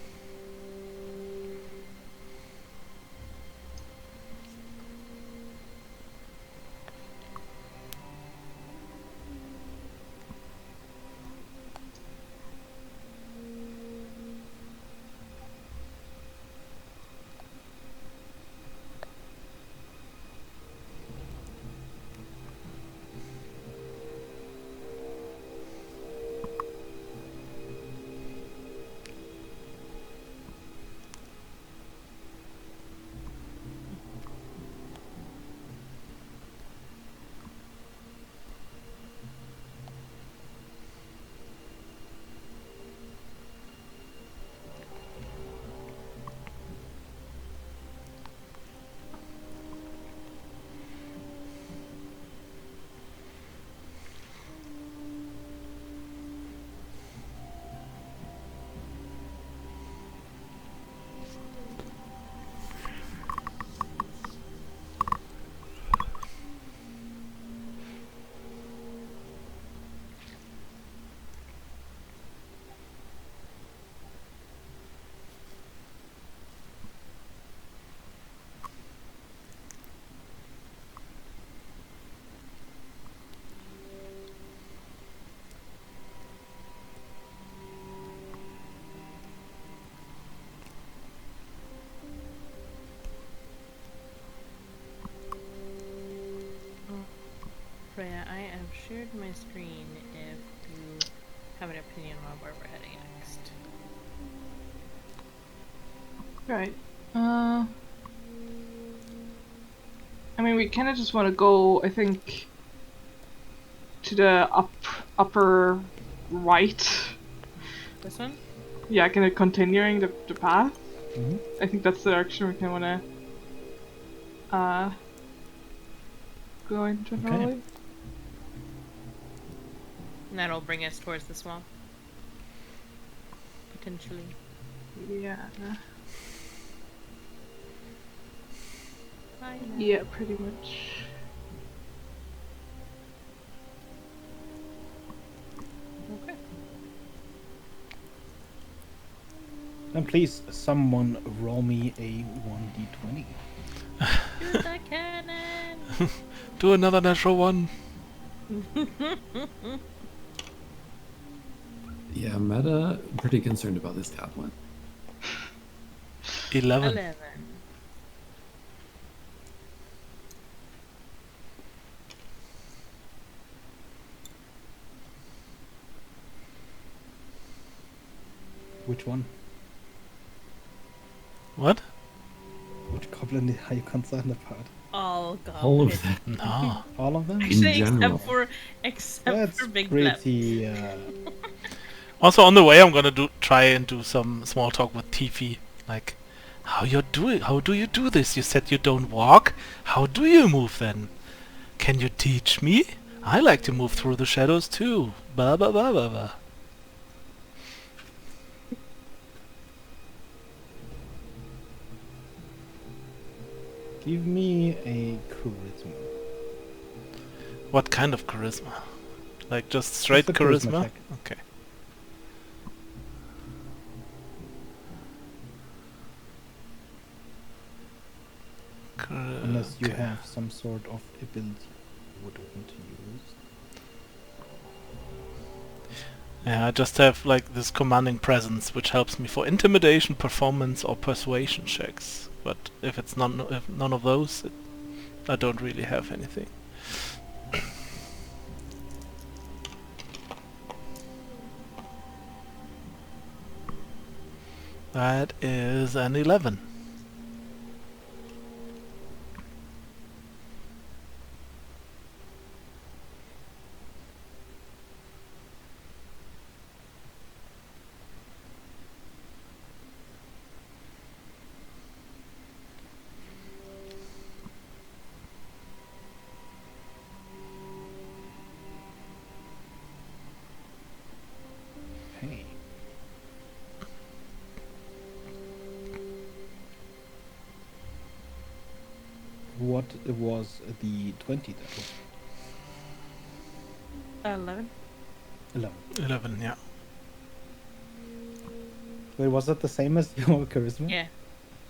Freya, I have shared my screen if you have an opinion on where we're heading next. Right. I mean, we kind of just want to go, I think, to the upper right. This one? Yeah, kind of continuing the path. Mm-hmm. I think that's the direction we kind of want to go in generally. And that'll bring us towards the swamp. Potentially. Yeah. Bye now. Yeah, pretty much. Okay. And please, someone roll me a 1d20. Shoot the cannon! Do another natural one. Yeah, Meta, pretty concerned about this goblin. 11. 11. Which one? What? Which goblin are you concerned about? All goblins. All of them. No. All of them? Actually, general. except That's for Big Blep. pretty. Also on the way, I'm gonna try and do some small talk with Tiffy. Like, how do you do this? You said you don't walk. How do you move then? Can you teach me? I like to move through the shadows too. Blah blah blah blah blah. Give me a charisma. What kind of charisma? Like just straight Just a charisma charisma? check. Okay. Unless you Okay. have some sort of ability you would want to use. Yeah, I just have like this commanding presence, which helps me for intimidation, performance, or persuasion checks. But if none of those, I don't really have anything. That is an 11. Hey. it was the 20 that was 11. 11. 11, yeah. Wait, was that the same as your charisma? Yeah.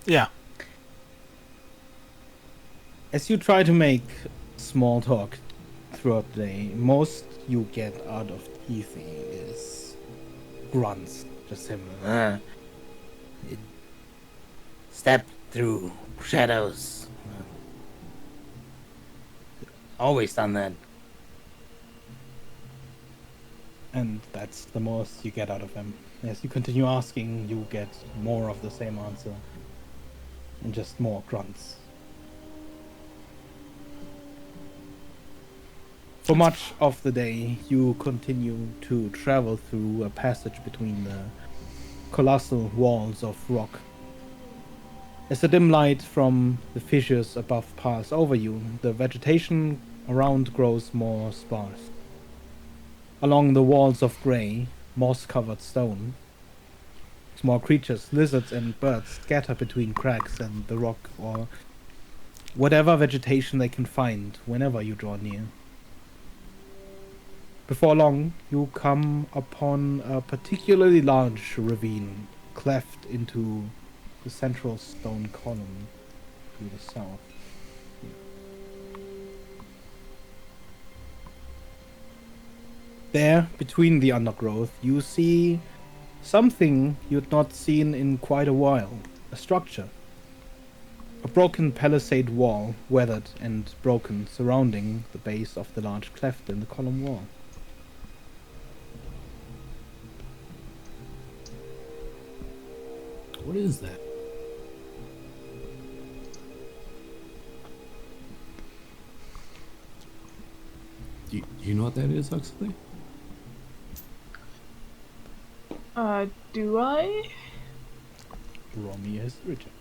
Yeah. As you try to make small talk throughout the day, most you get out of Tithi is grunts. Just him. Step through shadows. Always done that. And that's the most you get out of him. As you continue asking, you get more of the same answer. And just more grunts. For much of the day, you continue to travel through a passage between the colossal walls of rock. As the dim light from the fissures above passes over you, the vegetation around grows more sparse. Along the walls of grey, moss-covered stone, small creatures, lizards and birds scatter between cracks and the rock or whatever vegetation they can find whenever you draw near. Before long, you come upon a particularly large ravine cleft into the central stone column to the south. There, between the undergrowth, you see something you'd not seen in quite a while. A structure. A broken palisade wall, weathered and broken, surrounding the base of the large cleft in the column wall. What is that? Do you know what that is, Huxley? Do I? Roll me a history check.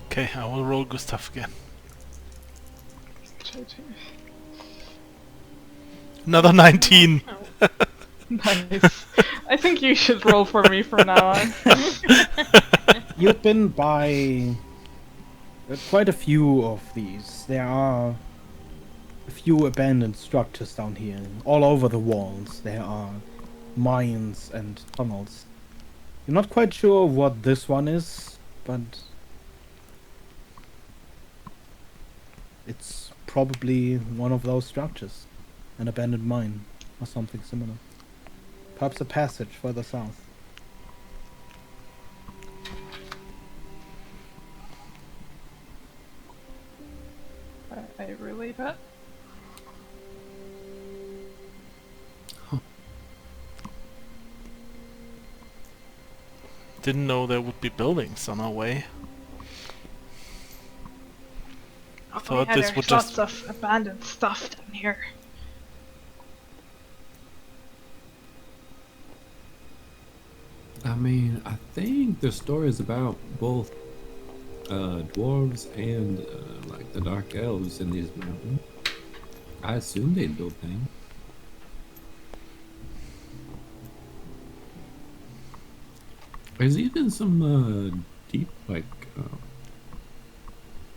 Okay, I will roll Gustav again. Try to- Another 19. Nice. I think you should roll for me from now on. You've been by quite a few of these. There are a few abandoned structures down here. All over the walls there are mines and tunnels. You're not quite sure what this one is, but it's probably one of those structures. An abandoned mine or something similar. Perhaps a passage further south. I relay that. Didn't know there would be buildings on our way. I thought Yeah, this there's would lots just... of abandoned stuff down here. I mean, I think there's stories about both dwarves and like the dark elves in these mountains. I assume they'd build things. There's even some deep, like,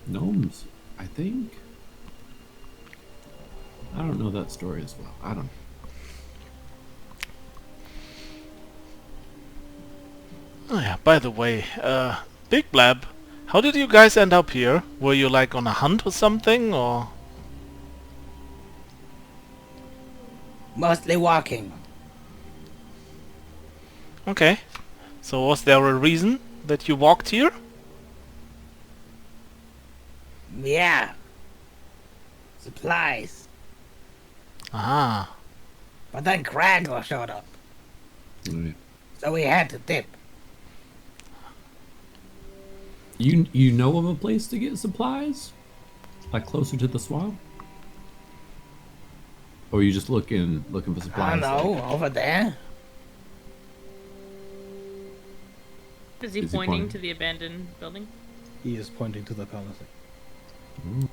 gnomes, I think. I don't know that story as well. I don't know. Oh yeah, by the way, Big Blab, how did you guys end up here? Were you like on a hunt or something, or...? Mostly walking. Okay. So was there a reason that you walked here? Yeah. Supplies. Ah. But then Craggle showed up, Right. so we had to dip. You know of a place to get supplies? Like closer to the swamp? Or are you just looking for I supplies? don't know, like- over there. Is he Is he pointing pointing? to the abandoned building? He is pointing to the palisade. Ooh.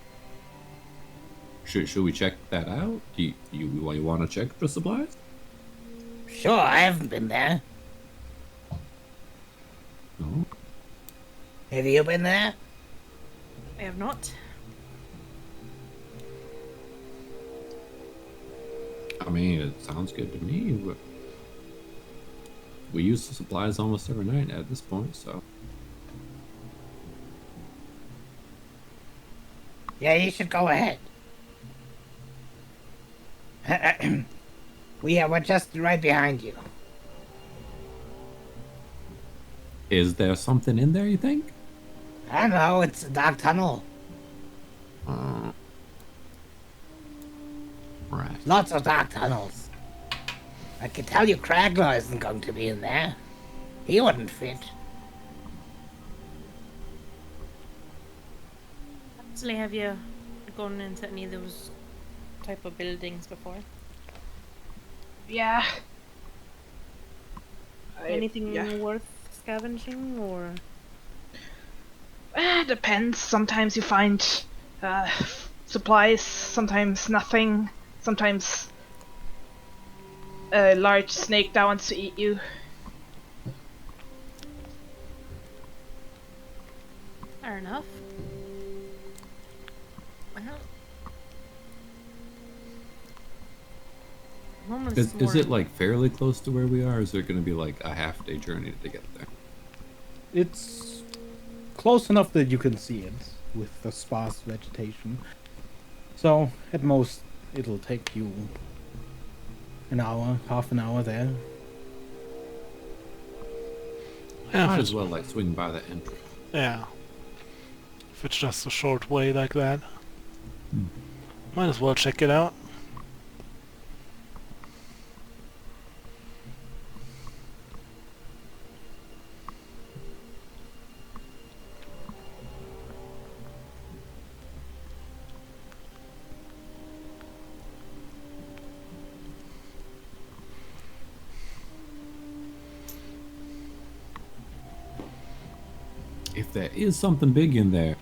Should we check that out? Do you want to check for supplies? Sure, I haven't been there. No. Have you been there? I have not. I mean, it sounds good to me, but we use the supplies almost every night at this point, so. Yeah, you should go ahead. We're just right behind you. Is there something in there, you think? I don't know, it's a dark tunnel. Right. Lots of dark tunnels. I can tell you Craglaw isn't going to be in there. He wouldn't fit. Actually, have you gone into any of those type of buildings before? Yeah. Anything worth scavenging, or? Depends. Sometimes you find supplies, sometimes nothing, sometimes a large snake that wants to eat you. Fair enough. Well, Is it like fairly close to where we are, or is it going to be like a half-day journey to get there? It's close enough that you can see it with the sparse vegetation. So, at most, it'll take you an hour, half an hour there. Yeah, Might if as it's, well like swing by the entrance. yeah. If it's just a short way like that. Might as well check it out. If there is something big in there,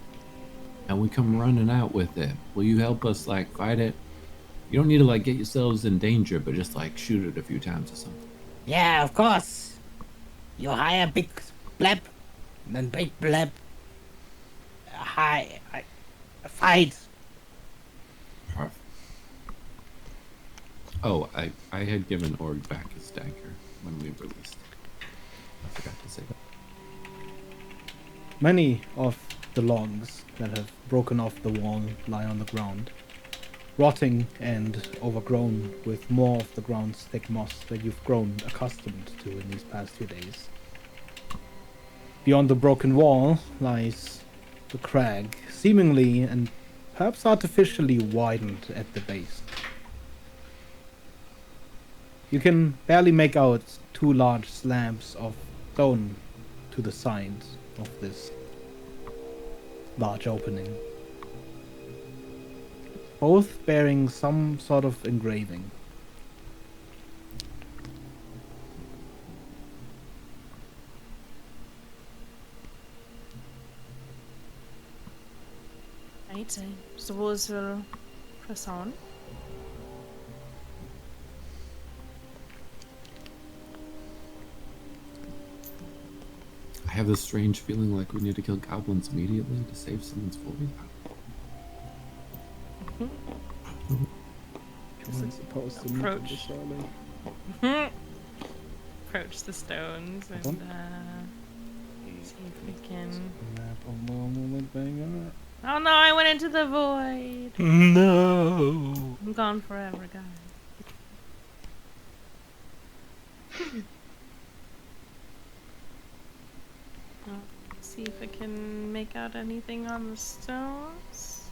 and we come running out with it, will you help us like fight it? You don't need to like get yourselves in danger, but just like shoot it a few times or something. Yeah, of course. You hire Big Bleb, and then Big Bleb fight. Perfect. Oh, I had given Org back his dagger when we released it. I forgot to say that. Many of the logs that have broken off the wall lie on the ground, rotting and overgrown with more of the ground's thick moss that you've grown accustomed to in these past few days. Beyond the broken wall lies the crag, seemingly and perhaps artificially widened at the base. You can barely make out two large slabs of stone to the sides of this large opening, both bearing some sort of engraving. Right, I suppose we'll press on. I have this strange feeling like we need to kill goblins immediately to save someone's voice. You're supposed to Approach. meet surely. Approach the stones and see if we can. Oh no, I went into the void. No. I'm gone forever, guys. See if I can make out anything on the stones.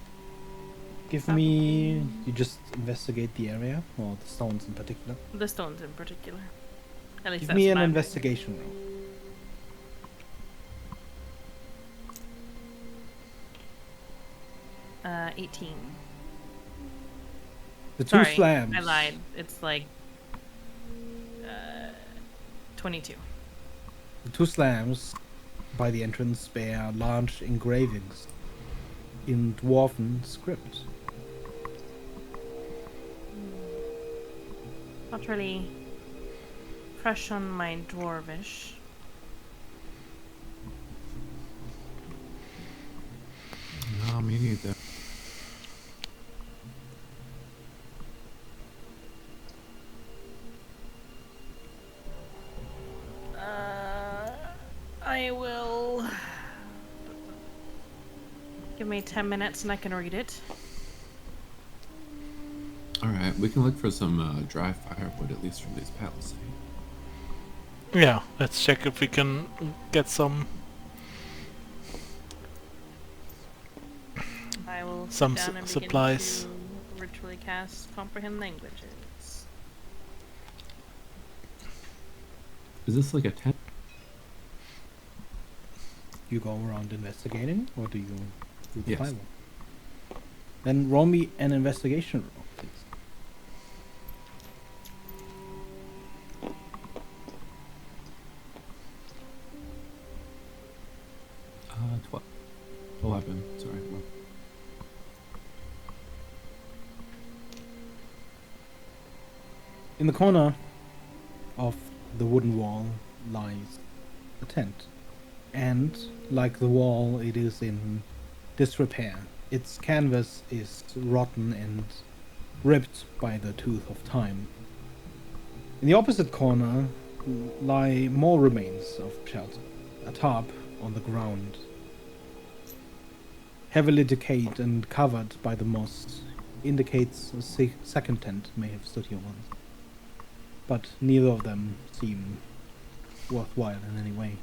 Give me. You just investigate the area, or the stones in particular. The stones in particular. At least Give that's me what an I'm investigation roll. doing. 18. The two Sorry, slabs. I lied. It's like 22. The two slabs by the entrance bear large engravings in dwarven script. Not really fresh on my dwarvish. Give me 10 minutes and I can read it. All right, we can look for some dry firewood, at least from these palisades. Yeah, let's check if we can get some I will Some sit down and supplies. begin to ritually cast comprehend languages. Is this like a tent? You go around investigating, or do you do the Yes. Bible? Then roll me an investigation roll, please. 12. 11, sorry. In the corner of the wooden wall lies a tent, and like the wall, it is in disrepair. Its canvas is rotten and ripped by the tooth of time. In the opposite corner lie more remains of shelter. A tarp on the ground, heavily decayed and covered by the moss, indicates a second tent may have stood here once. But neither of them seem worthwhile in any way.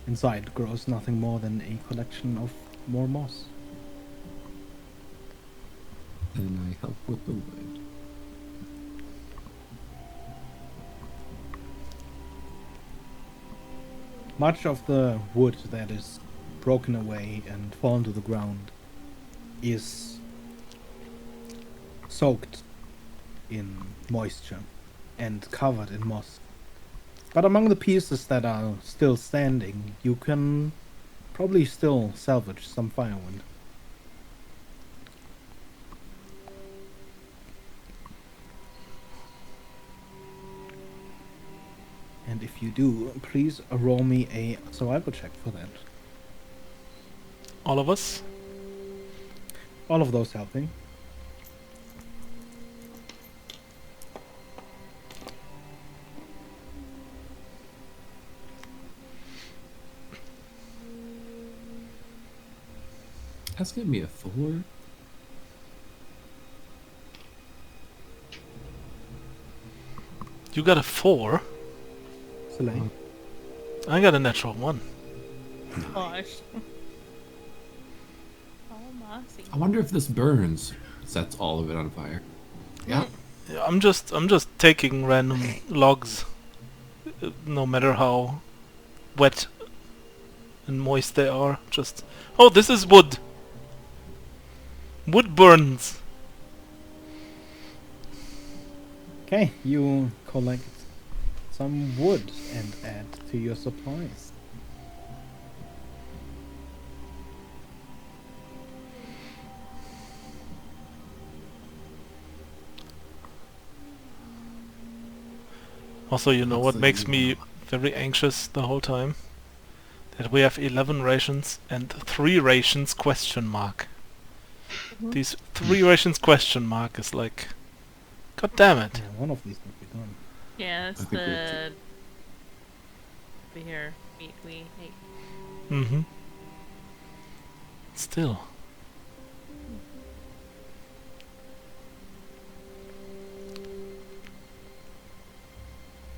Inside grows nothing more than a collection of more moss. And I help with the wood. Much of the wood that is broken away and fallen to the ground is soaked in moisture and covered in moss. But among the pieces that are still standing, you can probably still salvage some firewood. And if you do, please roll me a survival check for that. All of us? All of those helping. That's gonna be a 4. You got a 4? Soleil. I got a natural 1. Gosh. Oh, mossy. I wonder if this burns. Sets all of it on fire. Yeah. Yeah, I'm just taking random logs, no matter how wet and moist they are. Just oh, this is wood. Wood burns. Okay, you collect some wood and add to your supplies. Also, you know what Looks like makes we me have- very anxious the whole time? That we have 11 rations and 3 rations question mark. These 3 rations question mark is like, god damn it. Yeah, one of these will be done. Yeah, that's I think we the... Over here, meat we ate. Mm-hmm. Still.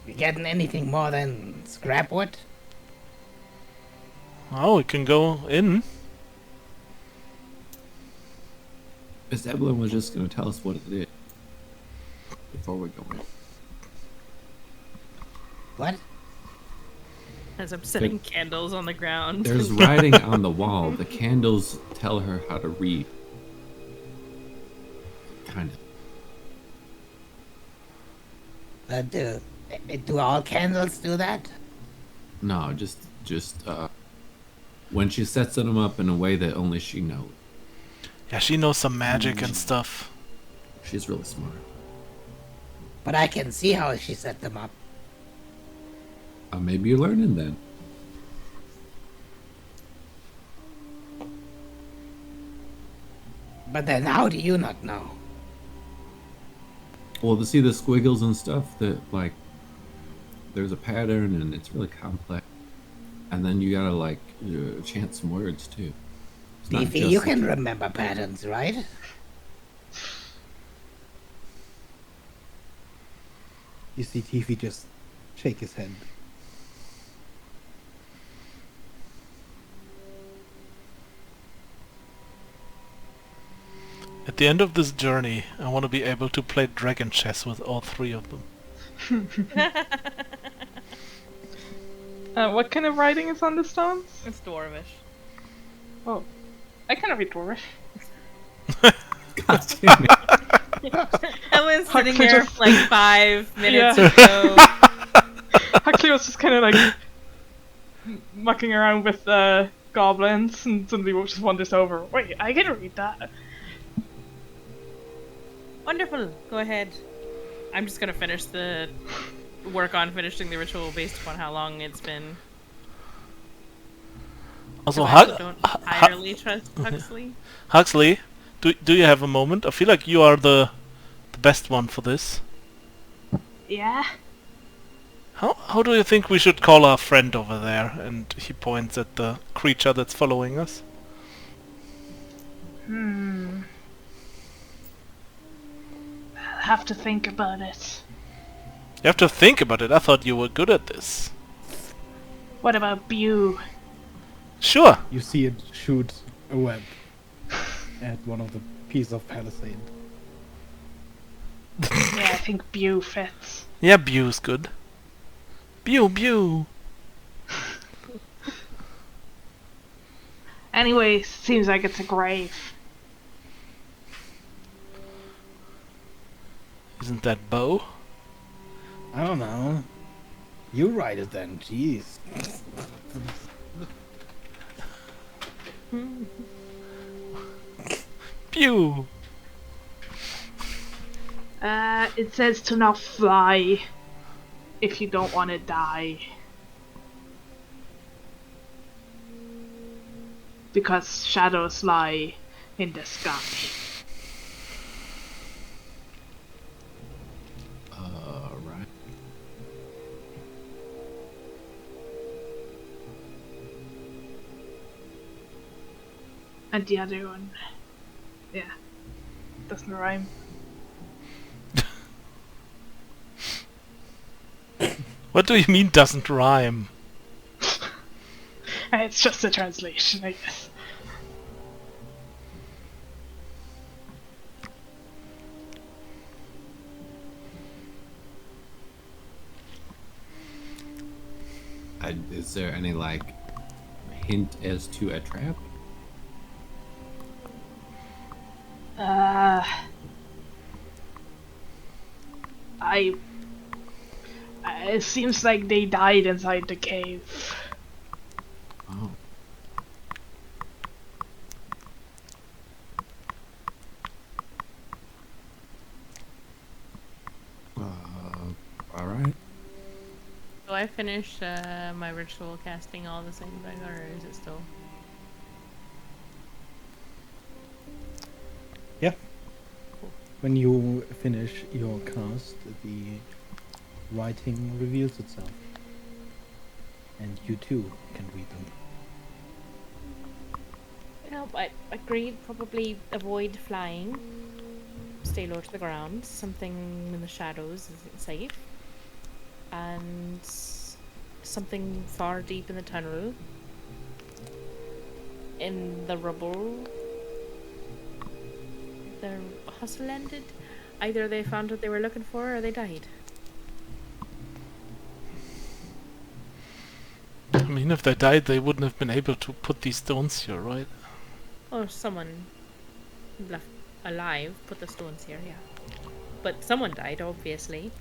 You getting anything more than scrap wood? Oh, we can go in. Miss Evelyn was just gonna tell us what it is before we go in. What? As I'm setting candles on the ground. There's writing on the wall. The candles tell her how to read. Kind of. Do all candles do that? No, just when she sets them up in a way that only she knows. Yeah, she knows some magic and stuff. She's really smart. But I can see how she set them up. Maybe you're learning then. But then how do you not know? Well, to see the squiggles and stuff, that like there's a pattern and it's really complex. And then you gotta like chant some words too. It's not Beefy, just you like- can remember patterns, right? You see Tiffy just shake his head. At the end of this journey, I want to be able to play dragon chess with all three of them. What kind of writing is on the stones? It's dwarvish. Oh, I can read dwarvish. God damn it. I was sitting Huxley there just- for like 5 minutes Yeah. ago. Huxley was just kind of like mucking around with goblins, and suddenly just wanders over. Wait, I can read that. Wonderful. Go ahead. I'm just gonna finish the work on finishing the ritual based upon how long it's been. Also, I also don't entirely trust Huxley. Huxley, do you have a moment? I feel like you are the best one for this. Yeah. How do you think we should call our friend over there? And he points at the creature that's following us. I'll have to think about it. You have to think about it. I thought you were good at this. What about Bew? Sure. You see it shoot a web at one of the pieces of palisade. Yeah, I think Bew fits. Yeah, Bew's good. Bew. Anyway, seems like it's a grave. Isn't that Bo? I don't know. You write it then, jeez. Bew. It says to not fly if you don't want to die. Because shadows lie in the sky. Right. And the other one, yeah, doesn't rhyme. What do you mean doesn't rhyme? It's just a translation, I guess. Is there any like hint as to a trap? It seems like they died inside the cave. Oh. All right. Do I finish my ritual casting all the same thing, or is it still? Yeah. When you finish your cast, the writing reveals itself. And you too can read them. No, I agreed. Probably avoid flying. Stay low to the ground. Something in the shadows isn't safe. And something far deep in the tunnel. In the rubble. Their hustle ended. Either they found what they were looking for or they died. I mean, if they died, they wouldn't have been able to put these stones here, right? Or someone left alive put the stones here, yeah. But someone died, obviously.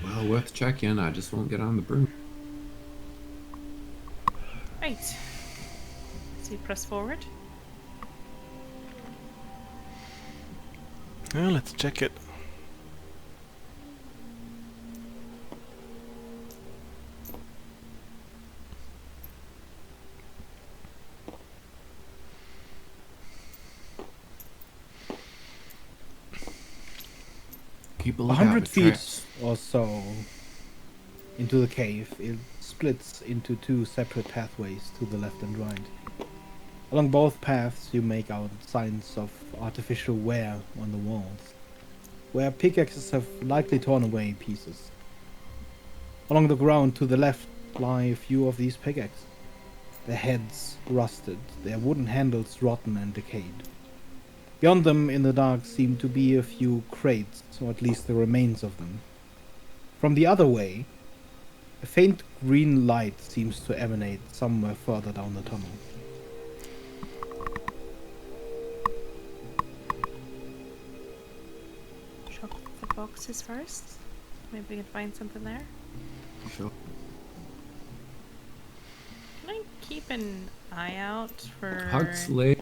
Well, worth checking. I just won't get on the broom. Right. So you press forward. Yeah, let's check it. Keep a lookout 100 for feet traps. or so into the cave, it splits into two separate pathways to the left and right. Along both paths, you make out signs of artificial wear on the walls, where pickaxes have likely torn away pieces. Along the ground to the left lie a few of these pickaxes, their heads rusted, their wooden handles rotten and decayed. Beyond them in the dark seem to be a few crates, or at least the remains of them. From the other way, a faint green light seems to emanate somewhere further down the tunnel. Check the boxes first. Maybe we can find something there. Sure. Can I keep an eye out for Huxley.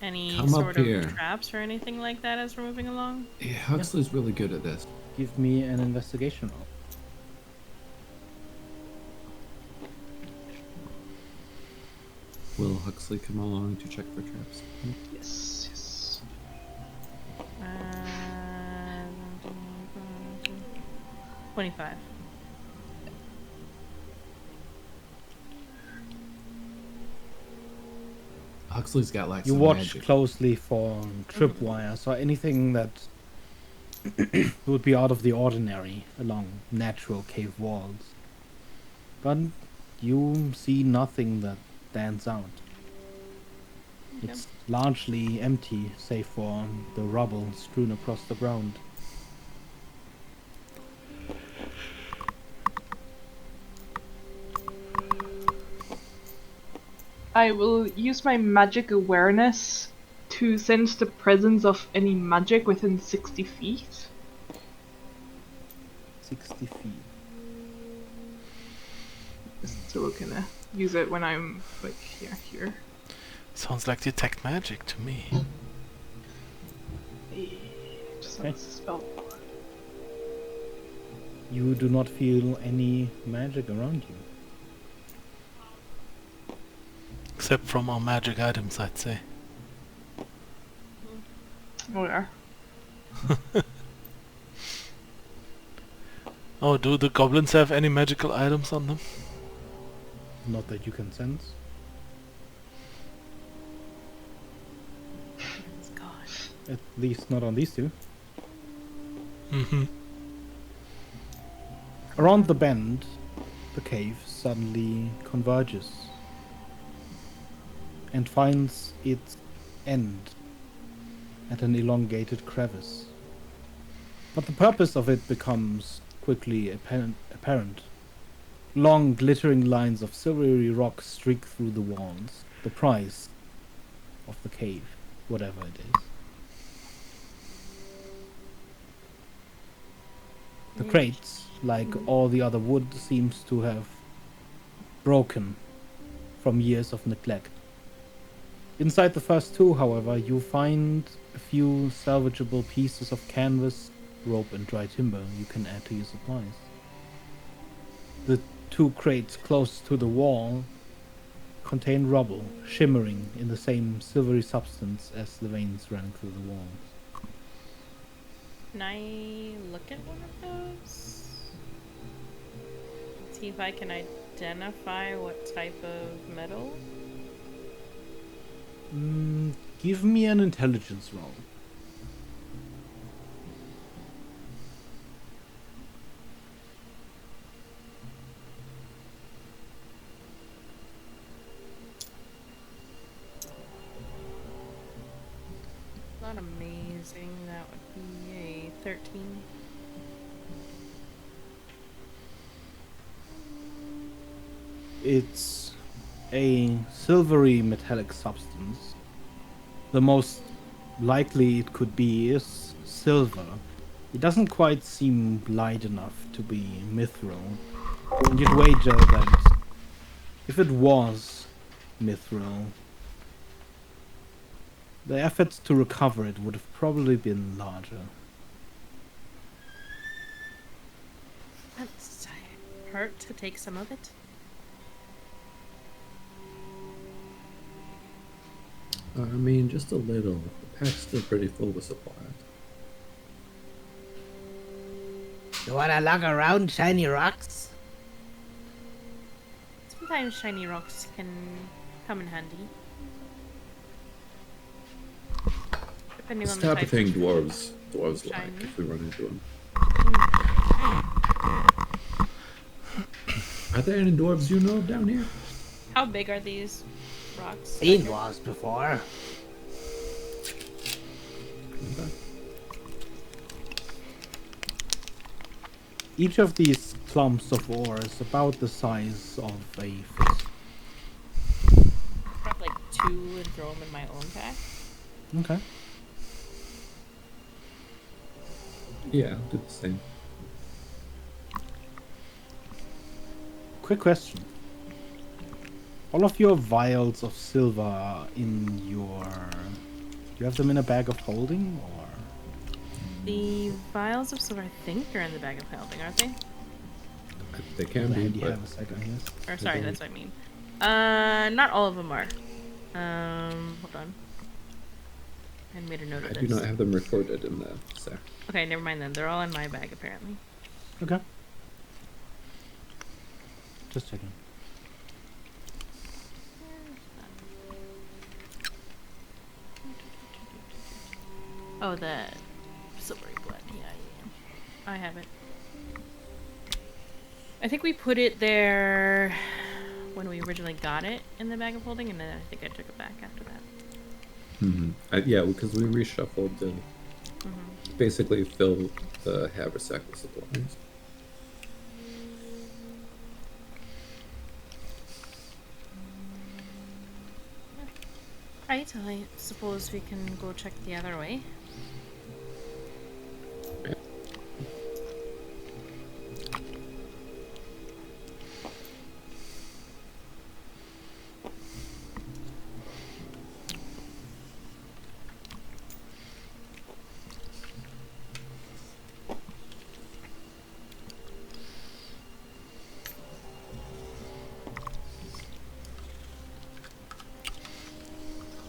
any come up sort of here. traps or anything like that as we're moving along? Yeah, Huxley's really good at this. Give me an investigation roll. Will Huxley come along to check for traps? Yes, yes. Uh, 25. Huxley's got like You some watch magic. closely for tripwires or anything that would be out of the ordinary along natural cave walls. But you see nothing that stands out. Okay. It's largely empty, save for the rubble strewn across the ground. I will use my magic awareness to sense the presence of any magic within 60 feet. 60 feet. So we're gonna use it when I'm like here. Sounds like detect magic to me. Just Okay. a spell. You do not feel any magic around you. Except from our magic items, I'd say. Oh yeah. Oh, do the goblins have any magical items on them? Not that you can sense. It's gone. At least not on these two. Mm-hmm. Around the bend, the cave suddenly converges and finds its end at an elongated crevice. But the purpose of it becomes quickly apparent. Long, glittering lines of silvery rock streak through the walls, the price of the cave, whatever it is. The crates, like all the other wood, seems to have broken from years of neglect. Inside the first two, however, you find a few salvageable pieces of canvas, rope and dry timber you can add to your supplies. The two crates close to the wall contain rubble, shimmering in the same silvery substance as the veins running through the walls. Can I look at one of those? See if I can identify what type of metal? Give me an intelligence roll. Not amazing. That would be a 13. It's a silvery metallic substance. The most likely it could be is silver. It doesn't quite seem light enough to be mithril. And you'd wager that if it was mithril, the efforts to recover it would have probably been larger. That's hurt to take some of it. I mean, just a little. The pack's still pretty full with supplies. You wanna lug around shiny rocks? Sometimes shiny rocks can come in handy. Depending It's on the the type of type thing dwarves like shiny. if we run into them. Are there any dwarves you know of down here? How big are these rocks? Seen dwarves before. Okay. Each of these clumps of ore is about the size of a fist. Grab like 2 and throw them in my own pack. Okay. Yeah, I'll do the same. Quick question. All of your vials of silver are in your... Do you have them in a bag of holding, or...? The vials of silver, I think, are in the bag of holding, aren't they? They can be, And you but have a second here. Or sorry, don't. that's what I mean. Not all of them are. Hold on. I made a note of I this. do not have them recorded in the sack. Okay, never mind then. They're all in my bag apparently. Okay. Just checking. Oh, the silvery blood. Yeah, I have it. I think we put it there when we originally got it in the bag of holding, and then I think I took it back after that. Yeah, because we reshuffled the... Basically fill the haversack with supplies. Right, I suppose we can go check the other way.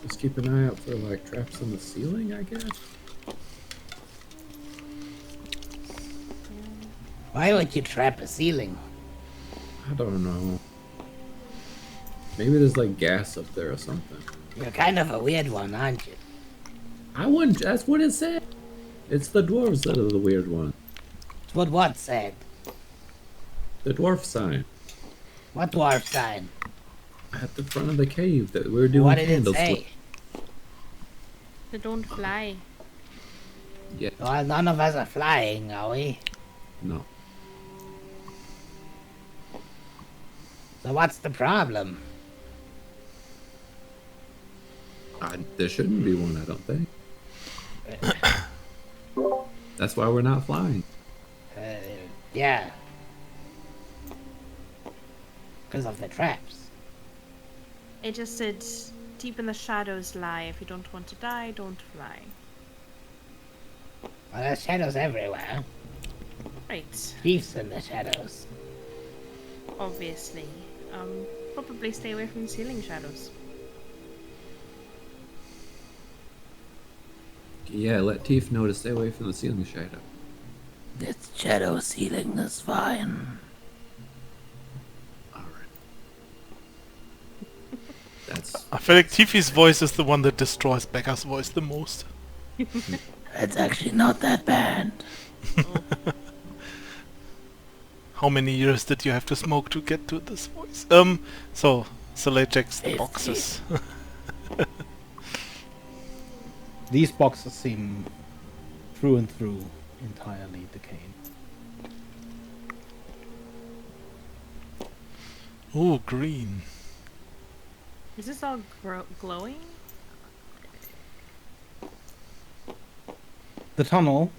Just keep an eye out for like traps on the ceiling, I guess. Why would you trap a ceiling? I don't know. Maybe there's like gas up there or something. You're kind of a weird one, aren't you? I wouldn't. That's what it said. It's the dwarves that are the weird one. It's what said. The dwarf sign What dwarf sign? at the front of the cave that we were doing What did it candles say? with. They don't fly. Yeah. Well, none of us are flying, are we? No. So what's the problem? There shouldn't be one, I don't think. That's why we're not flying. Yeah. Because of the traps. It just said, deep in the shadows lie. If you don't want to die, don't fly. Well, there's shadows everywhere. Right, Chiefs in the shadows. obviously. Probably stay away from the ceiling shadows. Yeah, let Teef know to stay away from the ceiling shadow. This shadow ceiling is fine. Alright. That's... I feel like Tiffy's voice is the one that destroys Becca's voice the most. It's actually not that bad. How many years did you have to smoke to get to this voice? So Soleil checks the 50. boxes. These boxes seem through and through entirely decayed. Ooh, green. Is this all glowing? The tunnel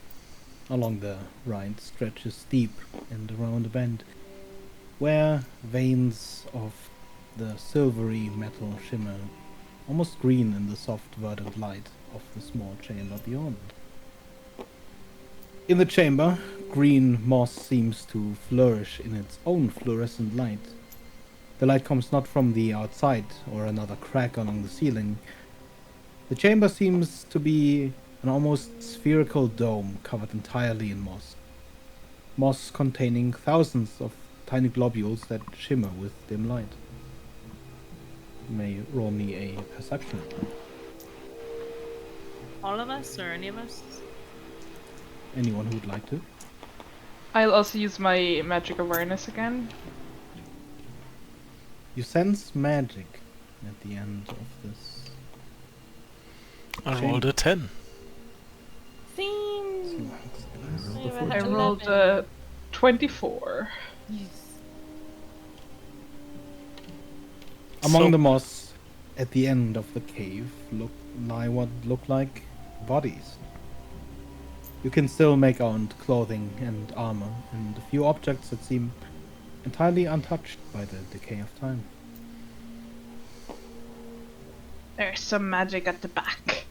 along the right stretches deep and around a bend, where veins of the silvery metal shimmer, almost green in the soft verdant light of the small chamber beyond. In the chamber, green moss seems to flourish in its own fluorescent light. The light comes not from the outside or another crack along the ceiling. The chamber seems to be an almost spherical dome covered entirely in moss. moss containing thousands of tiny globules that shimmer with dim light. You may roll me a perception. All of us or any of us? Anyone who would like to. I'll also use my magic awareness again. You sense magic at the end of this. I rolled a 10. Same. I rolled 24. Among So- the moss at the end of the cave lie what look like bodies. You can still make out clothing and armor, and a few objects that seem entirely untouched by the decay of time. There's some magic at the back.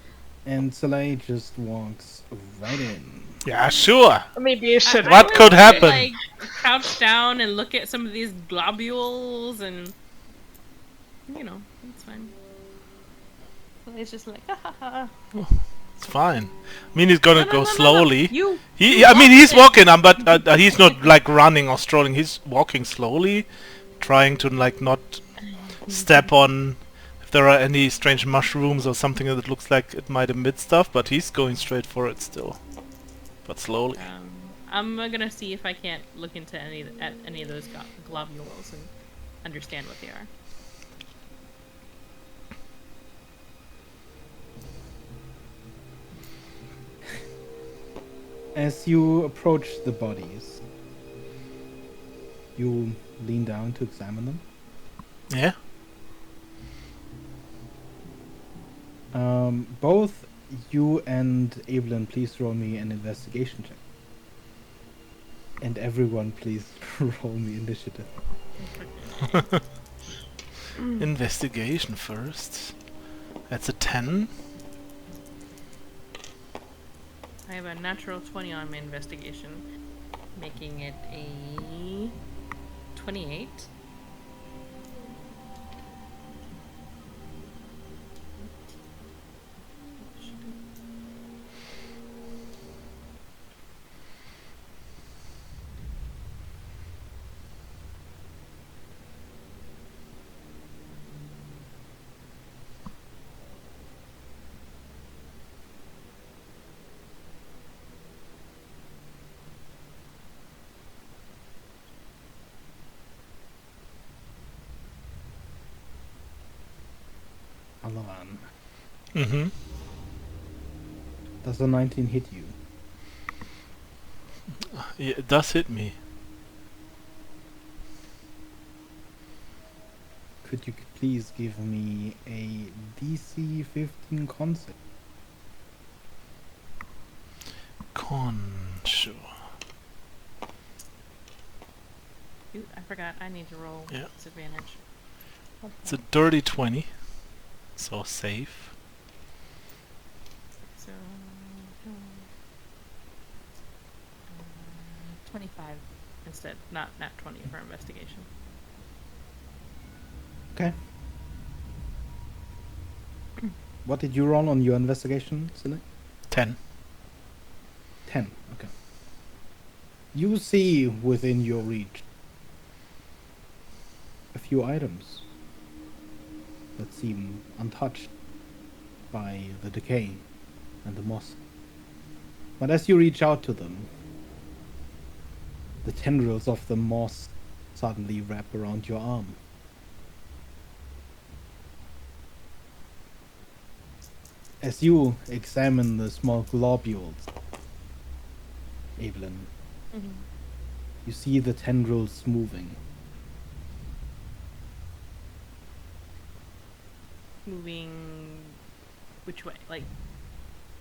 And Soleil just walks right in. Yeah, sure. Maybe you should. What I could would, happen? Like, crouch down and look at some of these globules and, you know, it's fine. So it's just like, ha ha ha. It's fine. I mean, he's gonna go No. slowly. You. I mean, he's walking, but he's not like running or strolling. He's walking slowly, trying to like not step on if there are any strange mushrooms or something that looks like it might emit stuff. But he's going straight for it still, but slowly. I'm gonna see if I can't look into any of those globules and understand what they are. As you approach the bodies, you lean down to examine them. Yeah. Both you and Evelyn, please roll me an investigation check. And everyone, please roll me initiative. Investigation first. That's a 10. I have a natural 20 on my investigation, making it a 28. Alavan. Mm-hmm. Does a 19 hit you? Yeah, it does hit me. Could you please give me a DC 15 concept? Sure. Ooh, I forgot. I need to roll Yeah. disadvantage. It's a dirty 20. So safe. So, 25 instead, not 20 for investigation. Okay. What did you roll on your investigation, Silly? 10. 10. Okay. You see within your reach a few items that seem untouched by the decay and the moss. But as you reach out to them, the tendrils of the moss suddenly wrap around your arm. As you examine the small globules, Evelyn, you see the tendrils moving. Moving which way? Like,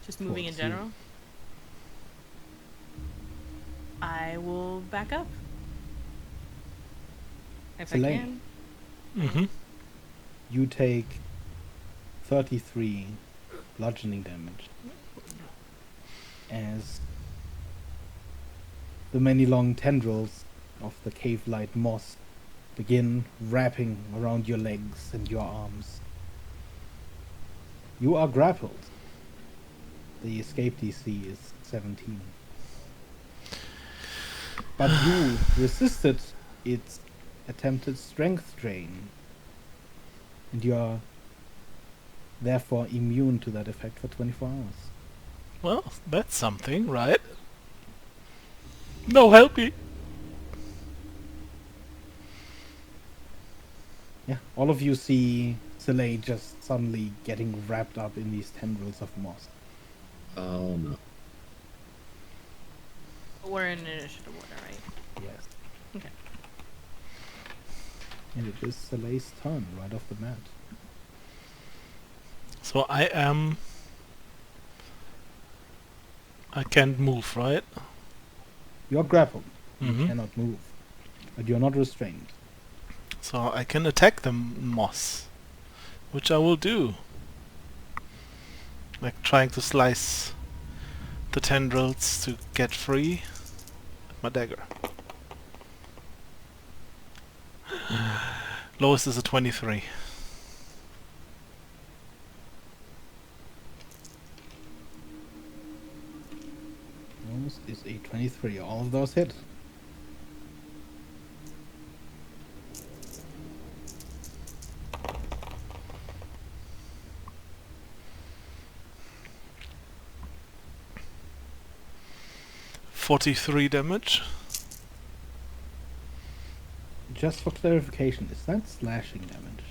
just moving in Towards you. general? I will back up. If I Selene. can. Mm-hmm. You take 33 bludgeoning damage as the many long tendrils of the cave-like moss begin wrapping around your legs and your arms. You are grappled. The escape DC is 17. But you resisted its attempted strength drain. And you are therefore immune to that effect for 24 hours. Well, that's something, right? No, help me! Yeah, all of you see Soleil just suddenly getting wrapped up in these tendrils of moss. Oh no. We're in initiative order, right? Yes. Okay. And it is Soleil's turn right off the bat. So I can't move, right? You're grappled. You Mm-hmm. cannot move. But you're not restrained. So I can attack the moss, which I will do. Like trying to slice the tendrils to get free. My dagger. Lowest is a 23. Lowest is a 23. All of those hit. .43 damage. Just for clarification, is that slashing damage?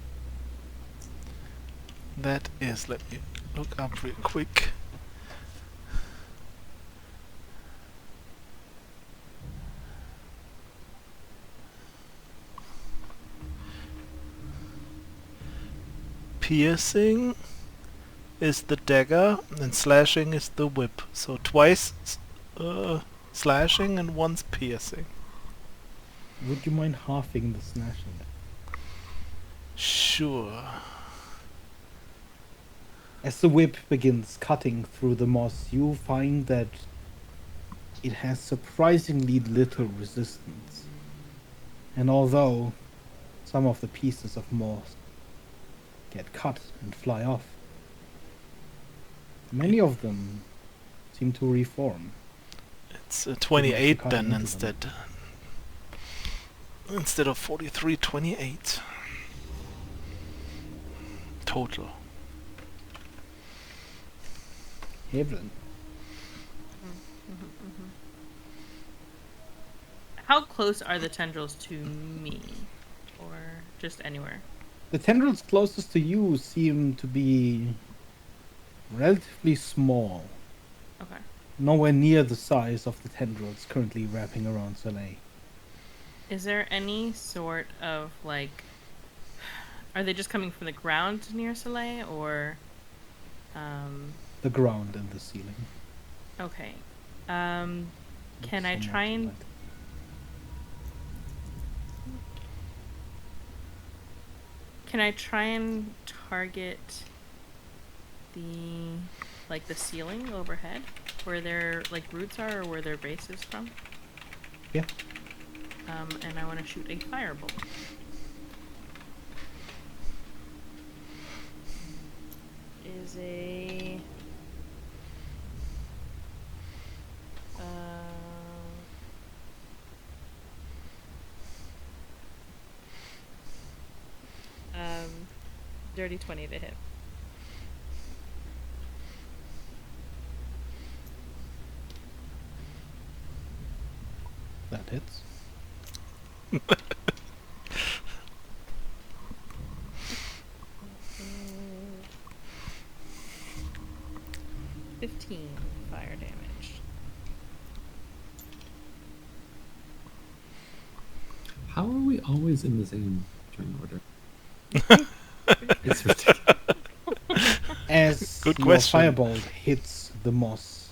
That is, let me look up real quick. Piercing is the dagger and slashing is the whip. So twice slashing and once piercing. Would you mind halving the slashing? Sure. As the whip begins cutting through the moss, you find that it has surprisingly little resistance. And although some of the pieces of moss get cut and fly off, many of them seem to reform. It's 28 cut then into them. instead of 43, 28 total. Evelyn, How close are the tendrils to me? Or just anywhere? the tendrils closest to you seem to be relatively small, Okay. nowhere near the size of the tendrils currently wrapping around Soleil. Is there any sort of, like... Are they just coming from the ground near Soleil, or... The ground and the ceiling. Okay. Can I Somewhat try and... light. Can I try and target the... like, the ceiling overhead? Where their, like, roots are, or where their base is from? Yeah. And I want to shoot a firebolt. Is a... 20 to hit. That hits. Mm. 15 fire damage. How are we always in the same turn order? It's ridiculous. As Good your question. firebolt hits the moss,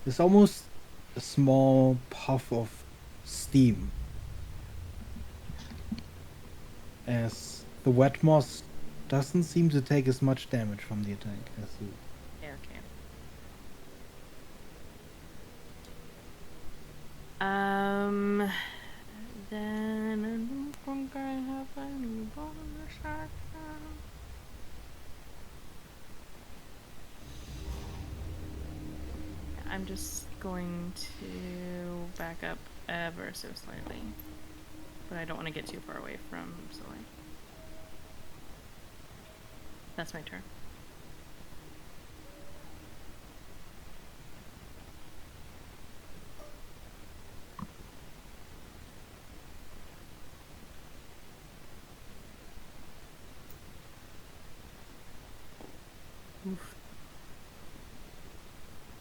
there's almost a small puff of steam as the wet moss doesn't seem to take as much damage from the attack as you. Yeah, okay. Then I don't think I have any bonus action. I'm just going to back up ever so slightly. But I don't want to get too far away from Soleil. That's my turn.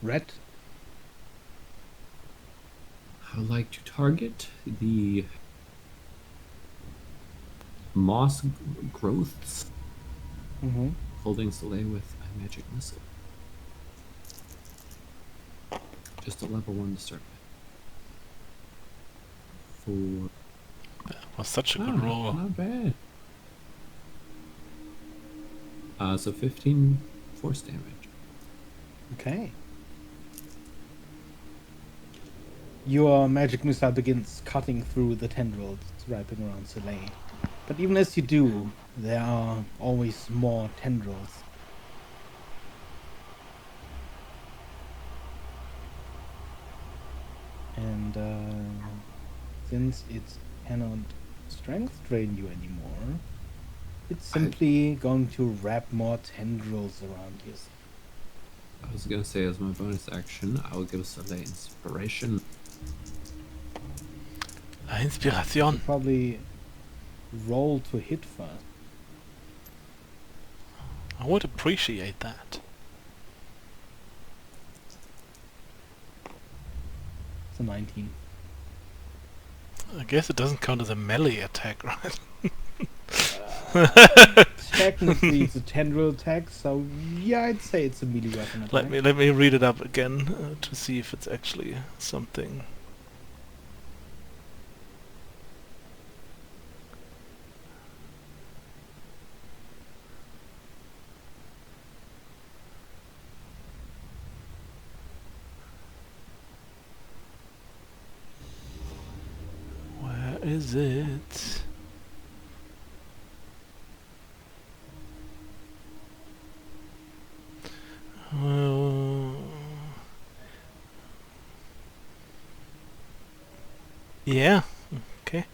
Red. I would like to target the moss growths Mm-hmm. holding Soleil with a magic missile. Just a level 1 to start with. That was such a Oh, good roll. not bad. So 15 force damage. Okay. Your magic missile begins cutting through the tendrils wrapping around Soleil. But even as you do, there are always more tendrils. And since it cannot strength drain you anymore, it's simply going to wrap more tendrils around you. I was gonna say, as my bonus action, I will give Soleil inspiration. La Inspiration. Probably roll to hit first. I would appreciate that. It's a 19. I guess it doesn't count as a melee attack, right? Technically, it's a tendril attack, so yeah, I'd say it's a melee weapon attack. Let me read it up again to see if it's actually something. Where is it? Yeah, okay.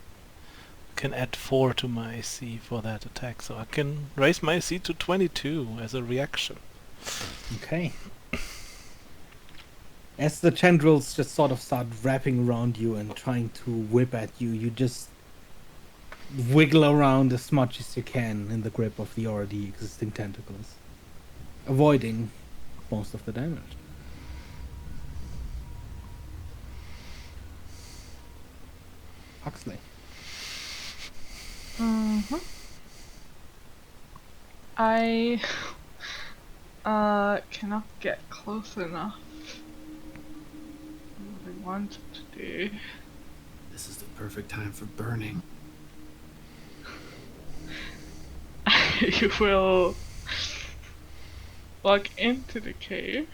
Can add 4 to my AC for that attack, so I can raise my AC to 22 as a reaction. Okay. As the tendrils just sort of start wrapping around you and trying to whip at you, you just wiggle around as much as you can in the grip of the already existing tentacles, avoiding most of the damage. Huxley. Mm-hmm. I cannot get close enough. What I want to do. This is the perfect time for burning. You will walk into the cave.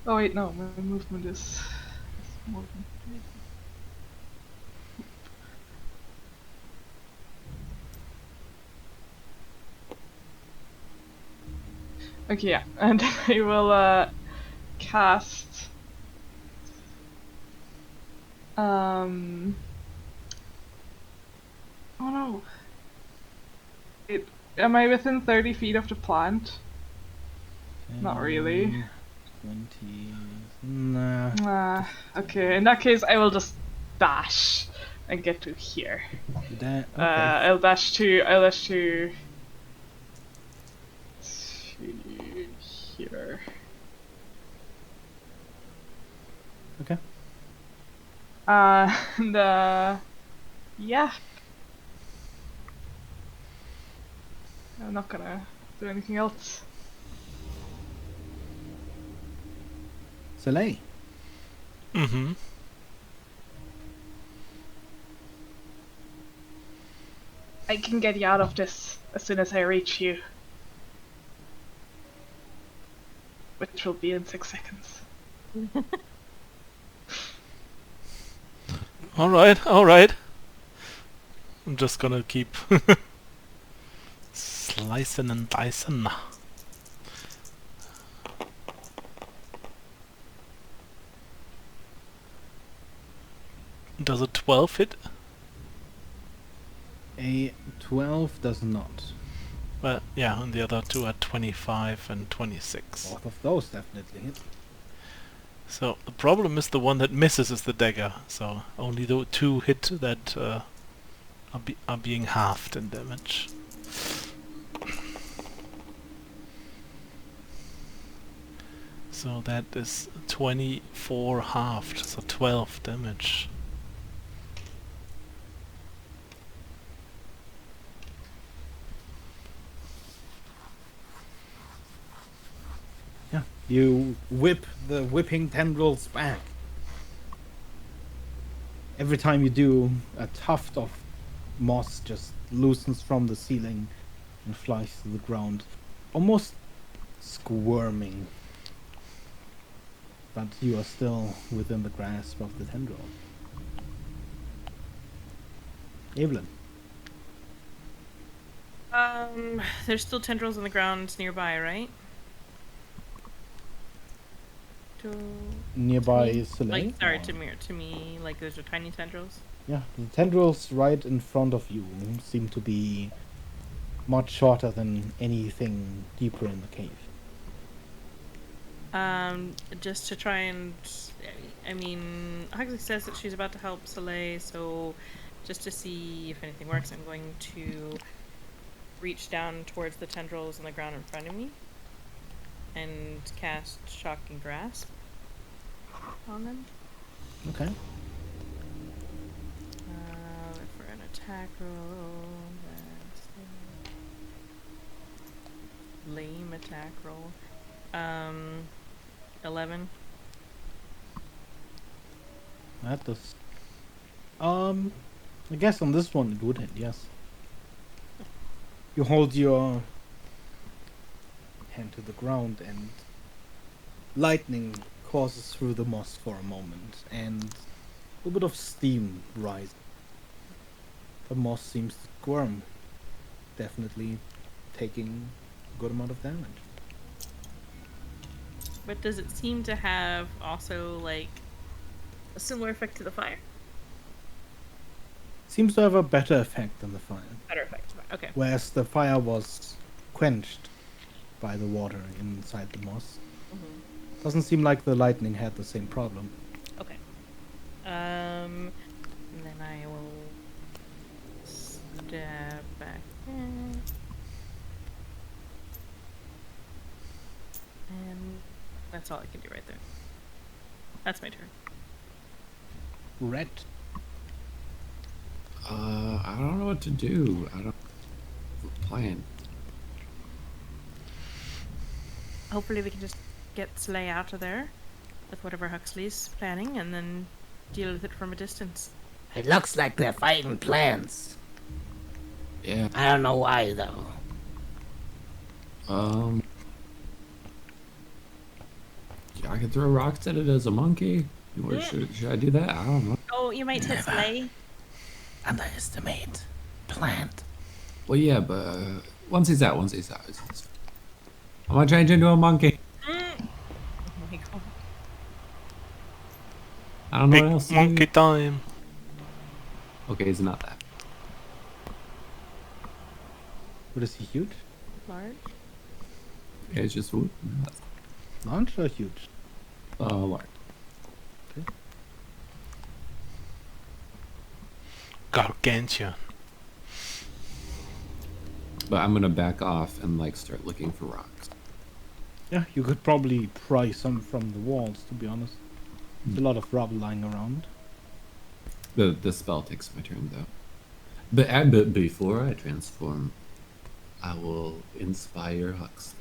Oh wait, no, my movement is more than 3. Okay, yeah, and I will cast oh no. Am I within 30 feet of the plant? Not really. 20. Nah. Okay, in that case I will just dash and get to here. Okay. I'll dash to here. Okay. And yeah. I'm not gonna do anything else. Soleil. Mm-hmm. I can get you out of this as soon as I reach you. Which will be in 6 seconds. Alright. I'm just gonna keep slicing and dicing. Does a 12 hit? A 12 does not. Well, yeah, and the other two are 25 and 26. Both of those definitely hit. So the problem is the one that misses is the dagger. So only the two hit that are being halved in damage. So that is 24 halved, so 12 damage. Yeah. You whip the whipping tendrils back. Every time you do, a tuft of moss just loosens from the ceiling and flies to the ground, almost squirming. But you are still within the grasp of the tendril. Evelyn. There's still tendrils on the ground nearby, right? Nearby me? is Soleil? Like, sorry, or- to me, like, those are tiny tendrils. Yeah, the tendrils right in front of you seem to be much shorter than anything deeper in the cave. Just to try and, I mean, Huxley says that she's about to help Soleil, so just to see if anything works, I'm going to reach down towards the tendrils on the ground in front of me and cast Shocking Grasp on them. Okay. For an attack roll, that's lame attack roll. 11. That does. I guess on this one it would hit, yes. You hold your hand to the ground and lightning courses through the moss for a moment and a little bit of steam rises. The moss seems to squirm, definitely taking a good amount of damage. But does it seem to have also, like, a similar effect to the fire? Seems to have a better effect than the fire. Better effect. Okay. Whereas the fire was quenched by the water inside the moss. Mm-hmm. Doesn't seem like the lightning had the same problem. Okay. And then I will stab back in. And that's all I can do right there. That's my turn. Red. I don't know what to do. I don't have a plan. Hopefully we can just get Slay out of there with whatever Huxley's planning and then deal with it from a distance. It looks like they're fighting plants. Yeah. I don't know why, though. I could throw rocks at it as a monkey. Or should I do that? I don't know. Oh, you might hit Slay. Underestimate plant. Well, yeah, but once he's out. I'm gonna change into a monkey. Oh my god. I don't know Big what else to monkey do. time. Okay, it's not that. What is he, huge? Large? Yeah, it's just wood. Large or huge? Large. Gargantuan. But I'm gonna back off and like start looking for rocks. Yeah, you could probably pry some from the walls, to be honest. There's a lot of rubble lying around. The spell takes my turn though. But before I transform, I will inspire Huxley.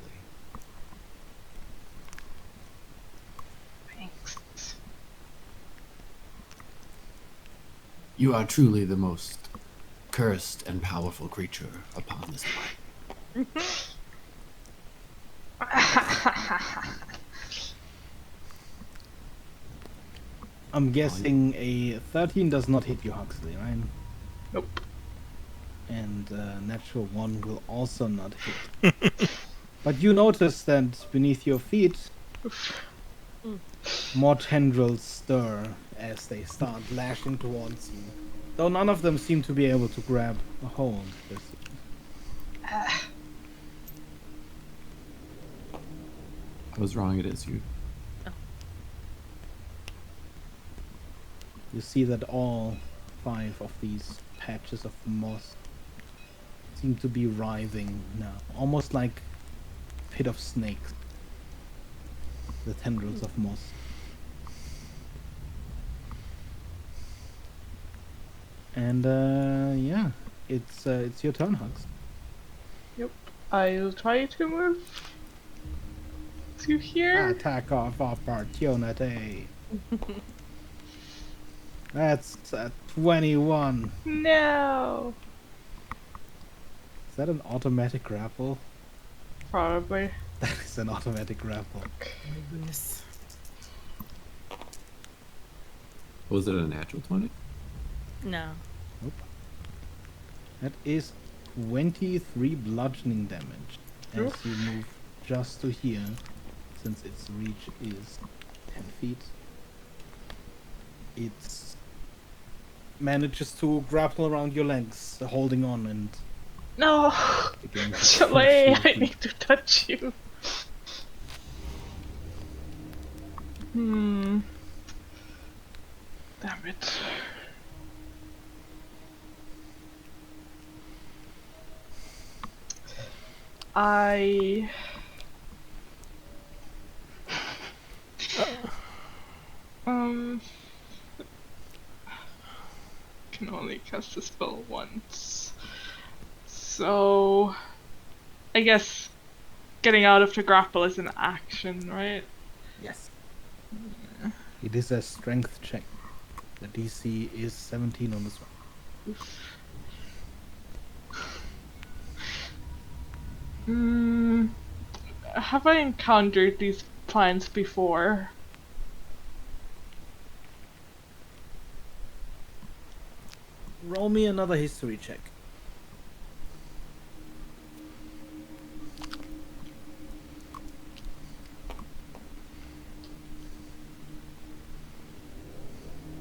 Thanks. You are truly the most cursed and powerful creature upon this planet. I'm guessing a 13 does not hit you, Huxley, right? Nope. And natural 1 will also not hit. But you notice that beneath your feet, more tendrils stir as they start lashing towards you. Though none of them seem to be able to grab a hold. I was wrong. It is you. You see that all 5 of these patches of moss seem to be writhing now, almost like a pit of snakes. The tendrils of moss. And yeah, it's your turn, Hugs. Yep. I'll try to move to here. Attack of opportunity. That's a 21. No. Is that an automatic grapple? Probably. That is an automatic grapple. My goodness. Was it a natural 20? No. That is 23 bludgeoning damage as Oof. you move just to here, since its reach is 10 feet. It manages to grapple around your legs, holding on and No. begin to Chalet, push you I need to touch you. Damn it. I can only cast the spell once. So I guess getting out of the grapple is an action, right? Yes. It is a strength check. The DC is 17 on this one. Have I encountered these plants before? Roll me another history check.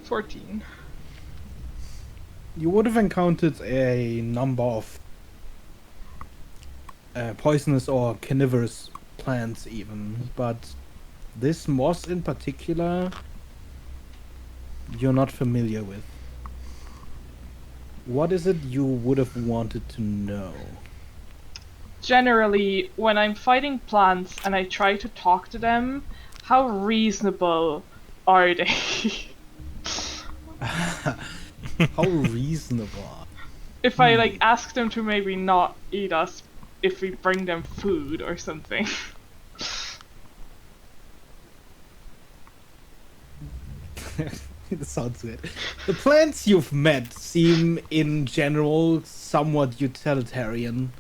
$14. You would have encountered a number of poisonous or carnivorous plants even, but this moss in particular you're not familiar with. What is it you would have wanted to know? Generally, when I'm fighting plants and I try to talk to them, how reasonable are they? How reasonable. If I like ask them to maybe not eat us if we bring them food or something. It sounds good. The plants you've met seem, in general, somewhat utilitarian.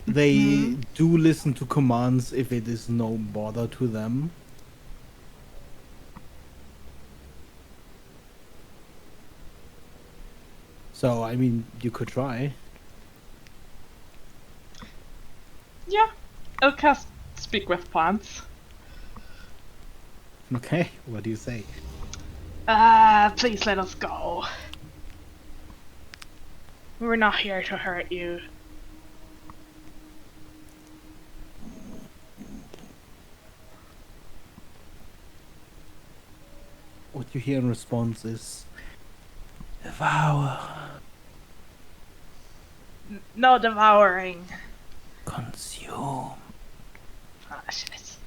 They do listen to commands if it is no bother to them. So, I mean, you could try. Yeah, I'll cast Speak with Plants. Okay, what do you say? Please let us go. We're not here to hurt you. What you hear in response is... Devour. No devouring. Consume. Ah, shit.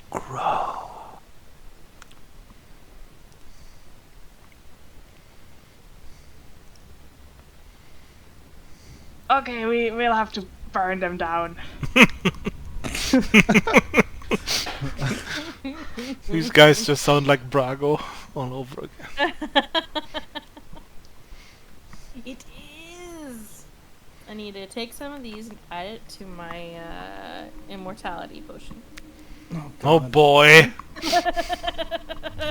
Grow. Okay, we'll have to burn them down. These guys just sound like Brago all over again. It is. I need to take some of these and add it to my immortality potion. Oh boy!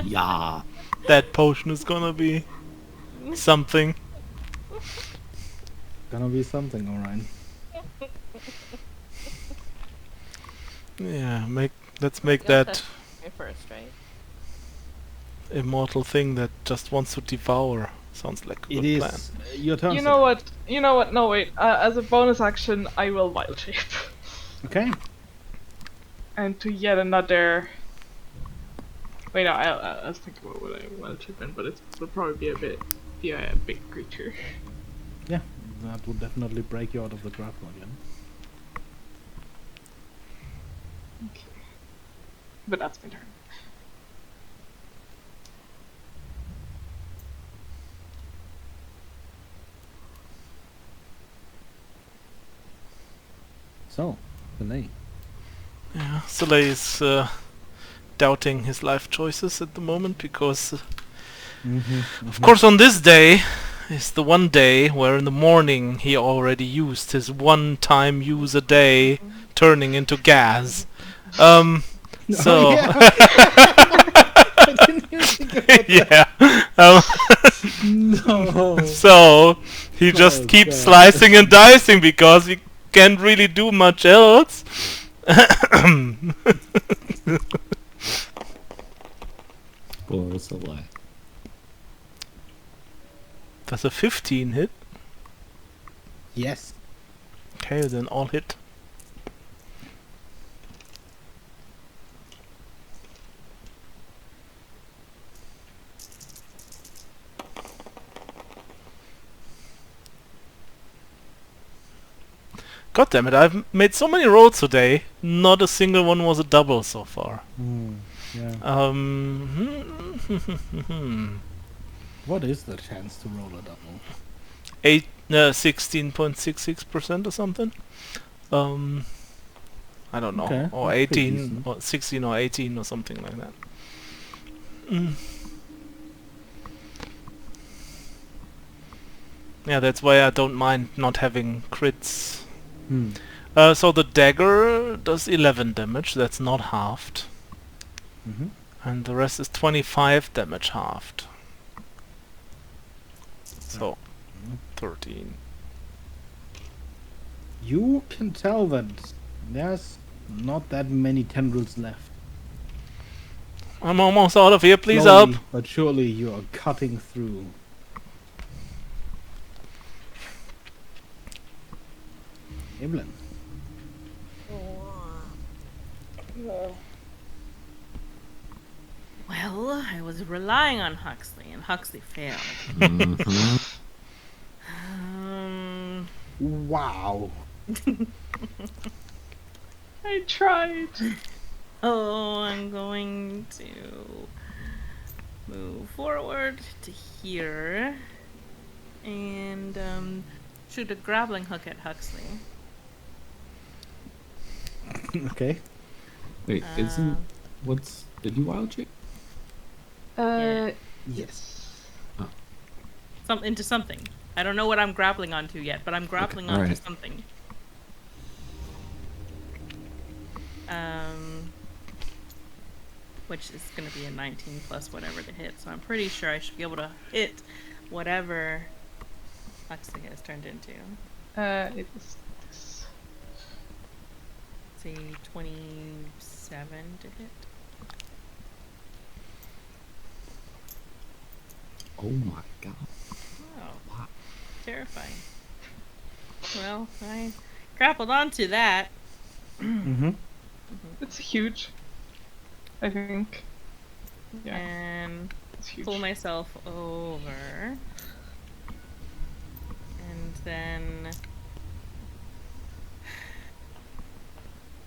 Yeah. That potion is gonna be something. Gonna be something, alright. Yeah, let's make You'll that test me first, right? immortal thing that just wants to devour. Sounds like a It good plan. is your turn. You know what? You know what? No, wait. As a bonus action, I will wild shape. Okay. And to yet another. Wait, no, I was thinking about what I wild shape in, but it would probably be a big creature. Yeah, that would definitely break you out of the grapple again. Okay. But that's my turn. So, Filet. Yeah, Soleil is doubting his life choices at the moment because, of course, on this day is the one day where in the morning he already used his one-time use a day, turning into gas. So. Oh, yeah. I didn't even think about Yeah. No. So he just Oh, keeps God. slicing and dicing because he can't really do much else. Or select. That's a 15 hit. Yes. Okay, then all hit. God damn it, I've made so many rolls today. Not a single one was a double so far. Yeah. What is the chance to roll a double? 16.66% or something. I don't know. Okay, Or that's pretty 18 decent. or 16 or 18 or something like that. Yeah, that's why I don't mind not having crits. So the dagger does 11 damage, that's not halved. And the rest is 25 damage halved. So, 13. You can tell that there's not that many tendrils left. I'm almost out of here, please Slowly help! but surely you are cutting through. Evelyn. Well, I was relying on Huxley, and Huxley failed. Wow. I tried. Oh, I'm going to move forward to here and shoot a grappling hook at Huxley. Okay. Wait, isn't what's did you wild shape? Yes. Into something. I don't know what I'm grappling onto yet, but I'm grappling Okay, onto alright. something. Which is going to be a 19 plus whatever to hit, so I'm pretty sure I should be able to hit whatever Huxley has turned into. It is this. Say 27 to hit. Oh my god. Oh, Wow. terrifying. Well, I grappled onto that. It's huge. I think. Yeah, And it's huge. pull myself over. And then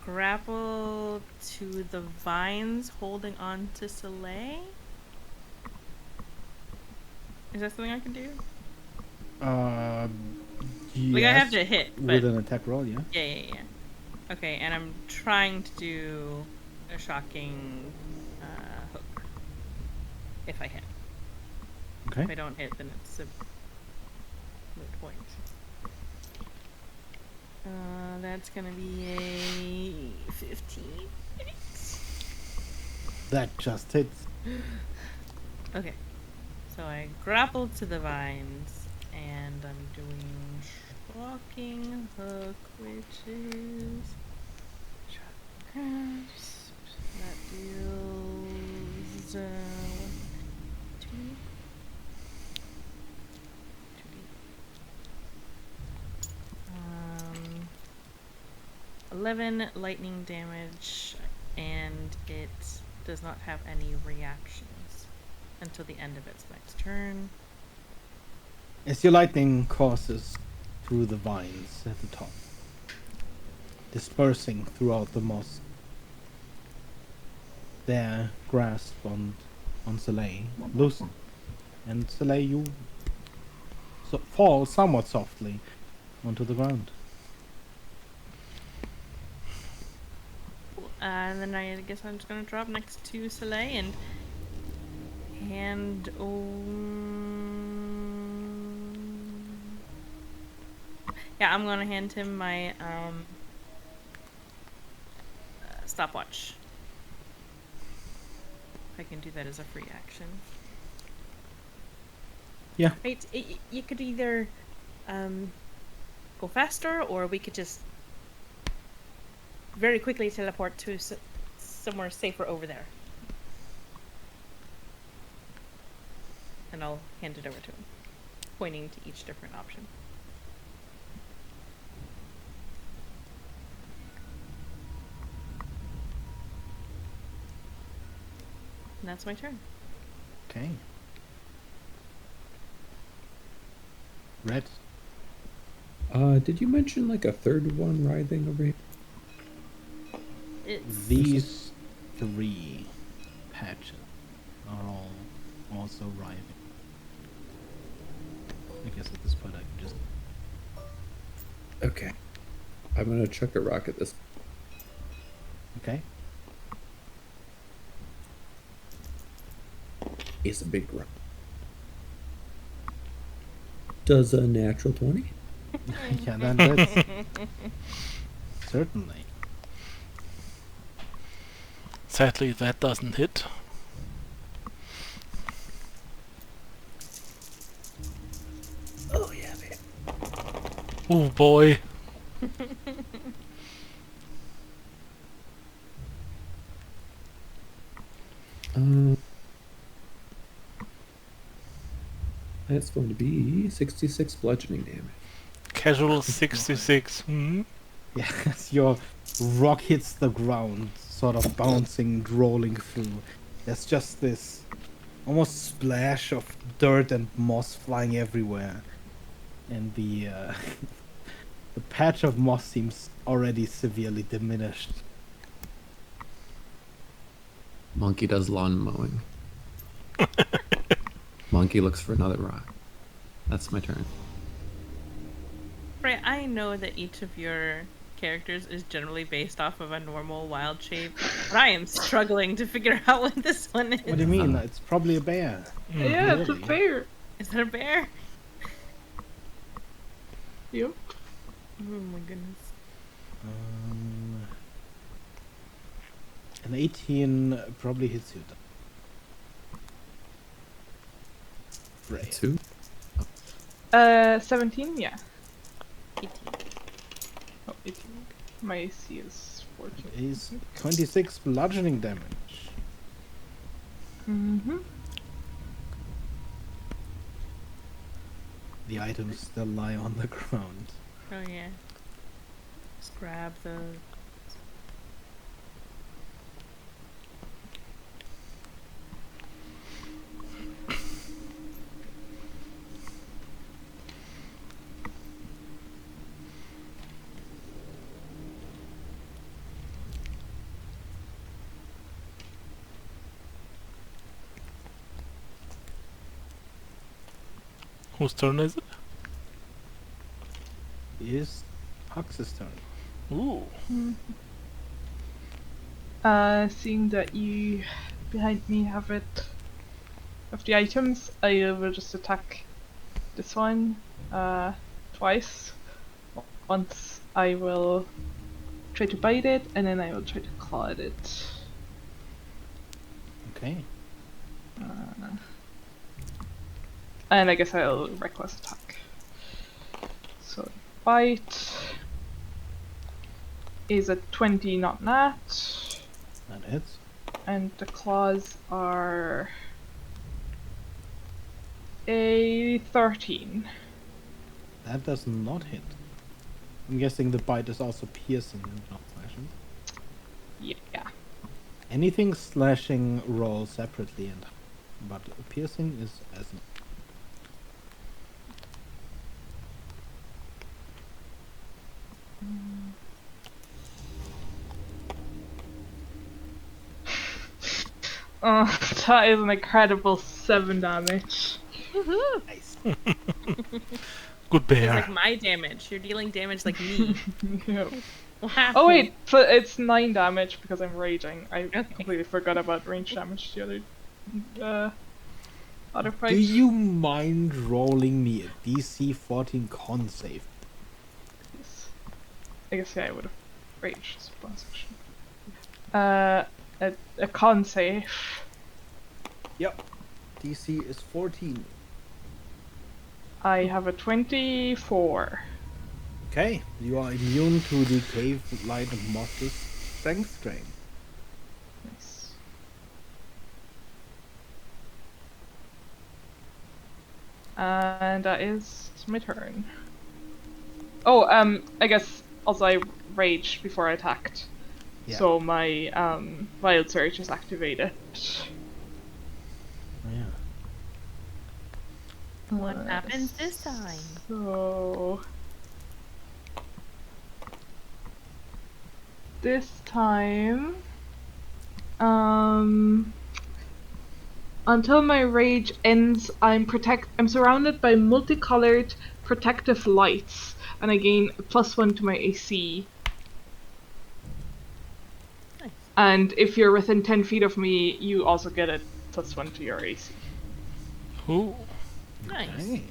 grapple to the vines holding on to Soleil. Is that something I can do? Like I have to hit, but with an attack roll, yeah. yeah. Okay, and I'm trying to do a shocking hook. If I hit. Okay. If I don't hit, then it's a moot point. That's gonna be a 15. That just hits. Okay. So I grapple to the vines, and I'm doing shocking hook, which is grasp. That deals 2d. 11 lightning damage, and it does not have any reactions until the end of its next turn. As your lightning courses through the vines at the top, dispersing throughout the moss, their grasp on Soleil loosen, and Soleil, you fall somewhat softly onto the ground. And then I guess I'm just gonna drop next to Soleil and hand yeah, I'm gonna hand him my stopwatch. I can do that as a free action. Yeah. Right, you could either go faster, or we could just very quickly teleport to somewhere safer over there. And I'll hand it over to him, pointing to each different option. And that's my turn. Okay. Red. Did you mention like a third one writhing over here? It's These 3 patches are all also writhing. I guess at this point I can just... Okay. I'm gonna chuck a rock at this. Okay. It's a big rock. Does a natural 20? Yeah, that's... Certainly. Sadly, that doesn't hit. Oh yeah, baby. Oh boy. That's going to be 66 bludgeoning damage. Casual 66. Hmm? Yes, your rock hits the ground, sort of bouncing and rolling through. There's just this almost splash of dirt and moss flying everywhere. And the the patch of moss seems already severely diminished. Monkey does lawn mowing. Monkey looks for another rock. That's my turn. right. I know that each of your characters is generally based off of a normal wild shape, but I am struggling to figure out what this one is. What do you mean? It's probably a bear. Yeah, it's a Really? bear. Is it a bear? Yep. Oh my goodness. An 18 probably hits you. Freya. 2? 17, yeah. 18. Oh, 18. My AC is 14. Is 26 bludgeoning damage. Mm-hmm. The items still lie on the ground. Oh yeah. Just grab those. Whose turn is it? Is Hux's turn. Ooh. Seeing that you behind me have the items, I will just attack this one twice. Once I will try to bite it, and then I will try to claw at it. Okay. And I guess I'll reckless attack. So bite is a 20, not nat. That hits. And the claws are a 13. That does not hit. I'm guessing the bite is also piercing and not slashing. Yeah. Anything slashing roll separately, but piercing is as Oh, that is an incredible 7 damage. nice. Good It's bear. like my damage. You're dealing damage like me. Yep. Wow. Oh wait, so it's 9 damage because I'm raging. I completely forgot about range damage the other fight. Do you mind rolling me a DC 14 con save? Yes. I guess yeah, I would have raged as a bonus action. A con save. Yep. DC is 14. I have a 24. Okay, you are immune to the cave light monster's strength drain. Nice. And that is my turn. Oh, I guess also I raged before I attacked. Yeah. So my Wild Surge is activated. Yeah. What happens this time? So this time, until my rage ends, I'm surrounded by multicolored protective lights, and I gain a +1 to my AC. Nice. And if you're within 10 feet of me, you also get a +1 to your AC. Ooh. Nice. Okay.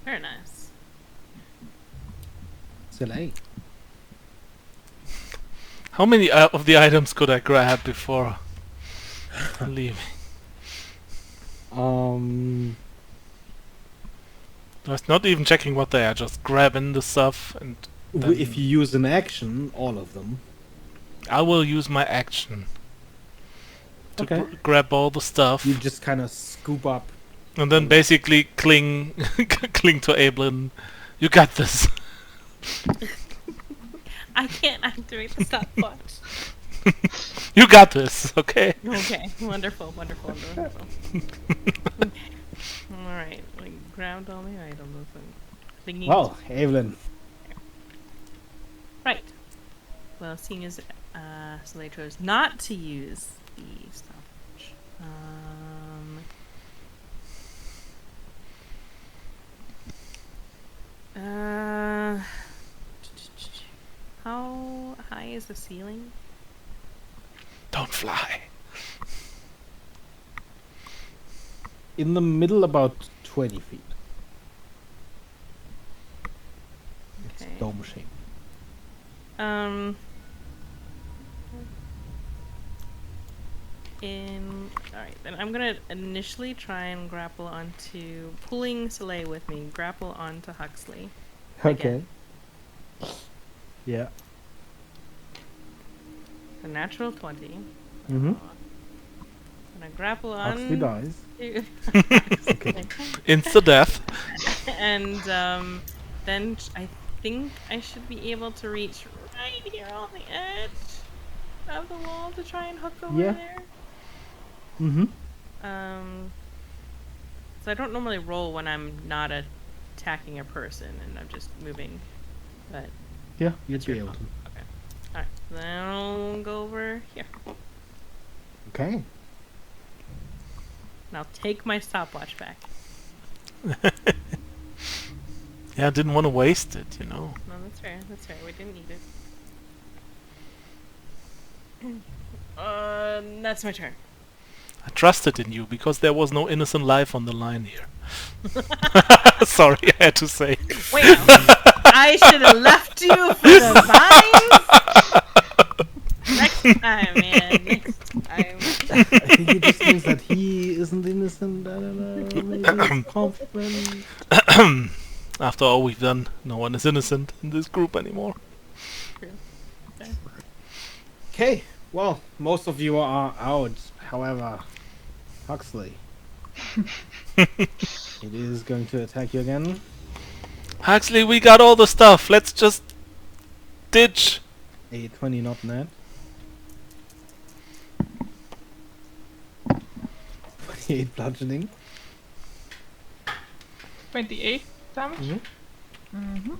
Very nice. Soleil. How many of the items could I grab before leaving? I was not even checking what they are, just grabbing the stuff, and then If you use an action, all of them. I will use my action to Okay. grab all the stuff, You just kind of scoop up. and then basically cling to Ablin. You got this. I can't activate the stopwatch. You got this, okay? Okay, wonderful. Okay. Alright, we grabbed all the items and thinking. Well, Evelyn. Right. Well, seeing as Soleil chose not to use the stopwatch, how high is the ceiling? Don't fly. In the middle, about 20 feet. It's Okay. dome shape. Alright, then I'm gonna initially try and grapple onto pulling Soleil with me, grapple onto Huxley. Okay. Yeah. A natural 20. Mm-hmm. And I grapple on Huxley dies. to Okay. Insta death. and then I think I should be able to reach right here on the edge of the wall to try and hook over Yeah. there. Mm-hmm. So I don't normally roll when I'm not attacking a person and I'm just moving, but Yeah, you'd it's be your able to. call. Okay. Alright, then I'll go over here. Okay. And I'll take my stopwatch back. Yeah, I didn't want to waste it, you know. No, that's fair. That's fair. We didn't need it. That's my turn. I trusted in you because there was no innocent life on the line here. Sorry, I had to say. Wait, I should have left you for the vines. Next time, man. Next time. I think it just means that he isn't innocent. I don't know. Maybe. Hoffman. After all we've done, no one is innocent in this group anymore. Okay, well, most of you are out. However, Huxley. It is going to attack you again. Huxley, we got all the stuff. Let's just ditch. A 20 not net. 28 bludgeoning. 28 damage. Mhm.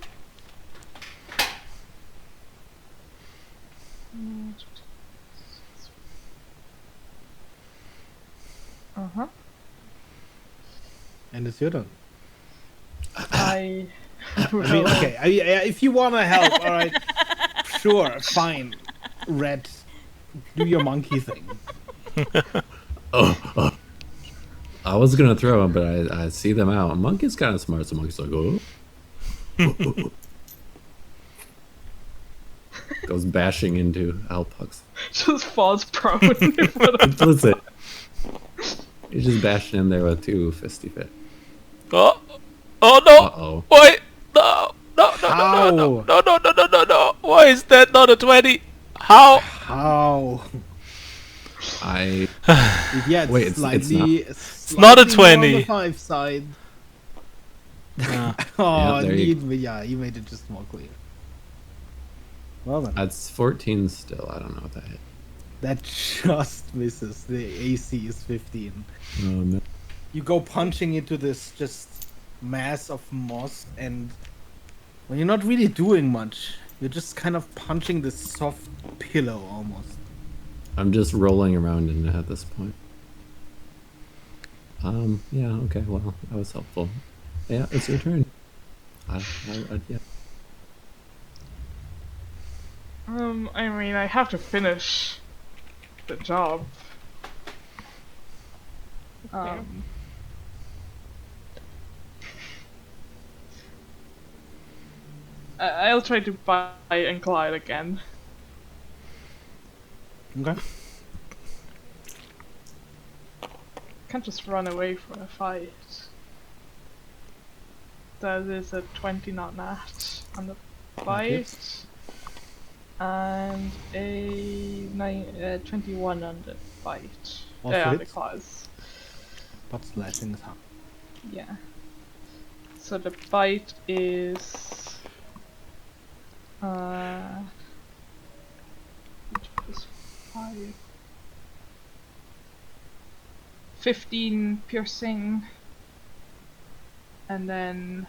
Uh-huh. And it's your turn. I I mean, okay, if you want to help, alright. Sure, fine. Red, do your monkey thing. Oh. I was gonna throw him, but I see them out. Monkey's kind of smart, so Monkey's like, oh. Goes bashing into Alpux. just falls prone. in front of- Listen. He's just bashing in there with 2 fisty fit. Oh no! Uh-oh. Wait! No! Why is that not a 20? How? How? I... Yeah, Wait, it's it's slightly, It's not a slightly more on 20. the 5 side. Ah. Oh, Yeah, there you- you made it just more clear. Well then, That's 14 still. I don't know what that hit. that just misses. The AC is 15. Oh, no. You go punching into this just mass of moss, and when you're not really doing much, you're just kind of punching this soft pillow almost. I'm just rolling around in it at this point. Yeah, okay, well, that was helpful. Yeah, it's your turn. Yeah. I mean, I have to finish the job. I'll try to bite and glide again. Okay. Can't just run away from a fight. That is a 20 not nat on the bite. And a 21 on the bite. Also On the hits. claws. But slashing is hard. Yeah. So the bite is plus 5. 15 piercing, and then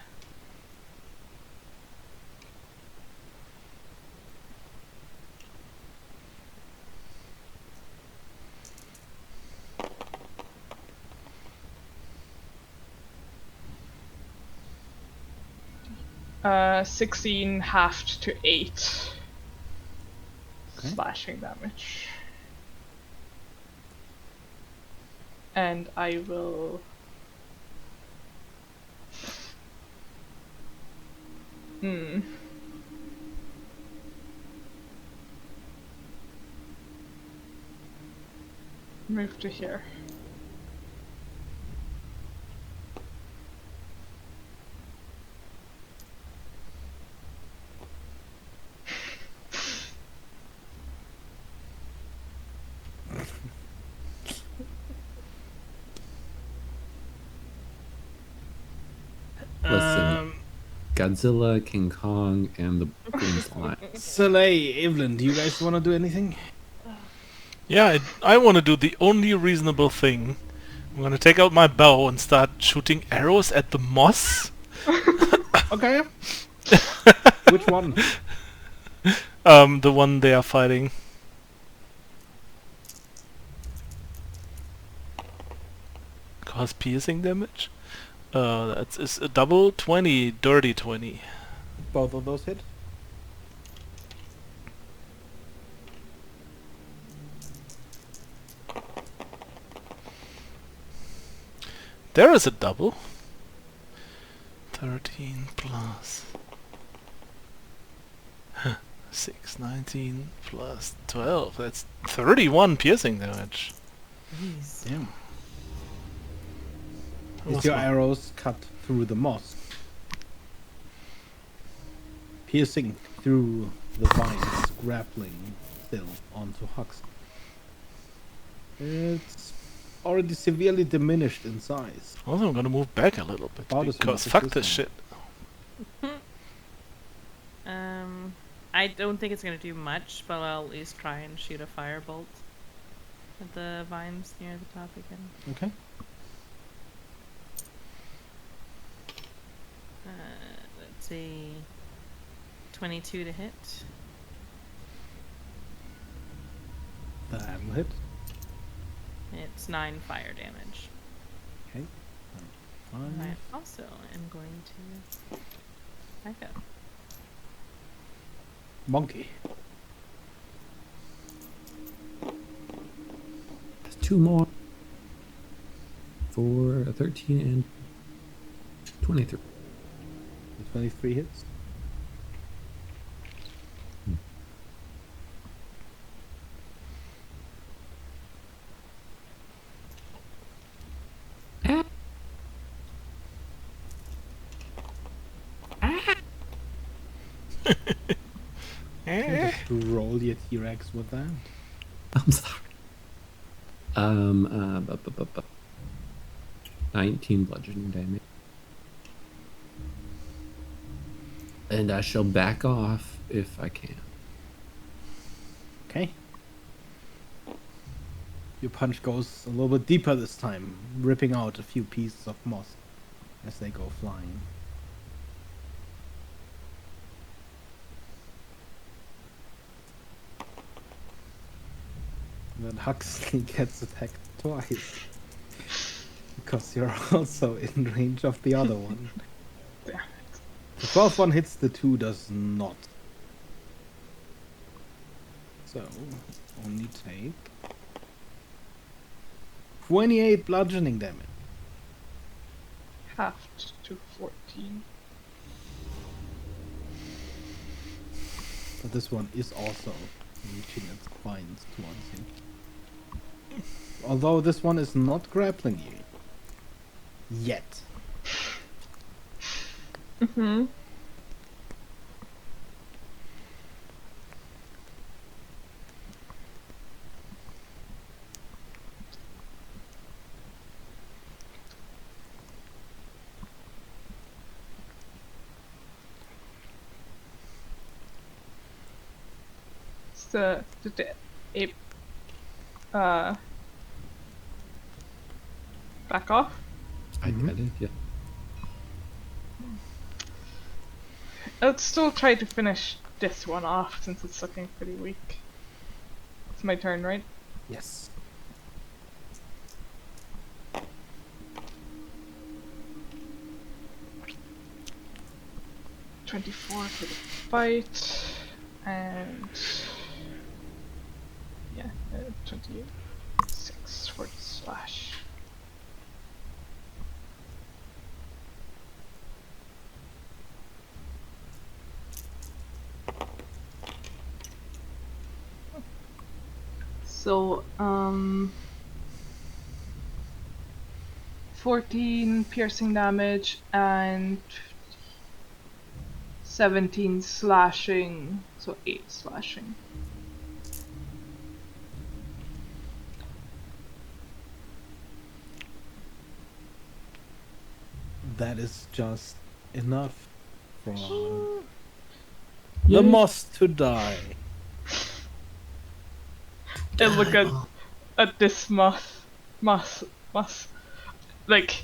16 halved to 8 Okay. slashing damage. And I will move to here. Listen, Godzilla, King Kong, and the Brooklyn's line. Soleil, Evelyn, do you guys want to do anything? Yeah, I want to do the only reasonable thing. I'm gonna take out my bow and start shooting arrows at the moss. Okay. Which one? The one they are fighting. Cause piercing damage. That's a double 20, dirty 20. Both of those hit. There is a double. 13 plus 6, 19 plus 12. That's 31 piercing damage. Damn. was As your fun. arrows cut through the moss, piercing through the vines, grappling still onto Huxley. It's already severely diminished in size. Also, I'm gonna move back a little bit About as because much as fuck this this one. shit. I don't think it's gonna do much, but I'll at least try and shoot a firebolt at the vines near the top again. Okay. Let's see, 22 to hit. That will hit. It's 9 fire damage. Okay. And Five. I also am going to back up. Monkey. There's 2 more. For a 13 and 23. The 23 hits. Just roll your T-Rex with that. I'm sorry. 19 bludgeoning damage. And I shall back off if I can. Okay. Your punch goes a little bit deeper this time, ripping out a few pieces of moss as they go flying. Then Huxley gets attacked twice. Because you're also in range of the other one. Damn The 12th one hits, the 2 does not. So, only take 28 bludgeoning damage. Halved to 14. But this one is also reaching its vines towards you. Although this one is not grappling you. Yet. Mm-hmm. Did the ape back off? I did, yeah. I'd still try to finish this one off since it's looking pretty weak. It's my turn, right? Yes. $24 for the fight, and yeah, 26 for the slash. So, 14 piercing damage and 17 slashing, so 8 slashing. That is just enough for Yay. the moss to die. And look at this moth, like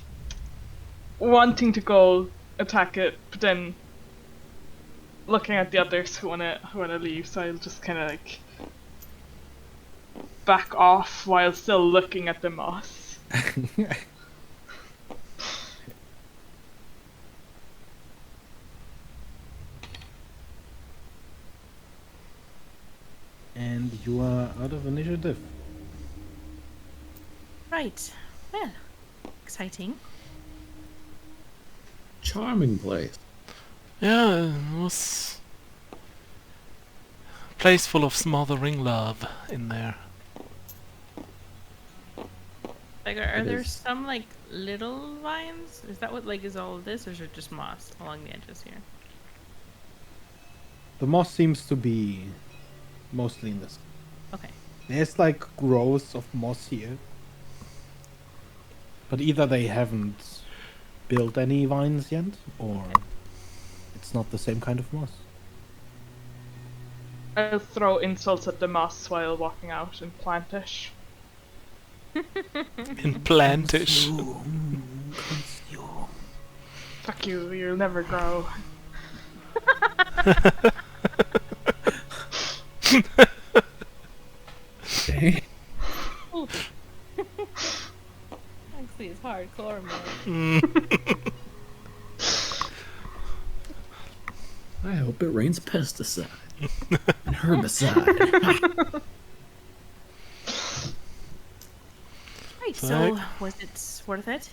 wanting to go attack it, but then looking at the others who wanna leave. So I'll just kind of like back off while still looking at the moth. And you are out of initiative. Right. Well, exciting. Charming place. Yeah, it was a place full of smothering love in there. Like, are It there is. some like little vines? Is that what like is all of this, or is it just moss along the edges here? The moss seems to be mostly in this. Okay. There's like growths of moss here. But either they haven't built any vines yet, or it's not the same kind of moss. I'll throw insults at the moss while walking out and plantish. In plantish. Fuck you, you'll never grow. Okay. Actually, it's hardcore, man. I hope it rains pesticide and herbicide. Right. So, was it worth it?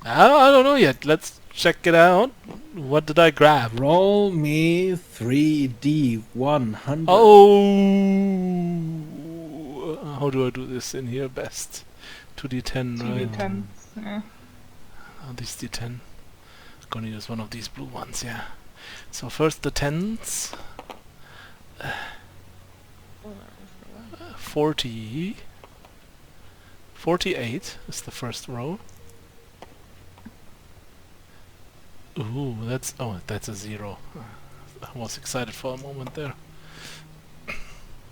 I don't know yet. Let's check it out. What did I grab? Roll me 3D 100. Oh! How do I do this in here best? 2d10, right? 2d10s. Yeah. Oh, this d10. Gonna use one of these blue ones, yeah. So first the 10s. 40. 48 is the first row. Ooh, that's a 0. I was excited for a moment there.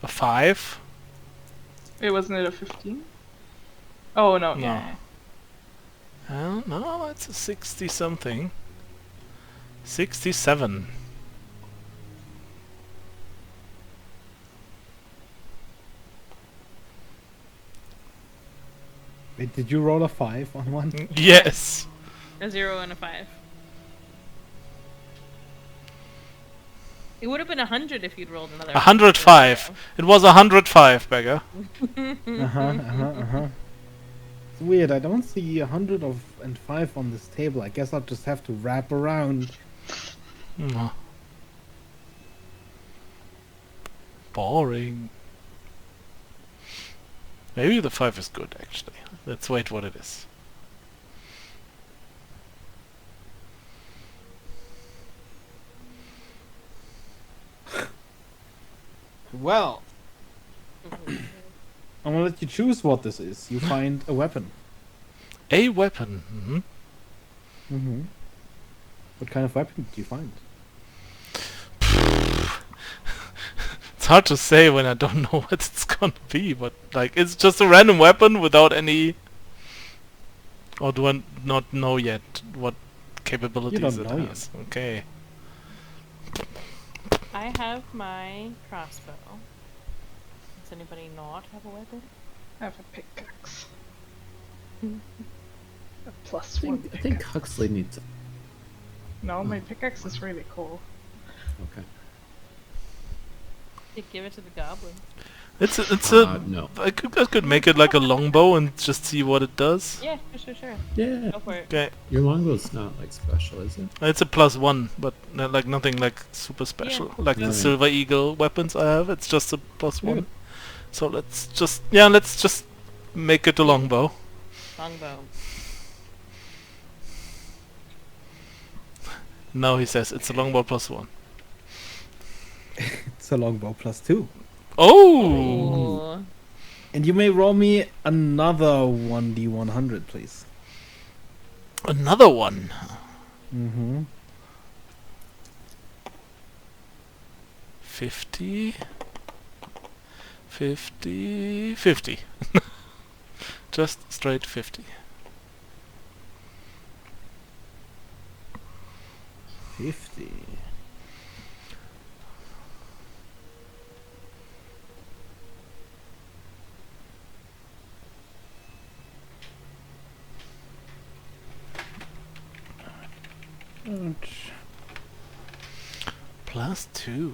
A 5. Wait, wasn't it a 15? Oh no, No. yeah. No, that's a 60 something. 67. Wait, did you roll a 5 on one? Yes. A 0 and a 5. It would have been 100 if you'd rolled another. 105. It was 105, beggar. It's weird, I don't see 105 on this table. I guess I'll just have to wrap around. Mm. Boring. Maybe the 5 is good, actually. Let's wait what it is. Well, I'm gonna let you choose what this is. You find a weapon. A weapon. Mm-hmm. Mm-hmm. What kind of weapon did you find? It's hard to say when I don't know what it's gonna be, but like it's just a random weapon without any. Or do I not know yet what capabilities it know yet. has? Okay. I have my crossbow. Does anybody not have a weapon? I have a pickaxe. A I +1 think pickaxe. Huxley needs. No, my pickaxe is really cool. Okay. You give it to the goblin. It's No. I could make it like a longbow and just see what it does. Yeah, sure. Yeah. Go for it. Okay. Your longbow's not like special, is it? It's a +1, but like nothing like super special. Like the Right. Silver Eagle weapons I have, it's just a +1. Yeah. So let's just make it a longbow. Longbow. Now he says it's a longbow +1. It's a longbow +2. Oh! Ooh. And you may roll me another 1d100, please. Another one. Mm-hmm. 50. 50. 50. Just straight 50. 50. Ouch. +2.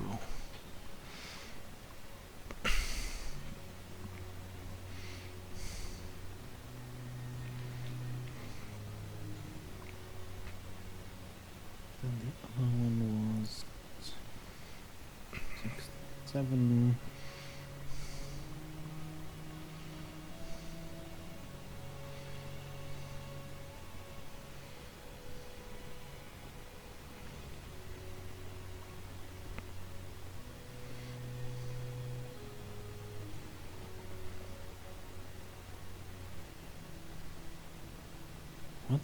And the other one was 6, 7.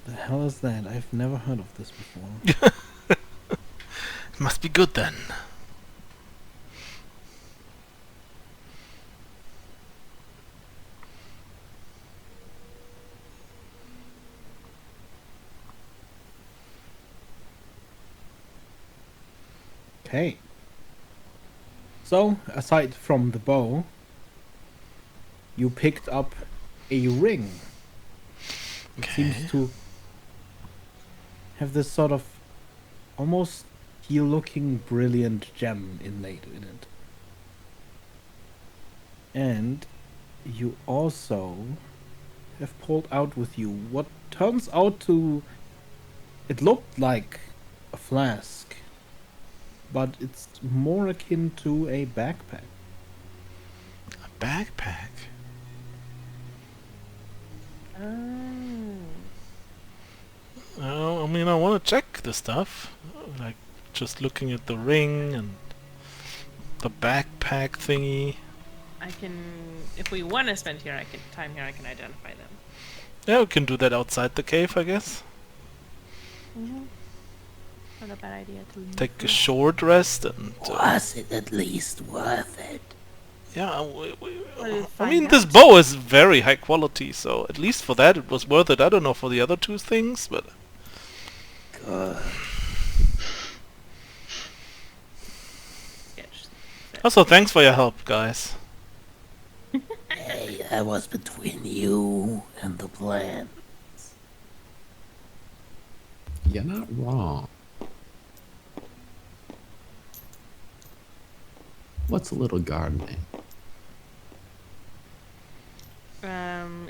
What the hell is that? I've never heard of this before. It must be good then. Okay. So, aside from the bow, you picked up a ring. It Okay. seems to have this sort of almost steel-looking brilliant gem inlaid in it. And you also have pulled out with you what turns out to... It looked like a flask, but it's more akin to a backpack. A backpack. Oh. I mean, I want to check the stuff. Like, just looking at the ring and the backpack thingy. I can, if we want to spend time here, I can identify them. Yeah, we can do that outside the cave, I guess. Not a bad idea to leave. Take a short rest and... Was it at least worth it? yeah, We'll I find mean, this out. bow is very high quality, so at least for that it was worth it. I don't know for the other two things, but... Good. Sketch. Also, thanks for your help, guys. Hey, that was between you and the plan. You're not wrong. What's a little gardening?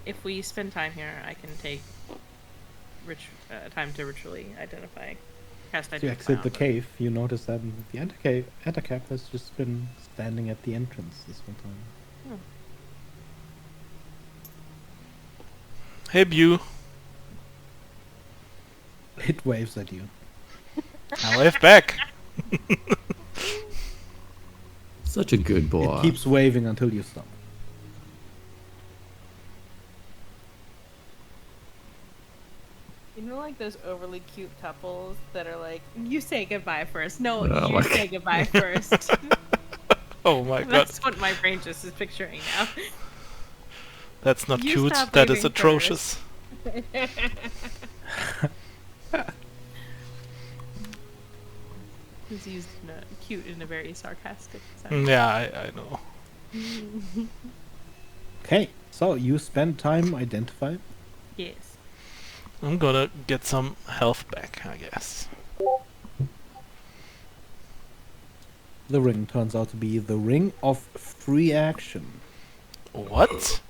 If we spend time here, I can take time to ritually cast As you identify. exit the on them. cave, you notice that the Ettercap has just been standing at the entrance this whole time. Hey, Bew. It waves at you. I wave back. Such a good boy. It keeps waving until you stop. You know, like those overly cute couples that are like, "You say goodbye first." No, Oh you my say goodbye first. Oh my god, That's what my brain just is picturing now. that's not You cute. stop That is waving atrocious. It's used cute in a very sarcastic sense. Yeah, I know. Okay, so you spend time identifying. Yes. I'm gonna get some health back, I guess. The ring turns out to be the Ring of Free Action. What?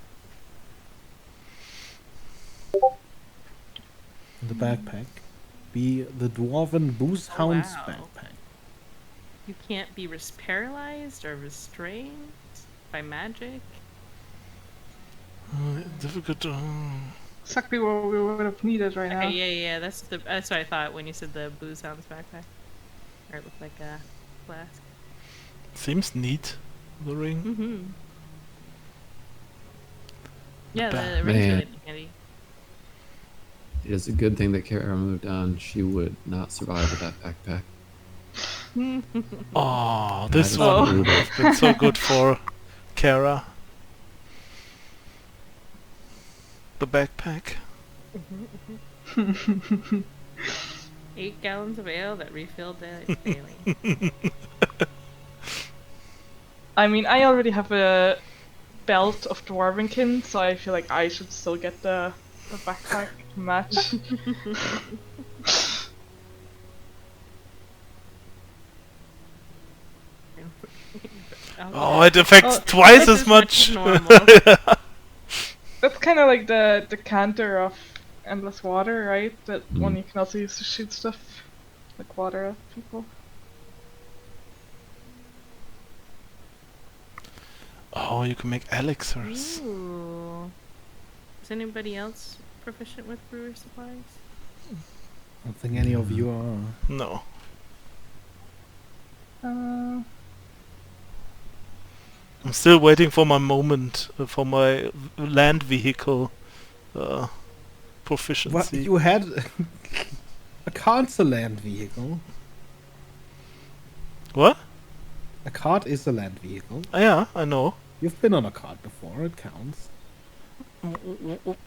The backpack be the Dwarven Booze Hound's wow. backpack. You can't be paralyzed or restrained by magic. Difficult to... Exactly what we would have needed right now. Okay, yeah. That's what I thought when you said the booze hound's backpack. Or it looked like a flask. Seems neat, the ring. Mm-hmm. Yeah, Ba- the ring's Man. really handy. It is a good thing that Kara moved on. She would not survive with that backpack. Oh, this is one brutal. would have been so good for Kara. The backpack. 8 gallons of ale that refilled daily. I mean, I already have a belt of Dwarvenkin, so I feel like I should still get the backpack to match. Oh, it affects Oh, twice this as is much. normal. That's kind of like the canter of Endless Water, right? That one Mm. you can also use to shoot stuff, like water at people. Oh, you can make elixirs. Ooh. Is anybody else proficient with brewer supplies? I don't think any of you are. No. I'm still waiting for my moment, for my land vehicle proficiency. you had a cart's a land vehicle. What? A cart is a land vehicle. Yeah, I know. You've been on a cart before. It counts.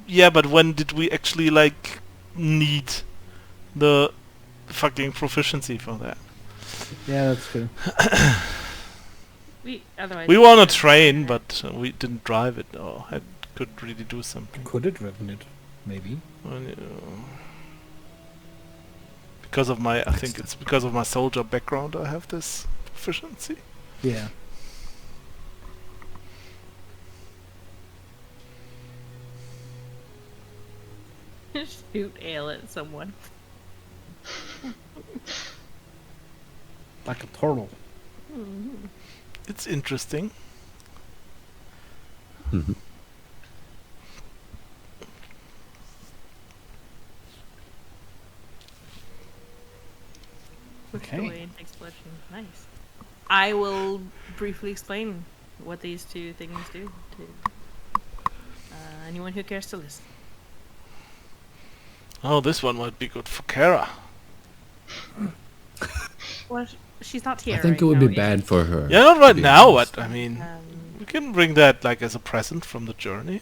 Yeah, but when did we actually like need the fucking proficiency for that? Yeah, that's true. Otherwise We were on a train, but we didn't drive it or could really do something. Could have driven it, maybe. Well, because of my, I think it's because of my soldier background, I have this proficiency. Yeah. Shoot ale at someone. Like a turtle. It's interesting. Pushed Okay. away and takes bludgeoning. Nice. I will briefly explain what these two things do to anyone who cares to listen. Oh, this one might be good for Kara. Well, she's not here. I think right it would now, be bad for her. Yeah, not right to be now, honest. but I mean, Um, we can bring that like as a present from the journey.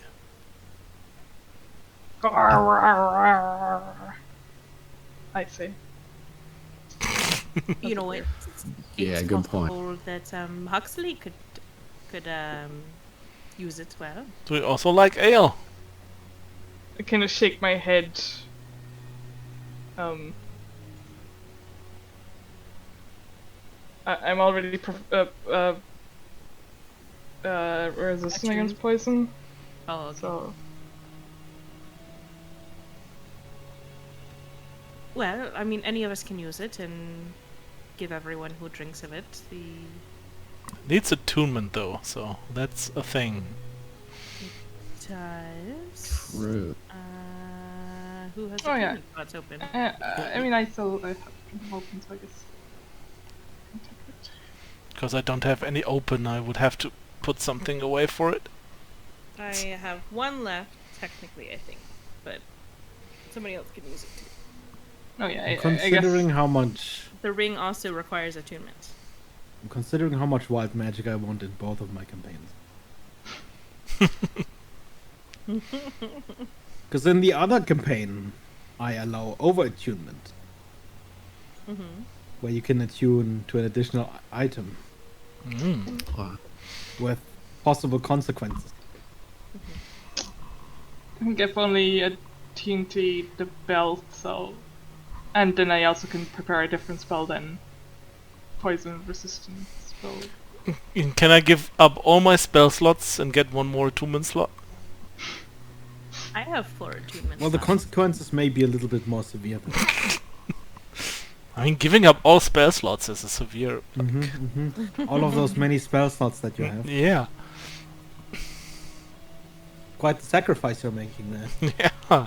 I see. you know, it's Yeah, good point. possible that Huxley could use it well. Do we also like ale? I kind of shake my head. I'm already resisting against Attuned? poison, Oh, okay. so Well, I mean, any of us can use it and give everyone who drinks of it the. Needs attunement though, so that's a thing. Does. True. Who has Oh, yeah. attunement spots open? I mean I have them open, so I guess. I can take it. Because I don't have any open, I would have to put something away for it. I have one left, technically, I think, but somebody else can use it too. Oh yeah, I guess. Considering how much, The ring also requires attunement. considering how much wild magic I want in both of my campaigns. Because in the other campaign, I allow over attunement, Mm-hmm. where you can attune to an additional item Wow. with possible consequences. I think I've only attuned to the belt, so. And then I also can prepare a different spell than poison resistance spell. Can I give up all my spell slots and get one more attunement slot? I have 4 attunement Well, the slots. consequences may be a little bit more severe. Than I mean, giving up all spell slots is a severe... All of those many spell slots that you have. Yeah. Quite the sacrifice you're making there. Yeah.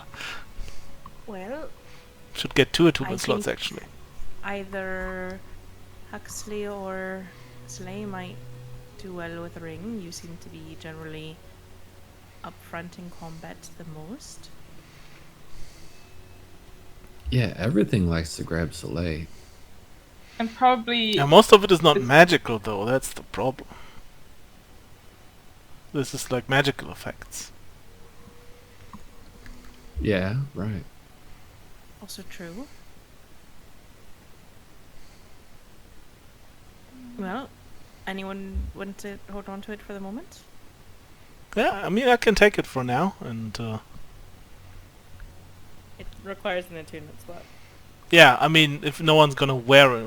Well, Should get 2 I attunement slots think- actually. either Huxley or Slay might do well with a ring. You seem to be generally upfront in combat the most. Yeah, everything likes to grab Soleil. And probably. Yeah, most of it is not It's- magical though, that's the problem. This is like magical effects. Yeah, right. Also true. Well, anyone want to hold on to it for the moment? Yeah, I mean, I can take it for now, and It requires an attunement slot. yeah, I mean, if no one's gonna wear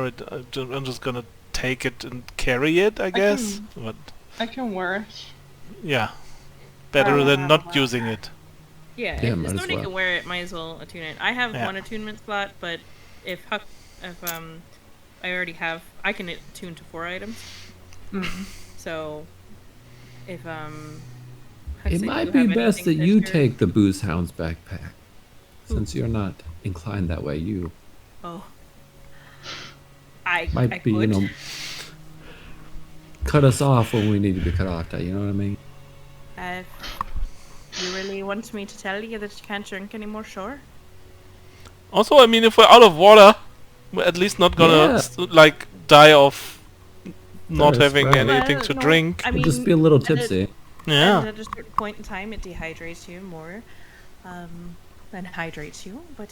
it, I'm just gonna take it and carry it, I guess. But I can wear it. yeah, better than not using it. Yeah, Yeah, if might as somebody well. can wear it, might as well attune it. I have Yeah. one attunement slot, but if I already have, I can attune to 4 items. Mm. So, if It Huxley, might you be have best that anything you you're- take the Booze Hound's backpack. Since you're not inclined that way, you Oh, I might be, you could. know, cut us off when we need to be cut off. You know what I mean? If you really you want me to tell you that you can't drink anymore? Sure. Also, I mean, if we're out of water, we're at least not gonna Yeah. like die of not Thirst, having right. anything Well, to no, drink. I We'll just mean, be a little at a- tipsy. Yeah. And at a certain point in time, it dehydrates you more than hydrates you, but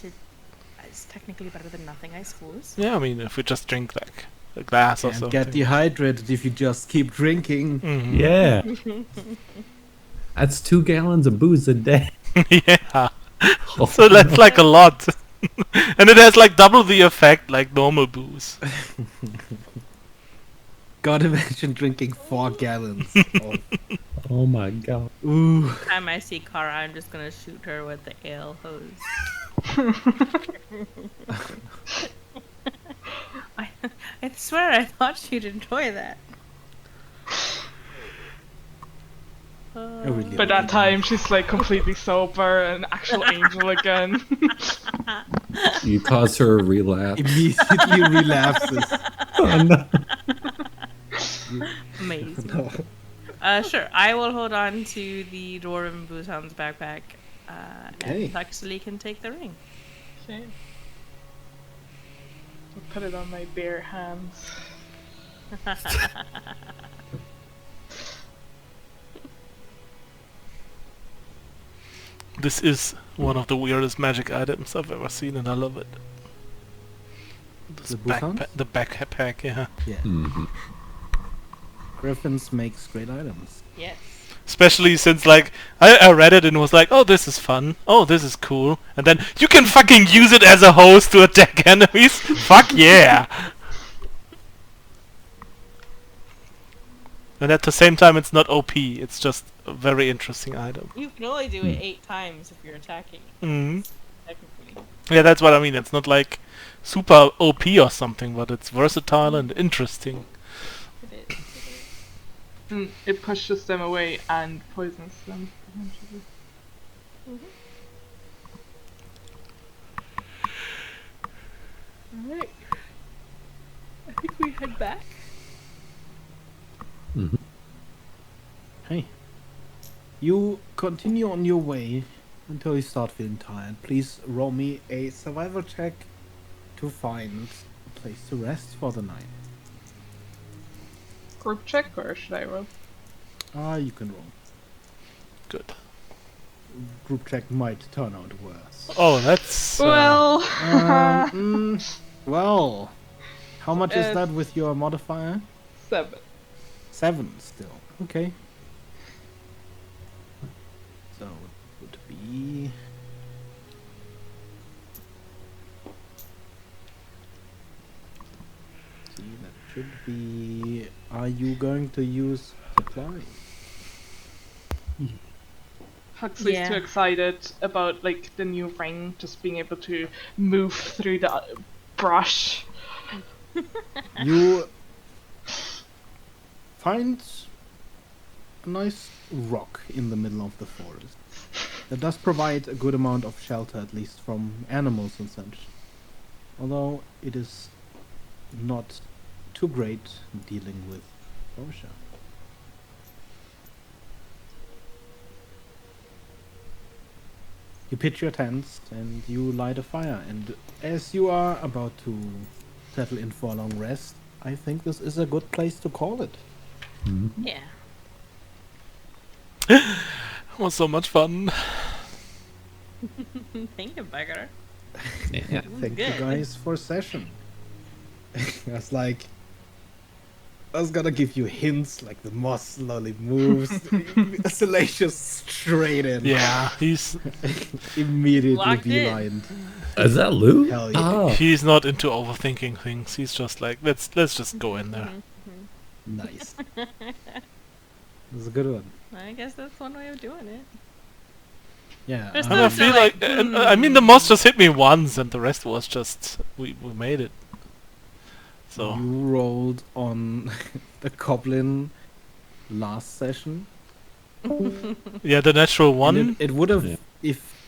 it's technically better than nothing, I suppose. Yeah, I mean, if we just drink like a glass or Can't something. get dehydrated if you just keep drinking. Mhm. Yeah. That's 2 gallons of booze a day. Yeah. So that's like a lot. And it has like double the effect like normal booze. God, imagine drinking 4 gallons of... Oh my god. Ooh. Every time I see Kara, I'm just gonna shoot her with the ale hose. I swear I thought she'd enjoy that. I really By hope that you time, she's like completely sober, an actual angel again. You cause her a relapse. immediately relapses. Oh, no. Amazing. No. Sure, I will hold on to the Dwarven Boozehound's backpack, Okay. and Huxley can take the ring. Okay. I'll put it on my bare hands. This is one of the weirdest magic items I've ever seen, and I love it. This The Boozehound? the backpack, yeah. Yeah. Mhm. Griffins makes great items. Yes. Especially since, like, I read it and was like, oh, this is fun. Oh, this is cool. And then, you can fucking use it as a hose to attack enemies? Fuck yeah! And at the same time, it's not OP. It's just a very interesting item. You can only do it 8 times if you're attacking, Mhm. technically. Yeah, that's what I mean. It's not like super OP or something, but it's versatile and interesting. It is. It pushes them away and poisons them. Eventually. Alright. I think we head back. Mhm. Hey. You continue on your way until you start feeling tired. Please roll me a survival check to find a place to rest for the night. Group check, or should I roll? You can roll. Good. Group check might turn out worse. Oh, that's... Well, Well, how much is Uh, that with your modifier? 7. 7 still. Okay. So it would be... See, that should be... Are you going to use supply? Huxley's Yeah. too excited about like the new ring, just being able to move through the brush. You find a nice rock in the middle of the forest. That does provide a good amount of shelter, at least from animals and such. Although it is not too great dealing with Osha. You pitch your tents and you light a fire, and as you are about to settle in for a long rest, I think this is a good place to call it. Yeah. It was so much fun. Thank you, Beggar. Yeah. Thank you Good. guys for session. I was like, I was gonna give you hints, like the moss slowly moves. Salacious straight in. Yeah, he's Immediately Locked in. beelined. Is that Lou? Hell yeah. Oh. he's not into overthinking things. He's just like, let's just go in there. Nice. That's a good one. I guess that's one way of doing it. Yeah. There's And I still feel like, I mean, the moss just hit me once, and the rest was just we made it. So You rolled on the goblin last session. yeah, the natural And one. it would have, Yeah.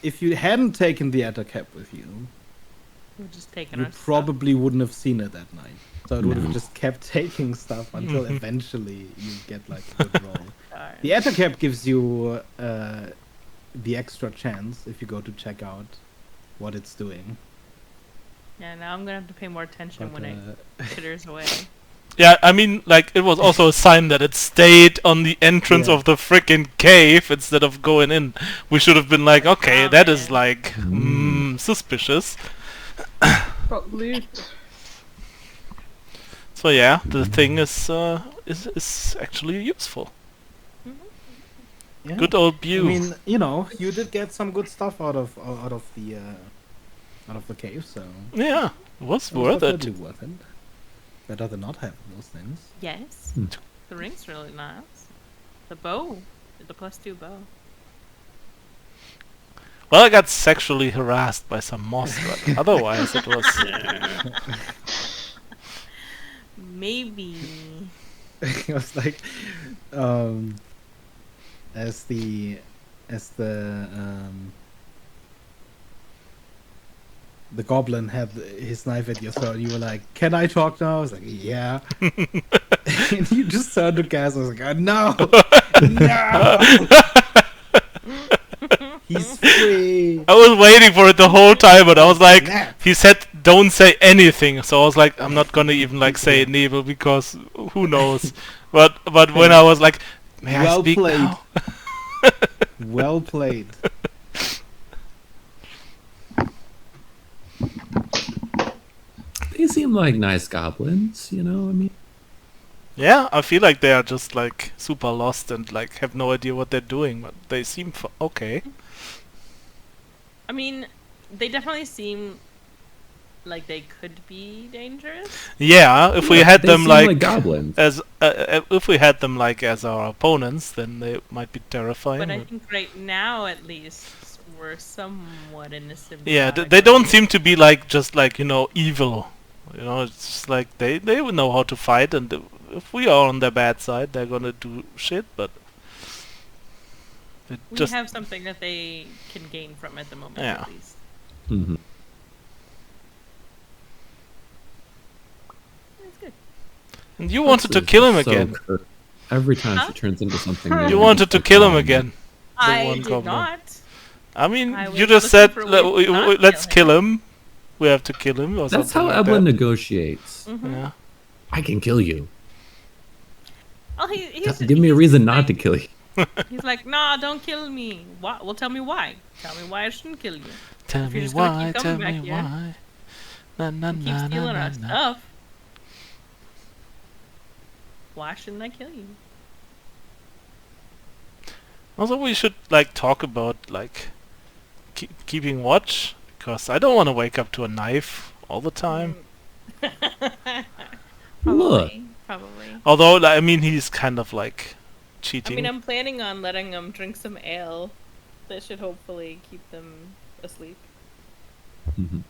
if you hadn't taken the Atta cap with you, We're just taking you our stuff. probably wouldn't have seen it that night. So it would have No. just kept taking stuff until eventually you get like a good roll. Darn. The Atta cap gives you the extra chance if you go to check out what it's doing. Yeah, now I'm gonna have to pay more attention But, when it chitters away. Yeah, I mean, like, it was also a sign that it stayed on the entrance Yeah. of the frickin' cave instead of going in. We should have been like, okay, Oh, that is man. like, suspicious. But loot. So yeah, the thing is actually useful. Yeah. Good old I Bew. mean, you know, you did get some good stuff out of the cave, so Yeah, it was it was worth it. definitely worth it. Better than not having those things. Yes. Hmm. The ring's really nice. The bow. The +2 bow. Well, I got sexually harassed by some moss, but otherwise it was. Maybe. It was like, as the goblin had his knife at your throat, you were like, "Can I talk now?" I was like, "Yeah." And you just turned to Gas. I was like, "Oh, no, no, he's free." I was waiting for it the whole time, but I was like, Snap. he said, "Don't say anything." So I was like, I'm not gonna even like say Nebel because who knows. But when I was like, "May I Well speak played. now?" Well played. They seem like nice goblins, you know. I mean, Yeah, I feel like they are just like super lost and like have no idea what they're doing, but they seem okay. I mean, they definitely seem like they could be dangerous. Yeah, if we yeah, had they them seem like goblins. as if we had them like as our opponents, then they might be terrifying. But I but- think right now, at least, we're somewhat in a Yeah, symbiotic they don't way. seem to be like just like evil. It's just like they would know how to fight, and if we are on their bad side, they're gonna do shit. But it We just have something that they can gain from at the moment, Yeah. at least. Hmm. That's good. and you wanted to kill him again. Every time Huh? she turns into something You new, You I'm wanted just to like, kill him oh, again. I one did goblin. not. I mean, I you was just said looking for ways to not let's kill kill him. We have to kill him, or That's something how like Evelyn that. negotiates. Mhm. Yeah. I can kill you. Oh, he's Give me a reason not to kill you. He's like, nah, don't kill me. Why? Well, tell me why. Tell me why I shouldn't kill you. Tell If you're me just gonna why. keep Tell coming me back here why. Na na and keep na na stealing na our na. stuff, why shouldn't I kill you? Also, we should like talk about like keeping watch, because I don't want to wake up to a knife all the time. Look. Probably. Although, like, I mean, he's kind of like I cheating. mean, I'm planning on letting them drink some ale. That should hopefully keep them asleep. Mhm.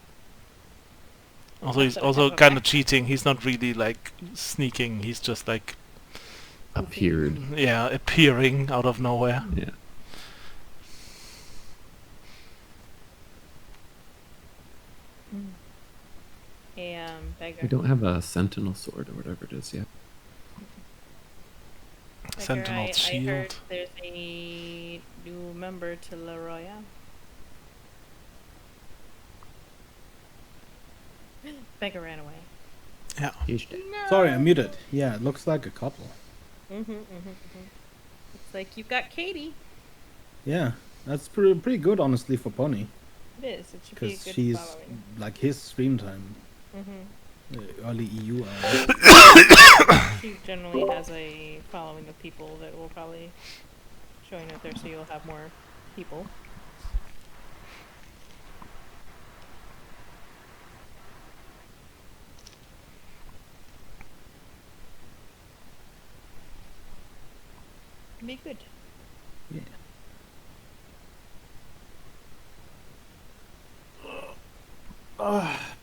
Also, he's Not that I also have a kind of backpack. cheating. He's not really like sneaking. He's just like Appeared. appearing out of nowhere. Yeah. A beggar. We don't have a sentinel sword or whatever it is yet. Beggar, Sentinel I heard shield. there's a new member to La Roya. Beggar ran away. He's dead. No. Sorry, I'm muted. Yeah, it looks like a couple. It's like you've got Katie. Yeah, that's pretty good, honestly, for Pony, It is. It should be a because good she's following. like his stream time, early EU hours. She generally has a following of people that will probably join out there, so you'll have more people. Be good.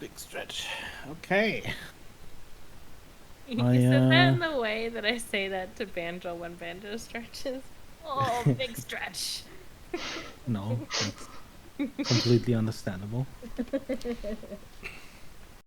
Big stretch. Okay. You I, said that in the way that I say that to Banjo when Banjo stretches. Oh, big stretch. No, that's completely understandable.